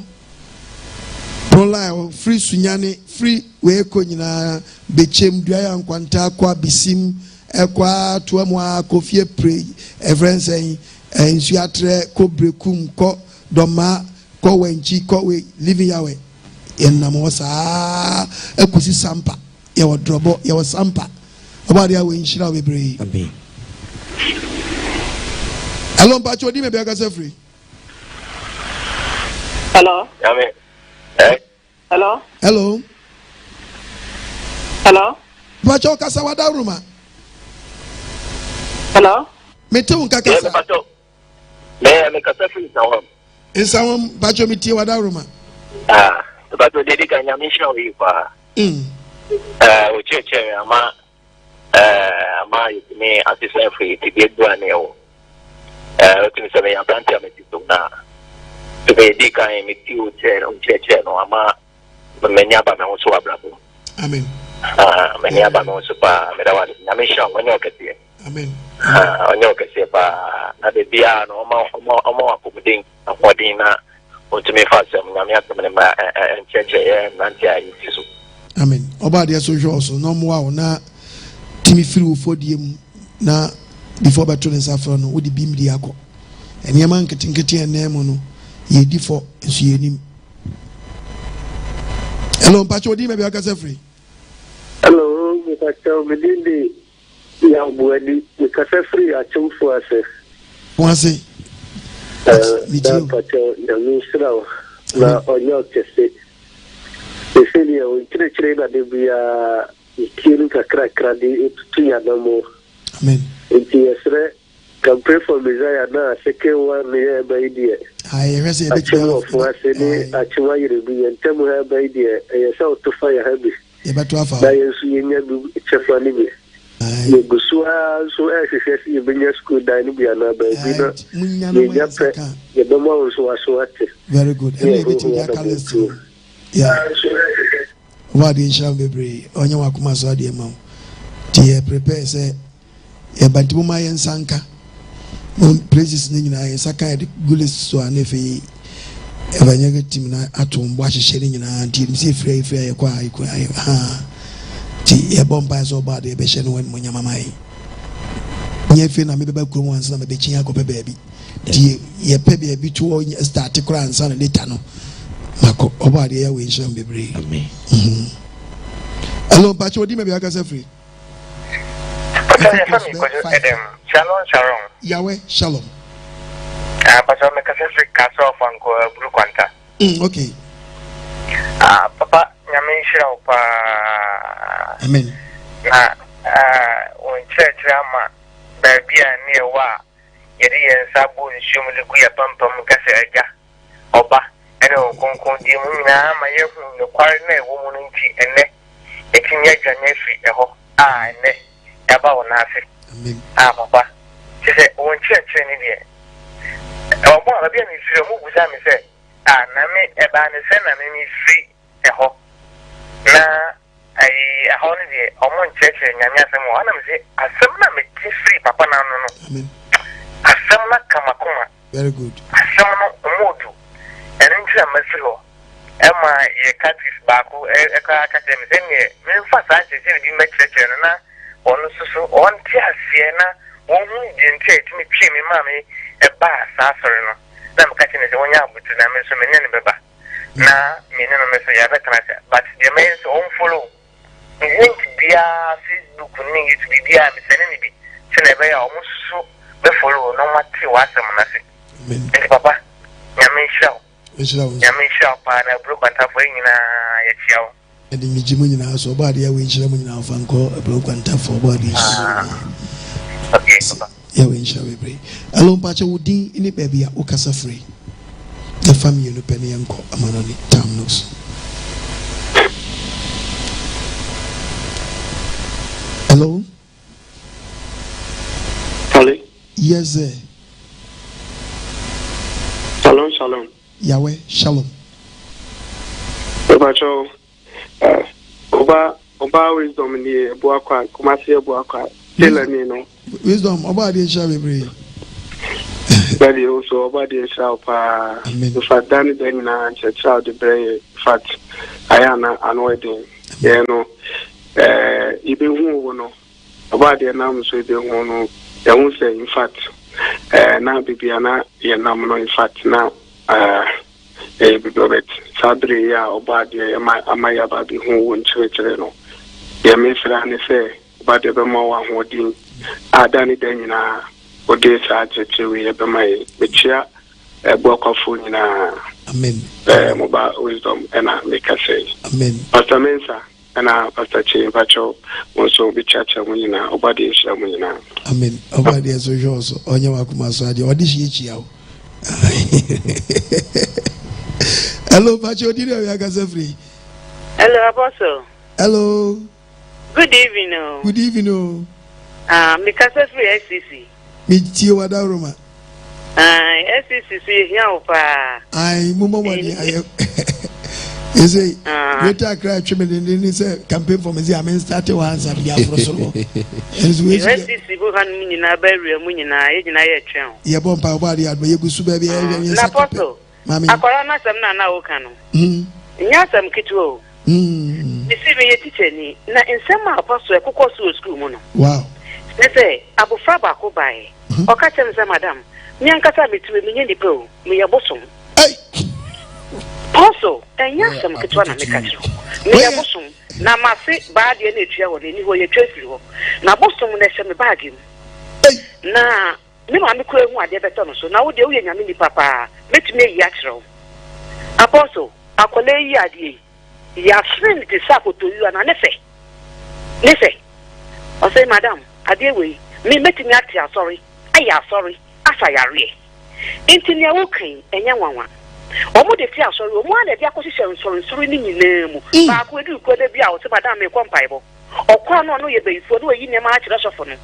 Prola free sunyane free we ko nyina bechem dua nkwanta kwa bisim ekwa toamwa kofie pray everyone saying ensu atre ko brekum ko doma ko wenchi ko we living yawe enamo sa ekusi sampa ye wodrobo ye sampa obadi ya we nshira bebre. Amen. Hello, Pacho, di me be agase free. Hello. Amen. Hello. Hello. Hello. Pacho kasa wada ruma. Hello. Mete unka kasa. Pacho. Me kasa free sawam. Sawam Pacho meti wada ruma. Pacho dedi ka nyamisha wi kwa. Ucheche ama me asisa free ti be do ane o. Otimi se me ya planti ametiso na. To be dika emeti ucheche no ama menya ba me ho so abrabo. Amen. Menya ba me ho so pa me da wa nyamisha onye okete. Amen. Onye okete pa na be bia no omo akomodin akodin na otimi fa se nyamia temene ma encheche ye nanti ayi tiso. Amen. Oba de so jo so no mo wa na timi firi wo Fodie mu na before bato ne safra no wo di bim di akọ enema nketenkete enemu no ye di fo enso ye nim. Hello Pacho di me be akase free. Hello Pacho medindi ya buadi me kase free achumfu ase wase da Pacho ya misra na onyo kese eseli o chire na de bia ikiru kakra di tu ya namo. Amen. Inti yesre can pray for Messiah na second one here by the rese be chimo for aseni achwa yirebi ntemu ha by the yesa to fire habi e beto afa da yesu yenya du chefa ni be ye gusua so ehwehwe ye benya school da ni bia na ba bi na ye jape ye do mo so aso ate. Very good. E be ti ya kalest. Yeah. What in shall be brave onye wakuma so ade ma tie prepare say e bantimu ma yen sanka on praises ni nyina yen saka e gules so anefe evanyege tim na atombo ahyehyere ni nyina anti msi free ye kwa ti e bomba so bad e be hye no wan monyama mai nye fe na me beba kurom ansa na me be chinya kope baabi ti ye pe baabi to start kura ansa na later no mako obade ya we nsham bebre. Amen. Hello Pacho di me be akase free. Shalom. Yahweh, shalom. Pastor, me kase free kaso of Anko Buru Kwanta. Okay. Papa, nyame shira upa. Amen. Na on church ama babia ne wa yedi yensabu nshum liku ya pampam kase aja oba ene okonkon di mu na ma yehu ne kware na ewo mu nti ene etinya dwane fi eho ene aba wona afi. Amen. Papa se on church ni die obo abia ni firi mu buza mi se na me eba ne se na me mi free eho na ai eho ni die omo church nyame asem wo na me se asem na me ti free papa na no. Amen. Asem na kamakoma. Very good. Asem no modu ene ntia mafiri ho ema ye catis baako eka ka temi se ne me fa sa cheche bi me cheche na onu susu on ti asie na wonu dinti etimi twi me ma me e ba sa asore no na me ka temi se wonya abutu na me so me ne beba na me ne no me so ya be kana but the main so on follow link bia Facebook ni YouTube bia me se ne bi se ne be ya o musu be follow no mati wa asem na se. Amen. Papa nyame show nyame show pa na Buru Kwanta fo nyina ya chiao edi mijimu nyina so ba de ya we nhyira mu nyina fa nko Buru Kwanta fo ba de. Okay papa. Yawe insha we pray. Alone pacha wudi ini baby ya ukasa free. The family no penny Anko amanoni tamnos. Hello? Hello? Yes, sir. Shalom. Yahweh, shalom. Obacho, Oba wisdom in the Boakwa, Kumasi Boakwa, Telanino. Wisdom, Oba de Shabi. But also Oba de Shapa, the fat Danny Demina, and child the Bray, fat Ayana, and wedding. You know, even who know about the names with the one, they won't say, in fact, now Bibiana, Yanamano, in fact, now. Bibet Sadri ya obadi amaya babi hu nchwechere no ya mefra ne se obadi be ma wa hodin adani danyina ode sa chechewe ya be mai mechia ebokofo nyina amen moba wisdom ena make say amen Pastor Mensa ena Pastor Chimpacho wonso bi chacha nyina obadi ehia nyina amen obadi eso joso onye wakumaso ade odi hie o. Hello, Pacho. Did you get free? Hello, Apostle. Hello. Good evening. Good evening. Me casa free SCC. Me tio wadaroma. SCC here opa. Ai mumo wadi aye. You say greater cry treatment in this campaign for me I mean start once and be afro solo. SCC bu han mu nyina ba ria mu nyina ye nyina ye twen. Ye bon pa obadi adbo ye gusu ba bia ye na Apostle. Mami. Akwara na sam na woka no. Nya sam kitwo. Bisi be ye teacher ni na ensem Apostle ekokọ so school mu no. Wow. Ne say abofra ba ko bae. Oka chem say madam, nya nkata metwe me nye nipa o, me ye bosom. Also, enya sam kitwa na meka kiro. Me ye bosom na mase ba de na etua wo ni ho ye twafiri ho. Na bosom na hye me bag mu. Na me ma me ko ehu ade beto no so na wo de wo ye nyame ni papa metime yi akiro. Apostle, akole yi ade ya friend ti sakoto yu na nefe. O say madam, ade we me metime atia sorry. Aya sorry. Asa yare. Intini ya wo kan enya nwanwa. Omo de ti asori omo ade dia akosihye nsori ni nyina mu ba ko edu ko de bia o se madam me kompaibo okwa no no ye beifo no yi ne ma akire sofo no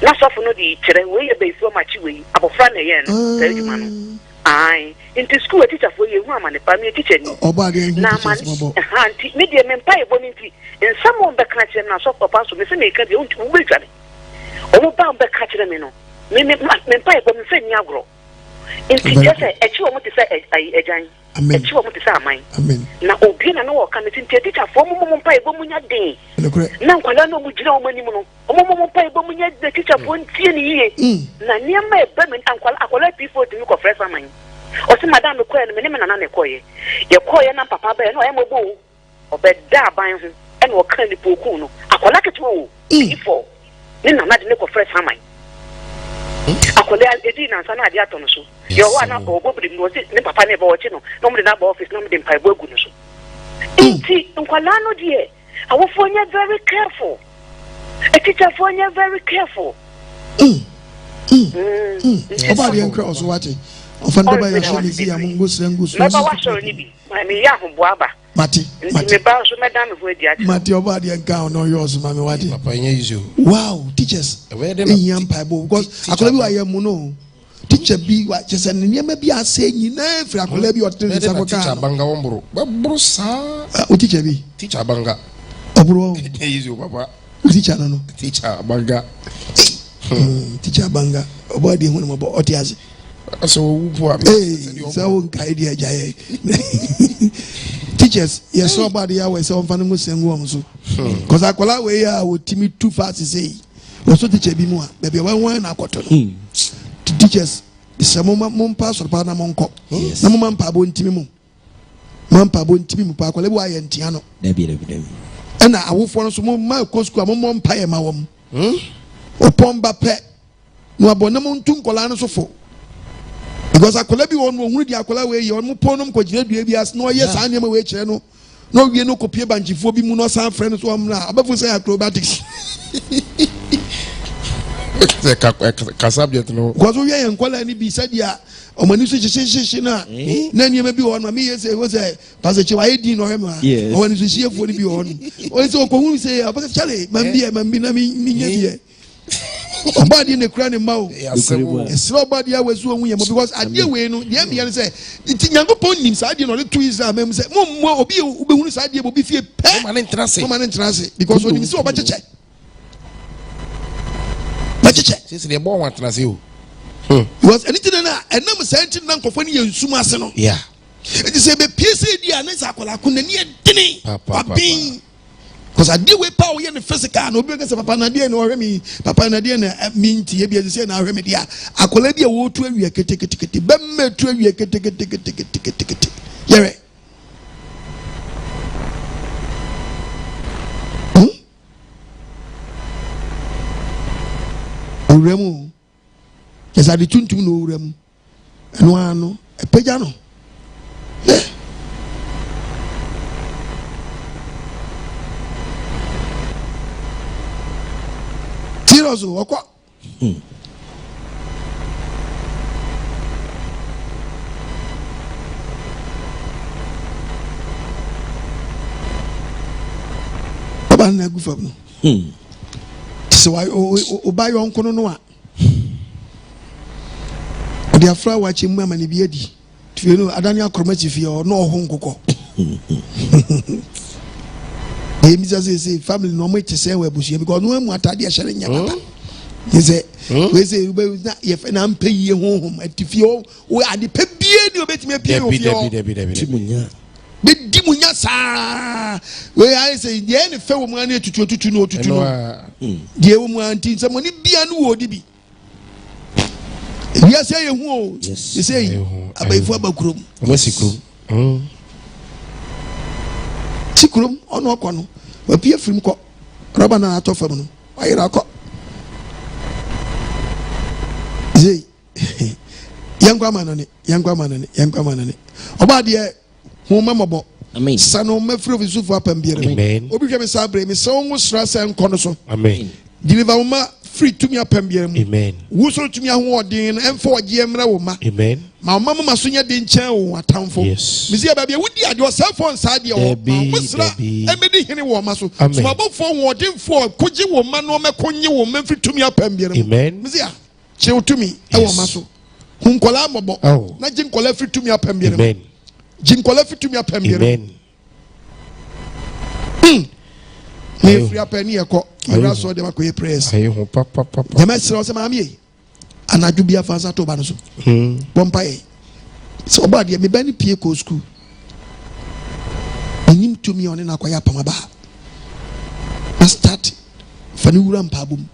na sofo no di kire we ye beifo ma chi we abofra na ye no ka eduma no ai into school teacher for ye hu amane pa me teacher ni oba de na mani anti me de me mpaibo ni nti ensamo be ka kire na sofo pa so me se me ka de unti wo be twale omo ba be ka kire me no me mpaibo me fe ni agro. Inti jese echi wo muti say ejan echi wo muti say aman na obi na no wo kan tinti teacher fo mo mpa ebo munya den na nkwala no mu gina wo mani mu no mo mpa ebo munya de teacher fo ntie ni yie na niam ebe men akwala pifo timi ko fresh aman o se madam me koye no me na na koye ye koye na papa ba no ye mo bo obeda aban ho e na o kan ni poku no akwala ketu wo pifo ni na de ko fresh aman akole edi na nsa na ade ato no so ye ho ana obobri no se ne papa ne ba wo chi no no mde na ba office no mde mpa ebo egu no so enti nkwala no de awofo nya very careful a teacher for nya very careful oba de nkra so wate ofanda ba ya shoni zi am ngusre so ba wa so ni bi me ya ho boaba mati me ba so me dan me ho adi ati mati oba de nka no yours ma me wate papa nya izo wow teachers yam bible because akola bi wa yam no teacher bi wa chese niam bi ase nyina fra akola bi otere sa ko ka teacher banga wombro babro sa o teacher bi teacher banga obro izo papa teacher no teacher banga teacher banga oba de hu no mo otiaze so wupu abi so nkai dia jaye teachers yes so bad ya we so mfanu musengu am so cause akola we ya otimi too fast say we so teacher bi mu a be wan na akoto no teachers se mo pa so pa na mo nko na mo mpa bo ntimi mu mpa bo ntimi mu pa akola bi wa ye ntia no dabi na awofo no so mo ma ko school mo mpa ye ma wom opomba pe no abonam ntu nkola no so fo because akola bi won ohunu di akola we ye on ponom ko gina dua bi as no yes an nema we kire no no wie no kopie banchifo bi mu no san frɛ no so amna abafu say acrobatics subject no. Because we are nkwala ni bi said ya omani so hyehyehye na niam bi won ma me say wo say pastor Chiwa edi no hema omani so hyehyefo ni bi won o say okohun say abaka chale mambi na mi nya bi obadi ne kura ne ma o esro obadi awezu ohun yemo because ade we no de am ye say nyankopon nim sa ade no le to Israel mem say mo obi ubehunu sa ade obi fie pe ma ne ntrase because onim say obacheche since the born want to say you because anything na enam senti na nkofo ne yensum ase no yeah it is a be pc dia na sakola kunna ne dini babin because ade we pa we ne physical na obi ga say papa na de na ohwemi papa na de na minti e bia say na ohwemi dia akola bia wo tu awia ketekete bemma tu awia ketekete yere Uremu, yes, I did to know Urem, and one a pejano. Serious, or what? Papa, na good for me. So I buy your uncle no. The afra watching mamma ni biedi. You know, Adania Cromachi or no home coco. The Mrs. say family no way to say where Bush because no one tadia sharing Yamata. He said, we say, if an I'm paying you home at the fuel, we are the pepier, you bet me a peer of your. The Dimunya sa where I say the any fair money to know to know. Dear woman, someone be a new ODB. Yes, say who? Yes, you say about Fabacrum. What's it? Sikrum or no cono. A peer from cock. Rabana out of them. I rock. Say, young woman on it, young woman on it, young woman on it. About the Mama, amen. Sano me free with Zufa Pambier. Amen. Obi me sabre me so almost rasa and konoso. Amen. Deliver uma free to me a Pambier. Amen. Wuso to me a wordin and for Gemra Woma. Amen. My mama masunya din chen a town for. Yes. Mizia baby, would you yourself on side your Musra and many henny woman so. So about for wording for Koji woman or Maconyi woman free to me a Pambier. Amen. Mizia, chill to me, a woman. Whom colamo, oh, not Jim Colla free to me a Pambier. Amen. Jim Colefi to me a penny. Amen. Me free a penny a cock. You saw them a prayers. The master of Samami. And I do be a fansa to Banaso. Bombay. So bad, me Benny Pico school. Him to me on an aqua pamaba. I start Fanuram Pabum.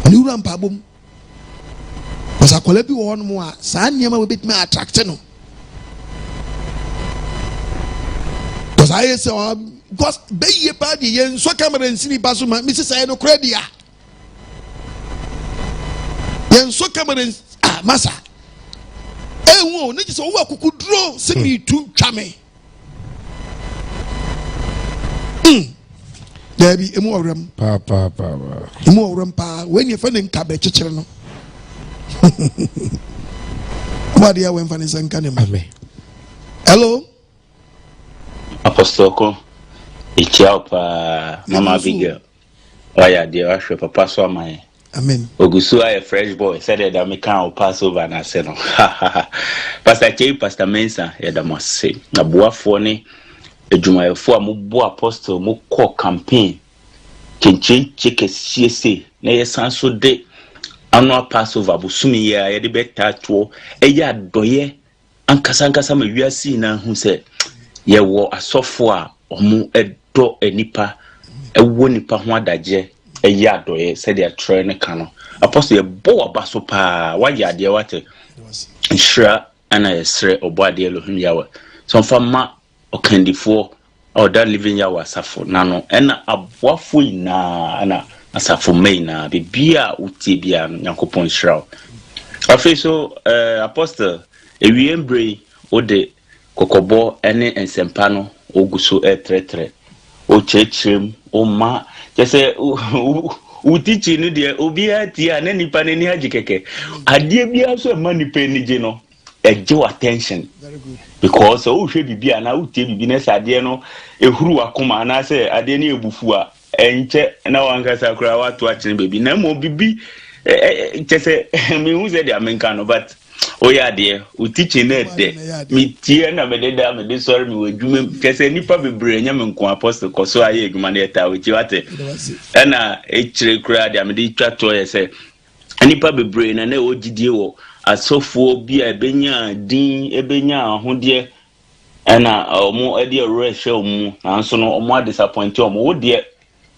Fanuram Pabum. Was a colepi one more. San Yama will bit me attracted. Because I say, because be ye party and so camera and cine basuma, Mrs. I no credit. Yen so camera massa. Wo, niggas over could draw, send me to chame. There be a more rum, papa, a more rumpa when you're finding cabbage channel. What do you want for and can hello? Apostoko ichiapa mama bigel oya de ahwe papa so amai amen ogusu a fresh boy said that me can pass over na se no pastor Chei pastor Mensa ya da mose na boafo ne adwumayefo a mo bo apostle mo call campaign kenchen cheke siese na yesan so de annual passover busumi ya ye de beta to eya doye ankasa ma wiase na hu se ye wo asofo a omo edo enipa ewo nipa ho adaje eya adoye said they try ne kano apostle ye bo abaso pa wa ya de wate nshira ana yesre obade elohim yawe so fama okandifo or that living yawe asafo nano ena aboafo ina ana asafo meina bibia uti bia yakopon shraw afi so apostle ewiembre ode kokobo ene ensempa no oguso etretre o chechrem o ma jese teaching no de obi atia na nipa ne ni agikeke ade bia so ma nipa ni je no eje attention very good because o hwe bibia na o tie bibine sade no ehuru akoma na se ade ne ebufu a enche na wankasa kura watu akire bebi na mo bibi chese me hu se de amenka no but oya de o teaching na de me tie na me de sorry me wadwuma chese nipa bebre nya me nko apostle koso aye adwuma na eta o chi wate na echire kura de me de twa to ye se nipa bebre na o gidie wo asofo bi a benya din ebenya ahode na omo ade rehwe omo nanso no omo disappoint omo wo de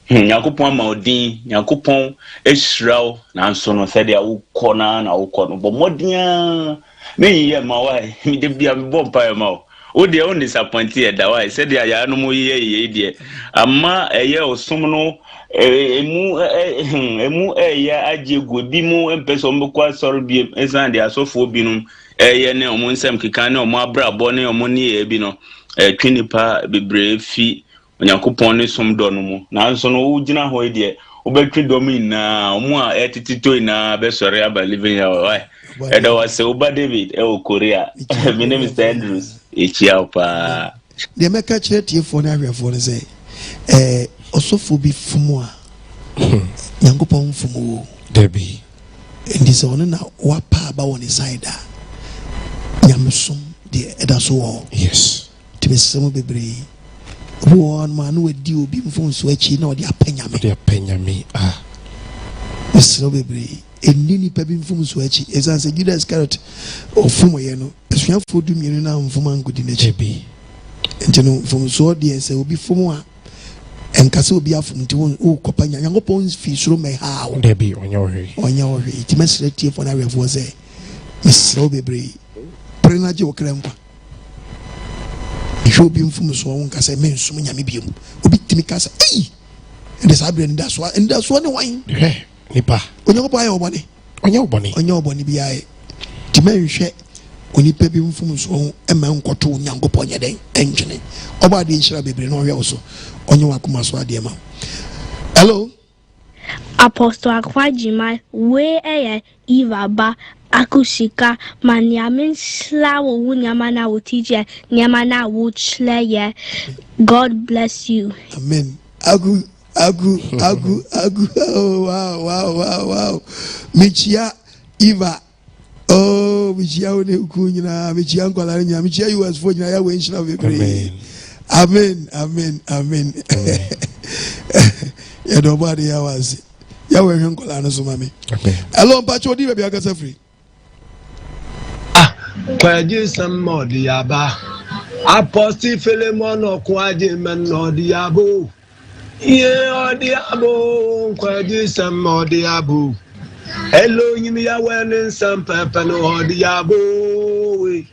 Yakupon Maudin, Yakupon, Eshrao, Nansono said, I will corner and I will corner. But Modia, me, yeah, my wife, me, be a bomb by a mouth. Oh, the only disappointed that I said, I no more ye, Ama, a year or someone, a moo, a year, I would be more and person, quite sorry, be as I are so for binum, a year, no, Monsam Kikano, my bra, bonnet, or money, ebino, a quinipa, be brave feet. Yakupon is some donumu. Now, so no Ujina Hoide, Obetri Domina, Omoa etitito in a Bessoria by living our way. And I was Oba David, Korea. My name is Andrews. Ichiapa. The America Chet for an area for say, also for be Fumua Yankupon Fumu, Debbie. And this on now, Wapa about one side. Yamusum, the Edaso. Yes. To be some baby. One man who do be from Switchy, no, the Penyami. Ah, Mr. Baby, a nini pepping from Switchy, as I said, Judas carrot or Fumayano, as you have food to me now from Anko in the JB. And you know, from so dear, say will be Fumwa and Castle be up from two company, young opponents fish room may how they be on your way. It must let you for area was a Miss Baby, Prenajo Krempa. Show being from so on Cassa men so many medium. Obit me Cassa, eh? And the Sabre and that's one wine. Nipa. On your buy or money. On your bonny be I. To men share when you pay him from so a man got to young upon your day, engine. About the shall be no also on your Akumaswa dear man. Hello, Apostle Aquajima, where Eva Ba. Akushika manyamin slawo wunyamana wutije nyamana wuchleye. God bless you. Amen. Agu. Oh, wow. Michia Eva. Oh, Michia one ukunyina, Michia nkwalanya, Michia you was for ya we nshina we. Amen. Ya nobody ya was. Ya we nkwalana so mami. Hello, Pacho di baby agasa free. Kwaji some modiaba. Apostle Philemon or Kwaji man or diabo. Yeah, diabo. Kwaji some modiabo. Hello, you me wearing some pepper no diabo.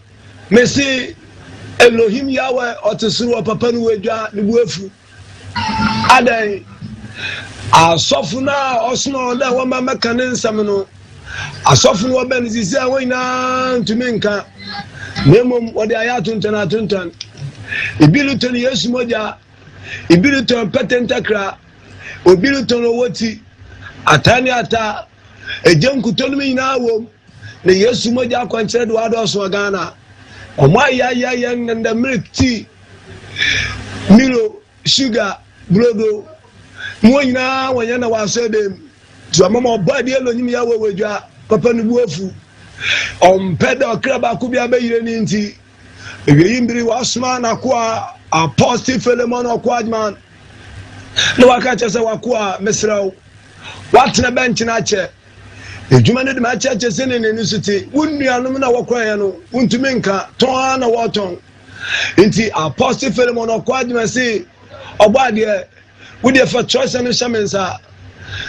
Messi Elohim Yahweh or to sue papa no weja the wefu. Adai. A sofuna or snow that one mama canin samino. A soften what Ben is away now to Minka. Nemo what I had to Tuntan. Ibiliton yes moja, Ibiliton patentakra, Obiliton woti, Ataniata, a junk told me now, the yes moja considered Wados Wagana, or my young and the milk tea, Milo, sugar, brodo, Moina, when Yana was said them. So mama body alone me awe weja papa no buafu peda kraba ku bia be yire ni nti ewe yimbiri wasma na kwa Apostle Philemon Okwadman no waka chese wakwa mesrawo watna bench na che edwuma ne de ma che se ne ne suti wonnuanom na wakwa ya no untumi nka ton na woton nti Apostle Philemon Okwadman say obade we dey for choice and shamensa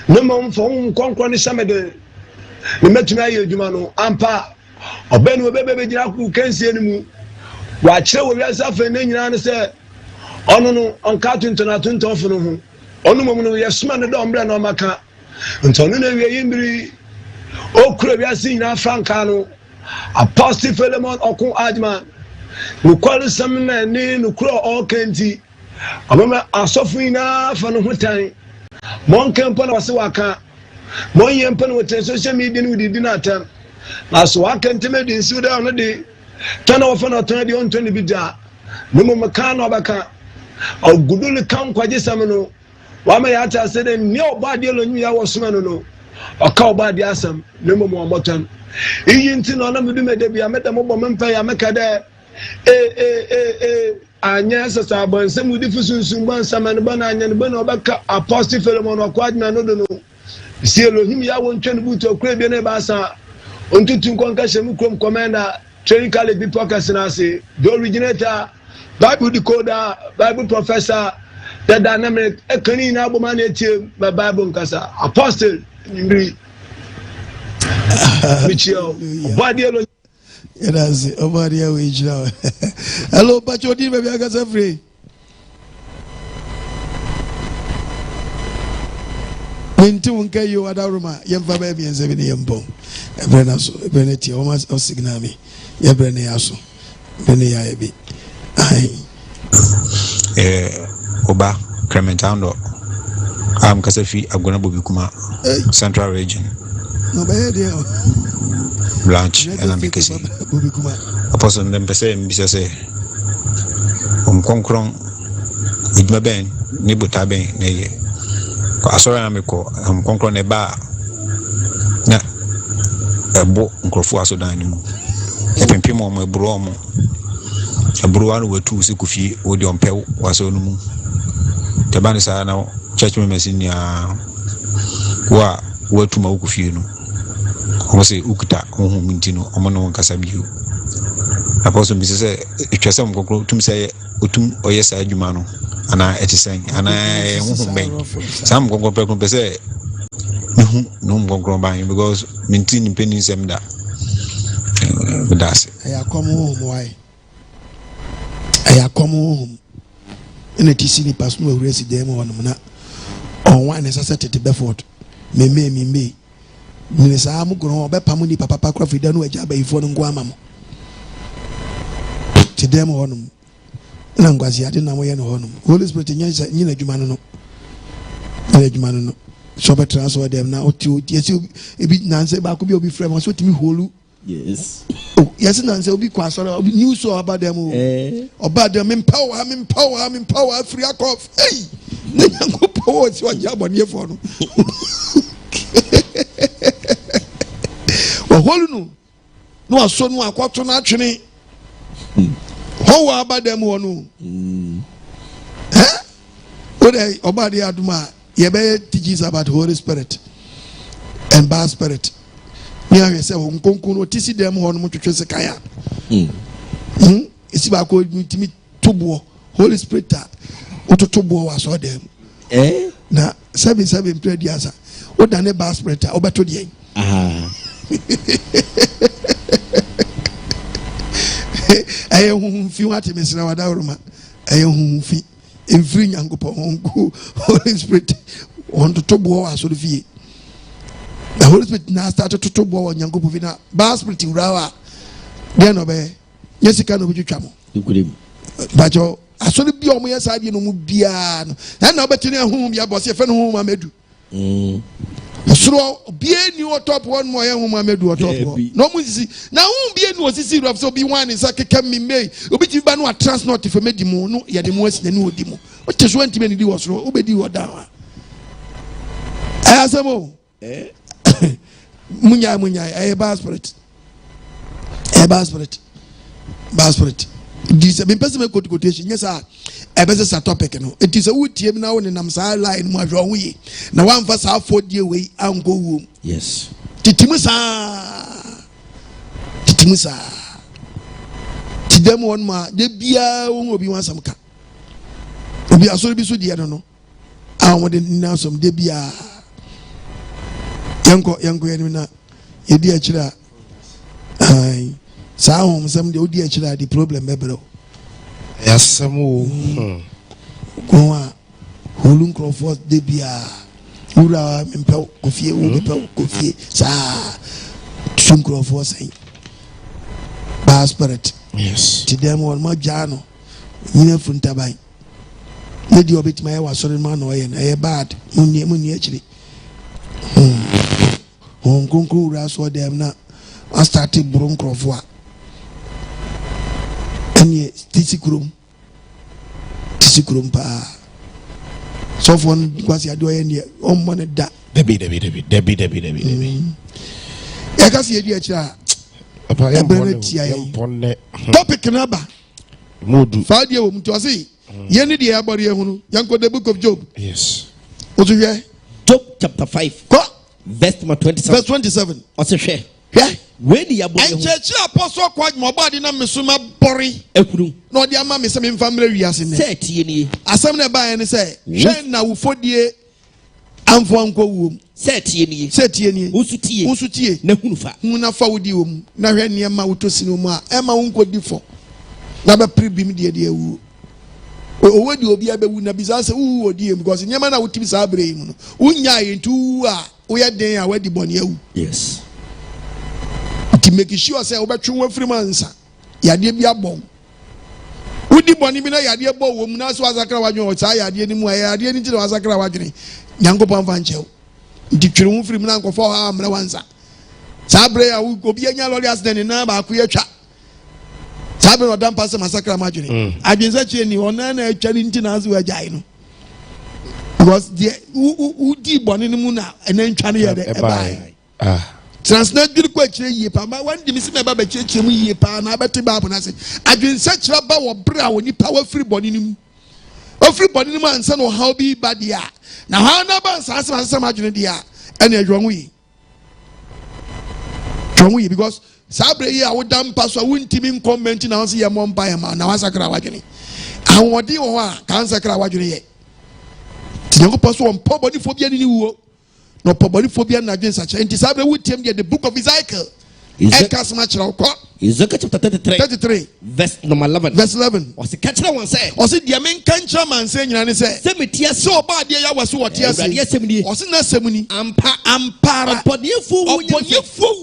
no mom for konkro ni samede ni metumi aye adwuma no ampa obenu obebe gina ku kansie ni mu wa kire wo wiasa fa ne nyina ne se ono no onka tunton fo no ho ono mom no yesuma ne do ombre na omaka ntono na wie yimbiri okura wiasa nyina franka no Apostle Philemon Okun Adman no kwalo samna ni no kura okenti obama asofina fa no hotan Mon campo na wase waka. Mon yempa no wote social media no didi na atam. Na so waka nteme di nsi da no de. Tana wo fa na tana di on 20 bi da. Memo maka na obaka. Ogudulu kan kwaje sam no. Wa ma ya ta se de ne oba de lo nyu ya wo soma no. Oka oba de asam memo mo omotan. Iyi nti no na medu mede bia meda mo bɔ mempa ya meka de anya sasa abansem udi fusunsun ban samane bana anya ne bana obaka apostle Philemon okwadna no do no si Elohim ya won twene buto okra bi na ba sa ontutu nkonka hyem krom commander training college bi podcast na say the originator Bible decoder Bible professor the dynamic ekani na aboma na etie ba Bible nkasa apostle ndri Michio body elo Yes, over here we now. Hello, Pachodi, baby, I got free. Into unke you at Aruma, Yamfa baby and 7 years bone. A Brenaso, a Beneti, almost of Signami, Yabreneaso, Beneabi. Oba, Crementando, I'm Kasafi, Abgonabukuma, Central Region. No, baby, Blanche and Ambikasi. Apostle Nempese, Missase Concron with my ben, Nibutabe, Nay. Asora Amico, Concron a bar. Na a book, Uncrofu Sudan. A pimpimo, my bromo. A bruan were 2 Sikufi, Odion Pel, was on moon. The Banisa now, church members in ya were to Mokufino. Say Ukta, Mintino, Omano Casabiu. Apostle Mrs. Chasam go to say Utum or yes, I Jumano, and I at saying, and I won't some go per say no go buying because Mintin pennies them that. That's it. I come home, why? I come home in a TC person who raised them on one necessity to Bedford. Me. Minisa amu grow be pamuni papa crofida no eja ba ifo no ngwa amamo tidem honum na ngwazi ade na moye no honum Holy Spirit nyina adwuma no so be transfer dem na oti yesi ebi nanse ba ko bi obi frame so timi holu yes oh yesi nanse obi kwa so obi news so about dem oba dem empower free akof hey na nyango power si waja bone fo no Oholu no aso no akwato na atwene ho wa abadam ho no ode obade aduma ye be teaches about Holy Spirit and bad spirit ni ahwe se nkonkon no tisi dem ho no motwetwe se kaya isi ba ko timi tobo Holy Spirit ototobo wa so dem na 7 prediasa odane bad spirit obeto de aye humfi wate mesra wada uruma aye humfi emfiri nyangopo honku Holy Spirit want to tobo wa so fie the Holy Spirit na start to tobo wa nyangopo fi na ba spirit urawa de no be yesika no bitwitwa mo bajo asori bi omo yesa bi no mu bia no na obetini ahum bia boss ye fe no hum amedu Sro bie ni o top one mo ye hum amedu o top no mu sisi na hum bie ni o sisi rap so bi one is akeka mi mei obi ti ba no a transport for medi mo no ye de mo asina ni odi mo o te so antime ni di wo sro obedi wo da wa ayasemo munya bad spirit this be person quotation yes sir e be say topic no it is a wutie na won nam sa line mu ahwo wuye na Wanfa sa Fodie we Anko Owuo yes titimusa tidem won ma de bia won obi wan sam ka obi asori bi so de no awon de na som de bia yanko na yedi akira ai sa hom sam de odi akira the problem bebro yasamu kwa holun crofos de bia ura mempel kofie wo mempel kofie sa tun crofos ai ba spirit yes ti dem won ma jano nyina funta bai Lady Obit my was sorry man or a bad money actually. Hong Kong crew as what them now. I started Bronco of what. And yes, Tissikrum pa. So one was ya doing here on money that. Debbie. I can see a dear child. Topic number. Fodie Mutwasi. Yenny the Abody Yanko the book of Job. Yes. What you hear? Job chapter 5. Verse number 27. Verse 27. What's a share? Yeah. When the Abody and church apostle quite my body na mesuma bori. No the ama me some family wiase ne. Say tie asem na ba ne say hwe na wo Fodie amfo anko wo say tie ni usutie na hunufa hunafa wodi wo na hwe ne ma wotosi no mu a e ma wo nkodi fo na ba pribim de awu o di obi abewu na bisa say wu odi because nyema na wotimi sa abre mu no unya yentu a wo ye den a wadi boni awu. Yes. To make sure say obetwe wo free mansa yade bi abon udi boni bi na yade bo wo mu na so azakra wadwen o cha yade ni mu yade ni ti na azakra wadwen nyankopon fa nchew ndi twere wo free mu na nkofo ha amra wansa sabre ya obi anya lori accident na ba ku yatwa sabre no dan pass masakra madwen adwensa chie ni ona na atwa ni ti na azu ajai no because the udi boni ni mu na enantwa ne yede e bai transnet bi ko akire yie pa ma wan di mi se me ba ba chechemu yie pa na abete ba na se adwensa kira ba wo bra wo nipa wa free boni nim o free boni nim ansa no how bi ba dia na ha na ba ansa asem adwene dia ene adwo yi because sabre yi a wo dam pa so wontimi comment na so ye mo mpa ye ma na wasakra wadwene awodi wo a kan sakra wadwene ye tinyango pa so mpo boni phobia ni wuo no pobori phobia na dwen sacha enti sabre wutiem the book of Ezekiel Ekas machra ko Ezekiel chapter 33 verse number 11 o se catch one say o se dia men kancha man say nyina ne say se metia so ba dia ya waso wotia say o se na semuni ampara opodefo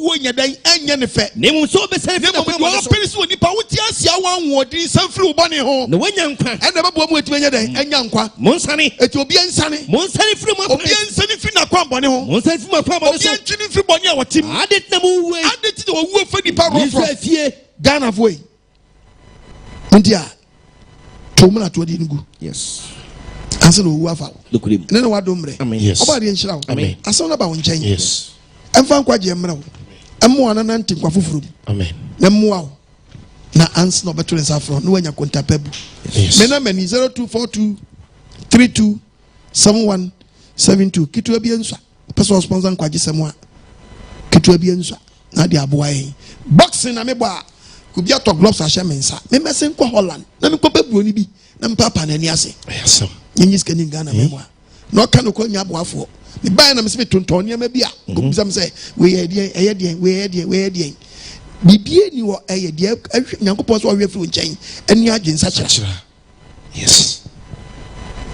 wo nyadan anya ne fe ne mu so be say ne mo pere so nipa wotia sia wan wodi sanfiri wo bone ho ne wanya nkwa e na babo mu etima nyadan anya nkwa monsane eti obi ensane firi mo obi ensane firi na kwa bone ho monsane firi ma kwa bone so obi entwini firi bone a wotim adet na mu we adet na wo fa nipa ro Ghana boy. India. Tomuna to di nugu. Yes. Anse no Wanfa. Lokulim. Ne no wadomre. Yes. Oba de nchira wo. Amen. Asona ba wo nchen. Yes. Emfa nkwaje emra wo. Emmo ana nante kwa fufurum. Amen. Na mmo wo. Na ans no beto nsa afro no wanya kontapebu. Yes. Me na mani 0242 32 71 72 kitu abi enswa. Person sponsor nkwaje semwa. Kitu abi enswa. Na de aboa yi. Boxing na me ba could be to gloves a mensa. Me mesen ko Holland. Na me ko bebu oni bi. Na me papa na ni ase. Yes. Nyi ska ni Ghana memwa. No ka no ko nya aboafo. Me ba na me se tonton ne ma bi a. Ko bisam se we ye die. Bibie ni wo eye die Nyankopon so we fi nchen. Eni agyensa kira. Yes.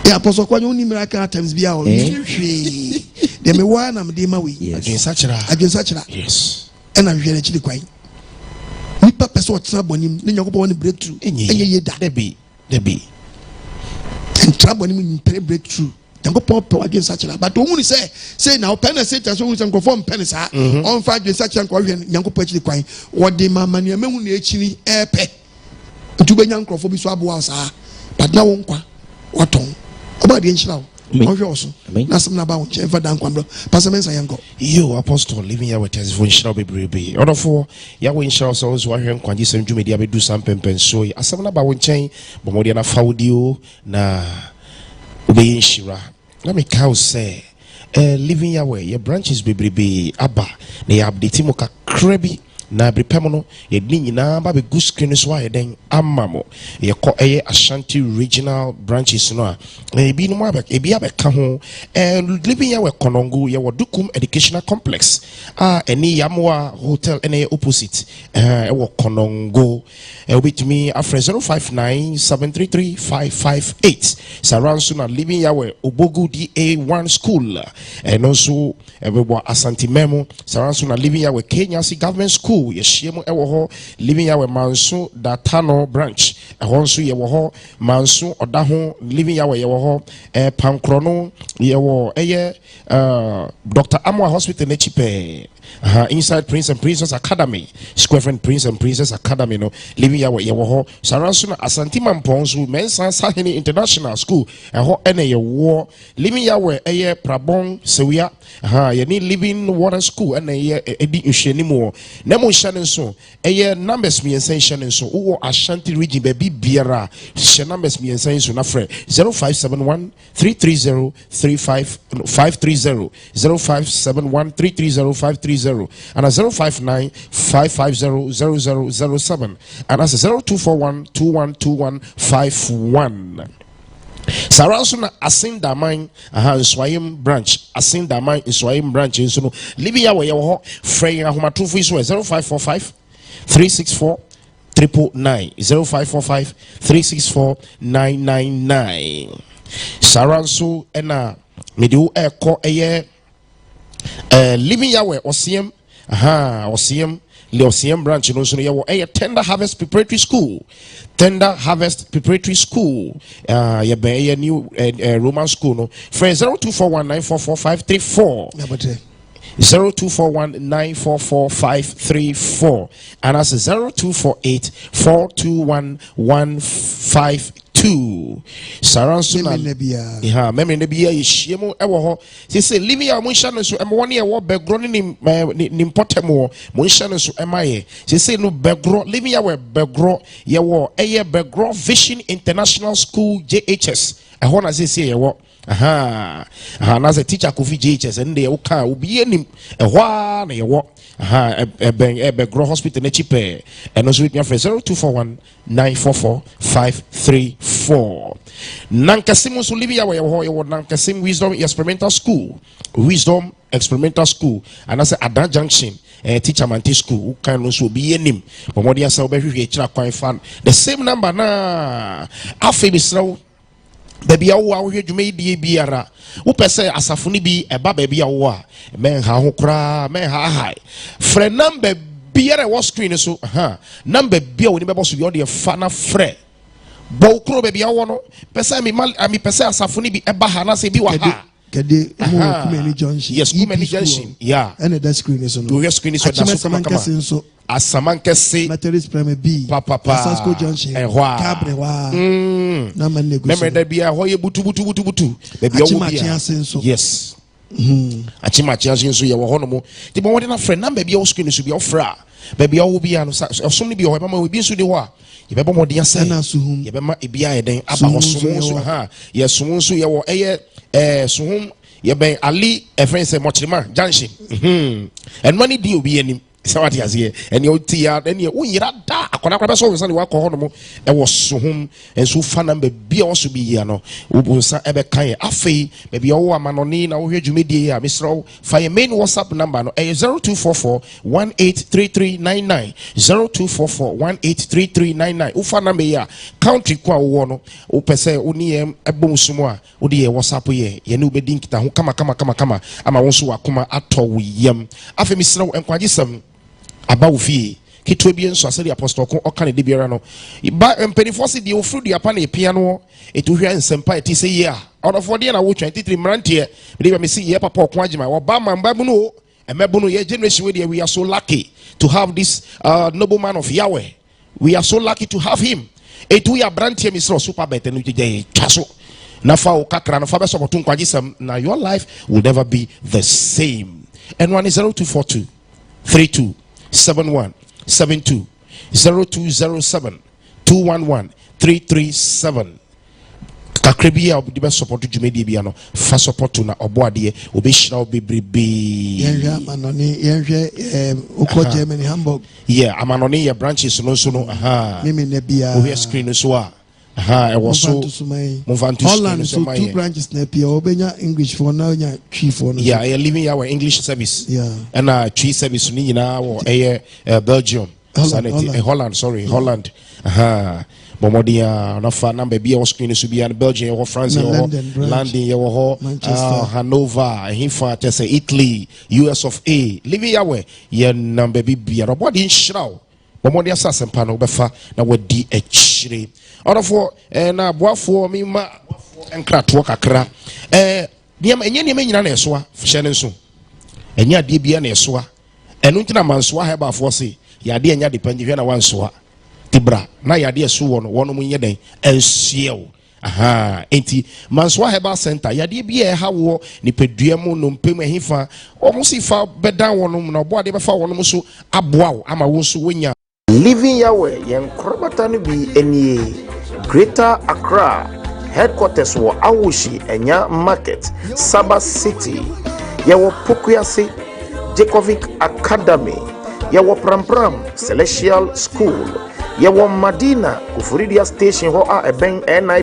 Ya apostle kwa ni miracle times bia o. De me wa na me de ma we. Agyensa kira. Yes. And I'm here actually quite. Nipa person what trouble him, then you go on breakthrough. And ye da. Debbie. And trouble him in breakthrough. Then go pop against such a but only say now penny say to some conform pennies on 5 days such and Yanko Pachly quite. What the mamma near me when actually air pet to be young for swab was but now what on about the initial. Na some na ba won che fa dan kwamro pastor mensa yanko yo apostle living here with us for nshira bebrebe order for ya we nshira so so ahwe nkwaje sem dwumedi abedu sam pempen so asam na ba won chen bomodi na Fodie na obe nshira na me cow say living here where your branches bebrebe aba na ya update mo kakra bi na brepem no ye ni nyina ba be good screen so aye den amamo ye ko Ashanti regional branches no a ebi no abek ebi abeka ho living here we konongo ye wodukum educational complex eni yamwa hotel ene opposite we konongo obitumi afre 0597335558 saranso na living here we obogu DA1 school no so ebebo Asante memo saranso na living here we Kenya government school yeshiemu ewo ho living here we manso datano branch ehonso ye wo ho manso odaho living yawe ye wo ho pankrono ye wo Dr. Amwa Hospital nechipe inside Prince and Princess Academy Square Friend Prince and Princess Academy no living yawe ye wo ho saranso na Asantima Mponso Mensa Sahini International School eho ene ye wo living yawe Prabong Sewia ye ni living water school ene ye edi nhwenimu na mo nhane so numbers mi ensan so wo Ashanti region baby biara she numbers mi ensan so na frɛ 0571 330 530 0571 330 530 and 059 550 0007 and as 0241 212151 Sarasuna Asinda Mine, Swayim branch, Asinda Mine, Swayim branch, so Libya where you Frey Ahumatufu is 0545 364 999 0545 364 999 Saransu ena Midu Eko Living Yahweh Osiem Osiem Leosium branch no so a Tender Harvest Preparatory School. Tender Harvest Preparatory School. Ya be a new Roman school no. For 0241944534. 0241944534 and that's 0248421152. Saransuna memory nebia yeshemo ewo ho say living ya munsha no so emwo ne ewo begro ni impotemo munsha no so emaye say no begro living ya we begro ye wo begro Vision International School JHS eho na say yewo na as teacher kofi JHS and they uka obi enim ehwa na yewo Begro Hospital nechipe and also with me for 0241944534 Nankasimu so live ya we Nankasim Wisdom Experimental School and that's at that junction teacher manti school can also be enim but what you say be quite fun the same number na afi bisraw baby awo dwuma die biara wo pese asafuni bi eba baby awo a men ha ho kra men ha hai frɛ number biara wo screen so number bia woni bebo so de fa na frɛ bo kro baby awo no pese mi pese asafuni bi eba ha na se bi wa ha kede mo kumeni junction yes kumeni junction yeah and that screen is on the screen is so kama Asamankese Methodist Premier B Papa Sasko Junction Cabrewa na manego remember that be a hoye butu baby yes achimachi asenso ye wo hono mo ti bo wode na friend na baby o screen so be ofra baby o bi ano so ni bi o mama we bi so de ho a ye be mo de ase na suhum ye be ma e bi a eden aba ho so ye suhum so ye wo suhum ye ben ali e friend say mochima junction and money di obi anim Sawati azie eni otia eni unyira da akona kwa so nsa ne wa ko hono e wo so hom enso fa number bia wo so bi ya no ubunsa ebe kan afei be bia wo amanoni na wo hwedwumedie ya misro fa ye main WhatsApp number no 0244183399 0244183399 ufa number ya country kwa wo no upese uni ebom sumo a wo de WhatsApp ye ne ubedi nkita ho kama ama wo so wakoma atɔ yam afei misro enkwagisam about fee kitwe bi nso asɛ apostle ko ɔka ne de biara no ba mpanifo se de ofuru de apa na piano etu hwa nsempa eti sɛ ye a ɔnofo de na wo 23 mrantie de me se ye papa ɔko agima wo ba mamba mu no emebo no ye generation we are so lucky to have this noble man of Yahweh. We are so lucky to have him. Etu ya brantie mi so super bet no je twaso na fa o kakra no fa be so boto nkwagisam na your life will never be the same. And one is 0242 32 71 72 0207 211 337 kakribia obi be support djumedi bia no fa support na oboade obehira obebrebe yenhwe amanoni yenhwe uko Germany Hamburg amanoni ya branches no so no mimi ne bia obi screen so a e was so Movantus Holland so two branches na bia obenya English for now nya twi for no I living our English service and twi service ni nyina wo Belgium Holland Holland Momodia na fa number bia wo screen so bia Belgium or France or London or Hanover hifa to say Italy US of A living Yahweh ye number bia body shraw Momodia sasempa no befa na wadi echire Orofo na boafo mi ma enkrato kakra enye nyina na esoa hye ne nso enye ade bia na esoa enu ntina mansoa heba afo se yade enya depend hwe na wansoa tibra na yade eso wo no wono munye den ensuew aha enti mansoa heba center yade bia ha wo ni pedua mu no mpem ahifa omusi fa beda wono na obo ade befa wono so aboa ama wo so wonya living yawe yen krobata no bi enie Greater Accra headquarters wo Awushi Enya Market Saba City yawo Pokuyase Jacovic Academy yawo Prampram Celestial School yawo Madina Kufuridia Station ho a eben NI